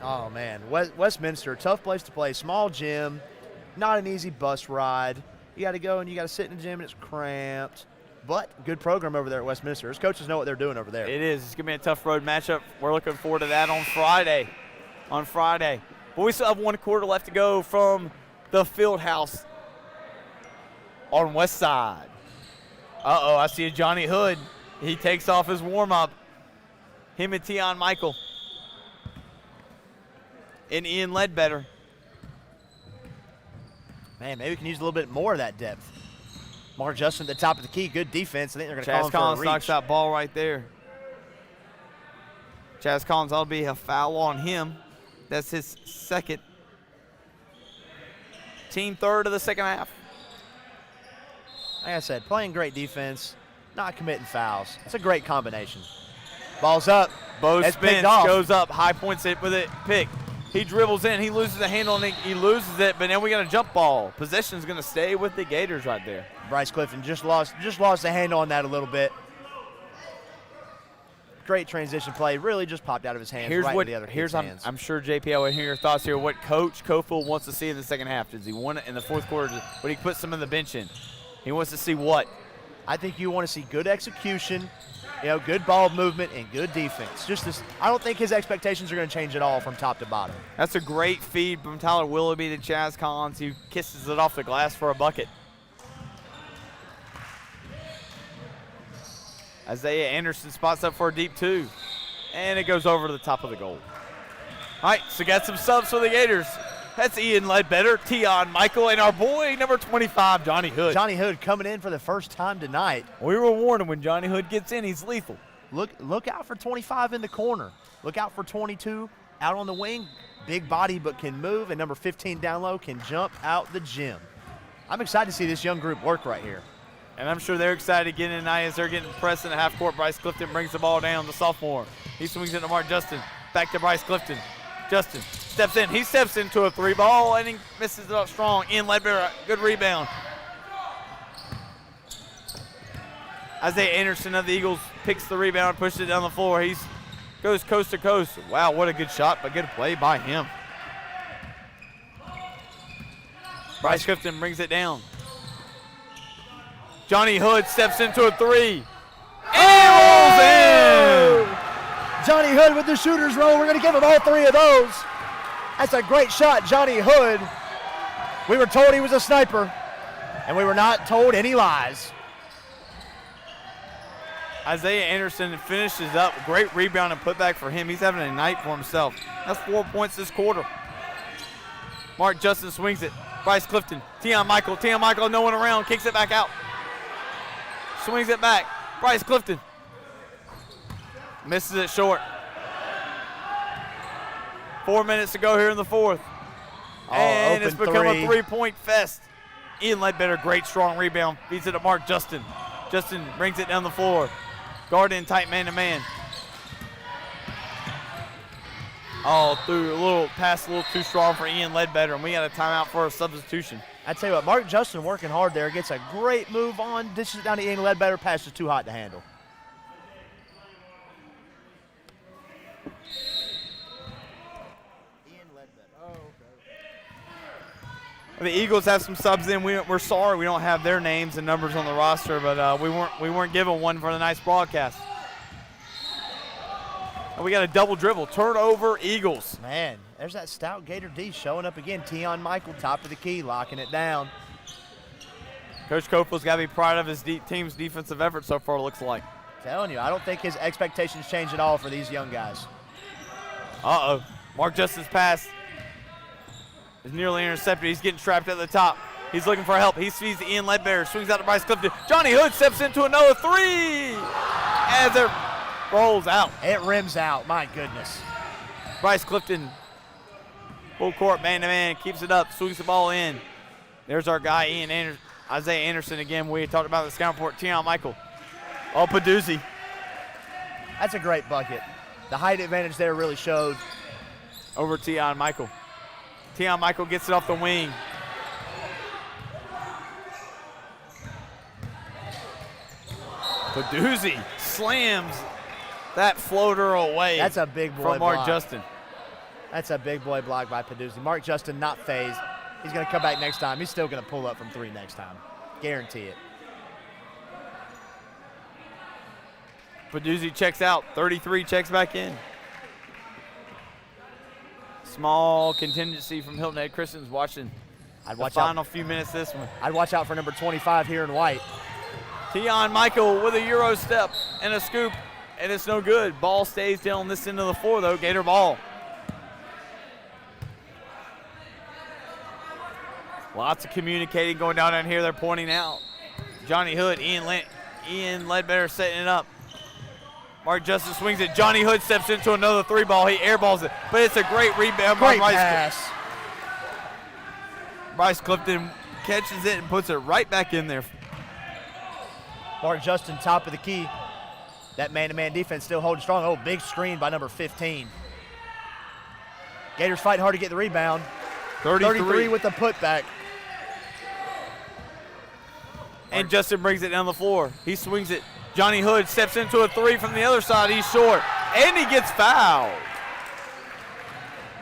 Oh, man. Westminster, tough place to play. Small gym, not an easy bus ride. You got to go and you got to sit in the gym and it's cramped. But good program over there at Westminster. His coaches know what they're doing over there. It is. It's going to be a tough road matchup. We're looking forward to that on Friday. But we still have 1 quarter left to go from the field house on West Side. Uh-oh, I see a Johnny Hood. He takes off his warm-up. Him and Tion Michael. in Ian Ledbetter. Man, maybe we can use a little bit more of that depth. Mark Justin at the top of the key, good defense. I think they're going to call Chaz him for a Collins reach. knocks that ball right there. Chaz Collins, that'll be a foul on him. That's his second. Team third of the second half. Like I said, playing great defense, not committing fouls. It's a great combination. Ball's up. Bo It's spins, picked off. goes up, high points it with it, pick. He dribbles in, he loses the handle, and he loses it, but then we got a jump ball. Possession's going to stay with the Gators right there. Bryce Clifton just lost the handle on that a little bit. Great transition play, really just popped out of his hands. Here's right what. into the other Here's kid's hands. I'm sure JP, I would hear your thoughts here. What Coach Cofield wants to see in the second half? Does he want it in the fourth quarter? Would he put some of the bench in? He wants to see what? I think you want to see good execution, good ball movement and good defense. Just this, I don't think his expectations are going to change at all from top to bottom. That's a great feed from Tyler Willoughby to Chaz Collins, who kisses it off the glass for a bucket. Isaiah Anderson spots up for a deep two, and it goes over to the top of the goal. All right, so got some subs for the Gators. That's Ian Ledbetter, Tion Michael, and our boy, number 25, Johnny Hood. Johnny Hood coming in for the first time tonight. We were warning when Johnny Hood gets in, he's lethal. Look out for 25 in the corner. Look out for 22 out on the wing. Big body but can move, and number 15 down low can jump out the gym. I'm excited to see this young group work right here. And I'm sure they're excited to get in tonight as they're getting pressed in the half court. Bryce Clifton brings the ball down, the sophomore. He swings it to Mark Justin. Back to Bryce Clifton. Justin steps in. He steps into a three ball, and he misses it up strong. Ian Ledbetter, good rebound. Isaiah Anderson of the Eagles picks the rebound, pushes it down the floor. He goes coast to coast. Wow, what a good shot, but good play by him. Bryce Clifton brings it down. Johnny Hood steps into a three. And rolls in! Johnny Hood with the shooter's roll. We're going to give him all three of those. That's a great shot, Johnny Hood. We were told he was a sniper, and we were not told any lies. Isaiah Anderson finishes up. Great rebound and putback for him. He's having a night for himself. That's 4 points this quarter. Mark Justin swings it. Bryce Clifton. Tion Michael, no one around. Kicks it back out. Swings it back. Bryce Clifton. Misses it short. 4 minutes to go here in the fourth. And it's become a three-point fest. Ian Ledbetter, great strong rebound. Feeds it to Mark Justin. Justin brings it down the floor. Guard in tight man-to-man. Through a little pass, a little too strong for Ian Ledbetter, and we got a timeout for a substitution. I tell you what, Mark Justin working hard there. Gets a great move on. Dishes it down to Ian Ledbetter. Pass is too hot to handle. The Eagles have some subs in. We're sorry we don't have their names and numbers on the roster, but we weren't given one for the night's broadcast. And we got a double dribble. Turnover, Eagles. Man, there's that stout Gator D showing up again. Tion Michael, top of the key, locking it down. Coach Cofield's got to be proud of his team's defensive effort so far, it looks like. Telling you, I don't think his expectations change at all for these young guys. Mark Justin's pass is nearly intercepted. He's getting trapped at the top. He's looking for help. He sees Ian Ledbetter, swings out to Bryce Clifton. Johnny Hood steps into another three as it rolls out. It rims out, my goodness. Bryce Clifton, full court, man-to-man, keeps it up, swings the ball in. There's our guy, Isaiah Anderson again. We talked about the scout report, Tion Michael. Paduzzi. That's a great bucket. The height advantage there really showed. Over Tion Michael. Tion Michael gets it off the wing. Paduzzi slams that floater away. That's a big boy from Mark block. Justin. That's a big boy block by Paduzzi. Mark Justin not phased. He's going to come back next time. He's still going to pull up from three next time. Guarantee it. Paduzzi checks out. 33 checks back in. Small contingency from Hilton Head Christians watching the final few minutes of this one. I'd watch out for number 25 here in white. Tion Michael with a Euro step and a scoop, and it's no good. Ball stays down on this end of the floor, though. Gator ball. Lots of communicating going down here. They're pointing out. Johnny Hood, Ian Ledbetter setting it up. Mark Justice swings it. Johnny Hood steps into another 3-ball. He airballs it, but it's a great rebound by Great pass. Bryce Clifton catches it and puts it right back in there. Mark Justin, top of the key. That man-to-man defense still holding strong. Oh, big screen by number 15. Gators fighting hard to get the rebound. 33 with the putback. And Justin brings it down the floor. He swings it. Johnny Hood steps into a 3 from the other side. He's short, and he gets fouled.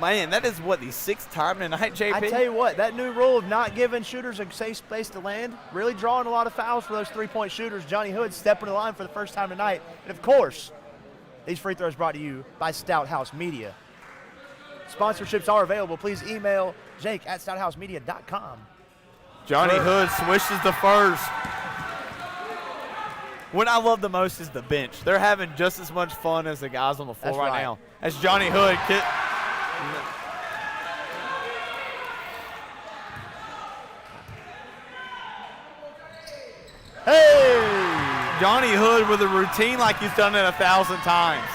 Man, that is what, the 6th time tonight, JP? I tell you what, that new rule of not giving shooters a safe space to land, really drawing a lot of fouls for those 3-point shooters. Johnny Hood stepping the line for the first time tonight. And of course, these free throws brought to you by Stout House Media. Sponsorships are available. Please email Jake at stouthousemedia.com. Johnny Hood swishes the first. What I love the most is the bench. They're having just as much fun as the guys on the floor right now. As Johnny Hood Hey! Johnny Hood with a routine like he's done it 1,000 times.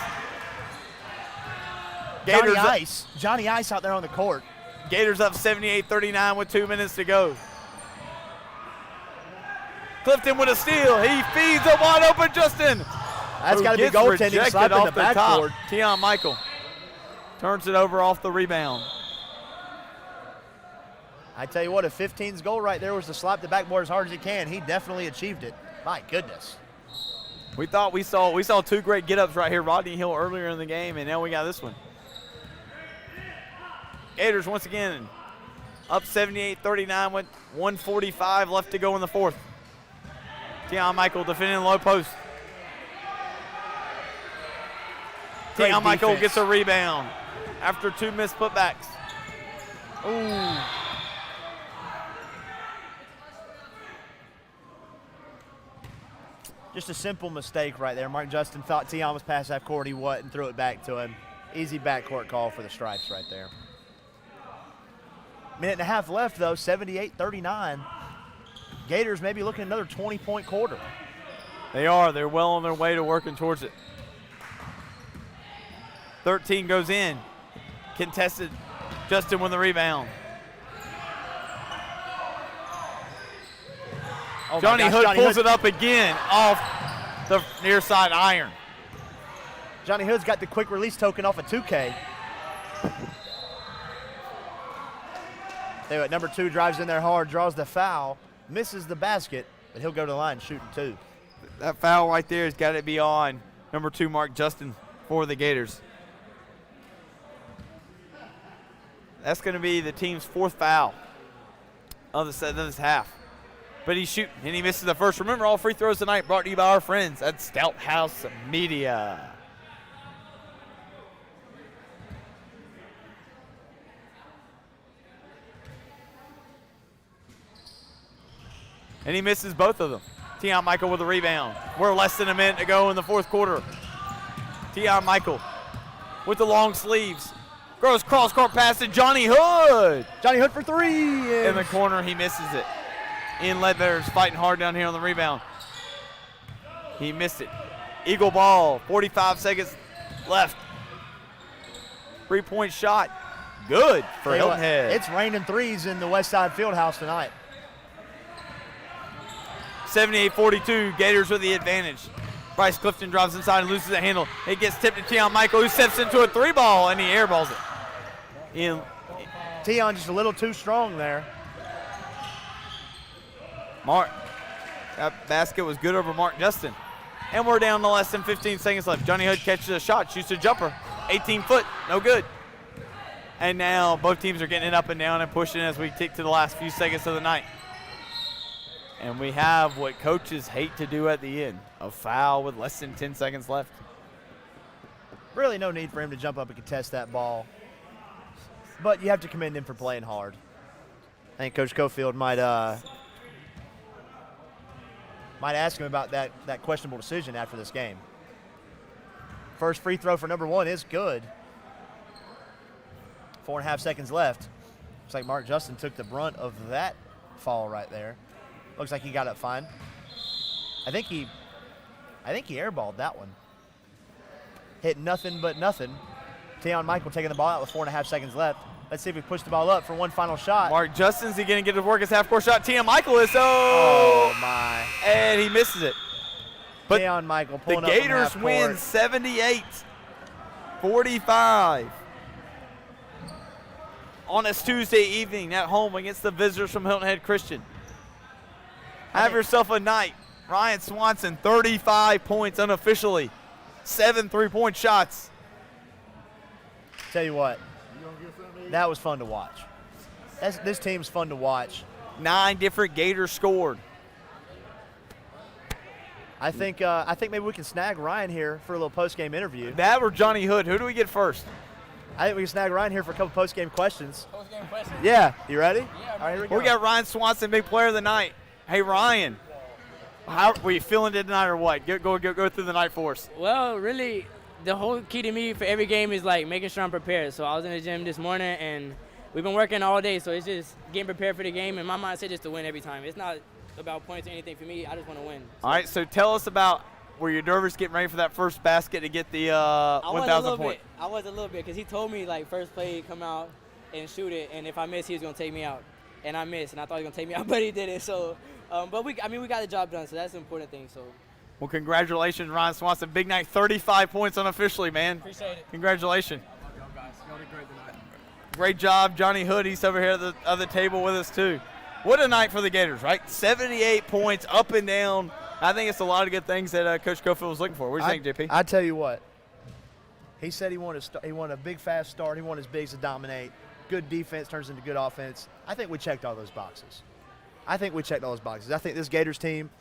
Johnny Ice out there on the court. Gators up 78-39 with 2 minutes to go. Clifton with a steal. He feeds a wide open Justin. That's got to be goaltending, slapping the backboard. Tion Michael turns it over off the rebound. I tell you what, if 15's goal right there was to slap the backboard as hard as he can, he definitely achieved it. My goodness. We thought we saw 2 great get-ups right here. Rodney Hill earlier in the game, and now we got this one. Gators once again up 78-39 with 1:45 left to go in the 4th. Tion Michael defending low post. Tion Michael gets a rebound after 2 missed putbacks. Ooh. Just a simple mistake right there. Mark Justin thought Tion was past half court. He wasn't, and threw it back to him. Easy backcourt call for the Stripes right there. Minute and a half left, though, 78-39. Gators maybe looking at another 20-point quarter. They are. They're well on their way to working towards it. 13 goes in. Contested. Justin with the rebound. Oh Johnny Hood pulls it up again off the near side iron. Johnny Hood's got the quick release token off a 2K. There, number 2 drives in there hard, draws the foul, misses the basket, but he'll go to the line shooting 2. That foul right there has got to be on number 2, Mark Justin, for the Gators. That's going to be the team's 4th foul of this half. But he's shooting, and he misses the first. Remember, all free throws tonight brought to you by our friends at Stout House Media. And he misses both of them. Tion Michael with a rebound. We're less than a minute to go in the 4th quarter. Tion Michael with the long sleeves. Grows cross-court pass to Johnny Hood. Johnny Hood for 3. In the corner, he misses it. Ian Ledbetter's fighting hard down here on the rebound. He missed it. Eagle ball, 45 seconds left. 3-point shot. Good for Hilton Head. It's raining 3s in the West Side Fieldhouse tonight. 78-42, Gators with the advantage. Bryce Clifton drives inside and loses the handle. It gets tipped to Tion Michael, who steps into a 3-ball, and he airballs it. Tion just a little too strong there. That basket was good over Mark Justin. And we're down to less than 15 seconds left. Johnny Hood catches a shot, shoots a jumper. 18 foot, no good. And now both teams are getting it up and down and pushing as we tick to the last few seconds of the night. And we have what coaches hate to do at the end, a foul with less than 10 seconds left. Really no need for him to jump up and contest that ball. But you have to commend him for playing hard. I think Coach Cofield might ask him about that questionable decision after this game. First free throw for number 1 is good. 4.5 seconds left. Looks like Mark Justin took the brunt of that fall right there. Looks like he got up fine. I think he airballed that one. Hit nothing but nothing. Teon Michael taking the ball out with 4.5 seconds left. Let's see if we push the ball up for one final shot. Mark Justin's going to get to work his half-court shot. Teon Michael is my. And he misses it. But Teon Michael the pulling up from Gators half win court. 78-45 on this Tuesday evening at home against the visitors from Hilton Head Christian. Have yourself a night. Ryan Swanson, 35 points unofficially. 7 3-point shots. Tell you what, that was fun to watch. This team's fun to watch. 9 different Gators scored. I think maybe we can snag Ryan here for a little post-game interview. That or Johnny Hood. Who do we get first? I think we can snag Ryan here for a couple post-game questions. Post-game questions? Yeah, you ready? Yeah. All right, here we go. We got Ryan Swanson, big player of the night. Hey, Ryan, how were you feeling tonight or what? Go through the night for us. Well, really, the whole key to me for every game is like making sure I'm prepared. So I was in the gym this morning and we've been working all day. So it's just getting prepared for the game. And my mindset is to win every time. It's not about points or anything for me. I just want to win. All right, so tell us about, were you nervous getting ready for that first basket to get the 1,000 point? I was a little bit because he told me like first play come out and shoot it, and if I miss, he was gonna take me out, and I missed, and I thought he was gonna take me out, but he didn't. So, but we got the job done, so that's the important thing. So. Well, congratulations, Ryan Swanson. Big night, 35 points unofficially, man. Appreciate it. Congratulations. Y'all guys, y'all did great tonight. Great job, Johnny Hood. He's over here at the other table with us too. What a night for the Gators, right? 78 points up and down. I think it's a lot of good things that Coach Cofield was looking for. What do you think, JP? I tell you what. He said he wanted a big, fast start. He wanted his bigs to dominate. Good defense turns into good offense. I think we checked all those boxes. I think this Gators team,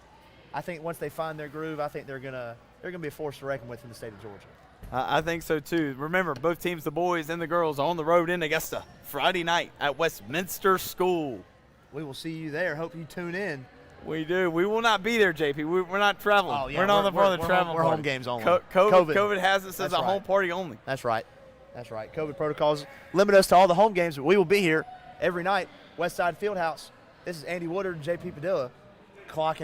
I think once they find their groove, I think they're gonna be a force to reckon with in the state of Georgia. I think so too. Remember, both teams, the boys and the girls, are on the road in Augusta Friday night at Westminster School. We will see you there. Hope you tune in. We do. We will not be there, JP. We're not traveling. Oh, yeah, we're not on the part of the traveling. We're home games only. COVID has us as a right. home party only. That's right. COVID protocols limit us to all the home games, but we will be here every night. Westside Fieldhouse. This is Andy Woodard and JP Padilla clocking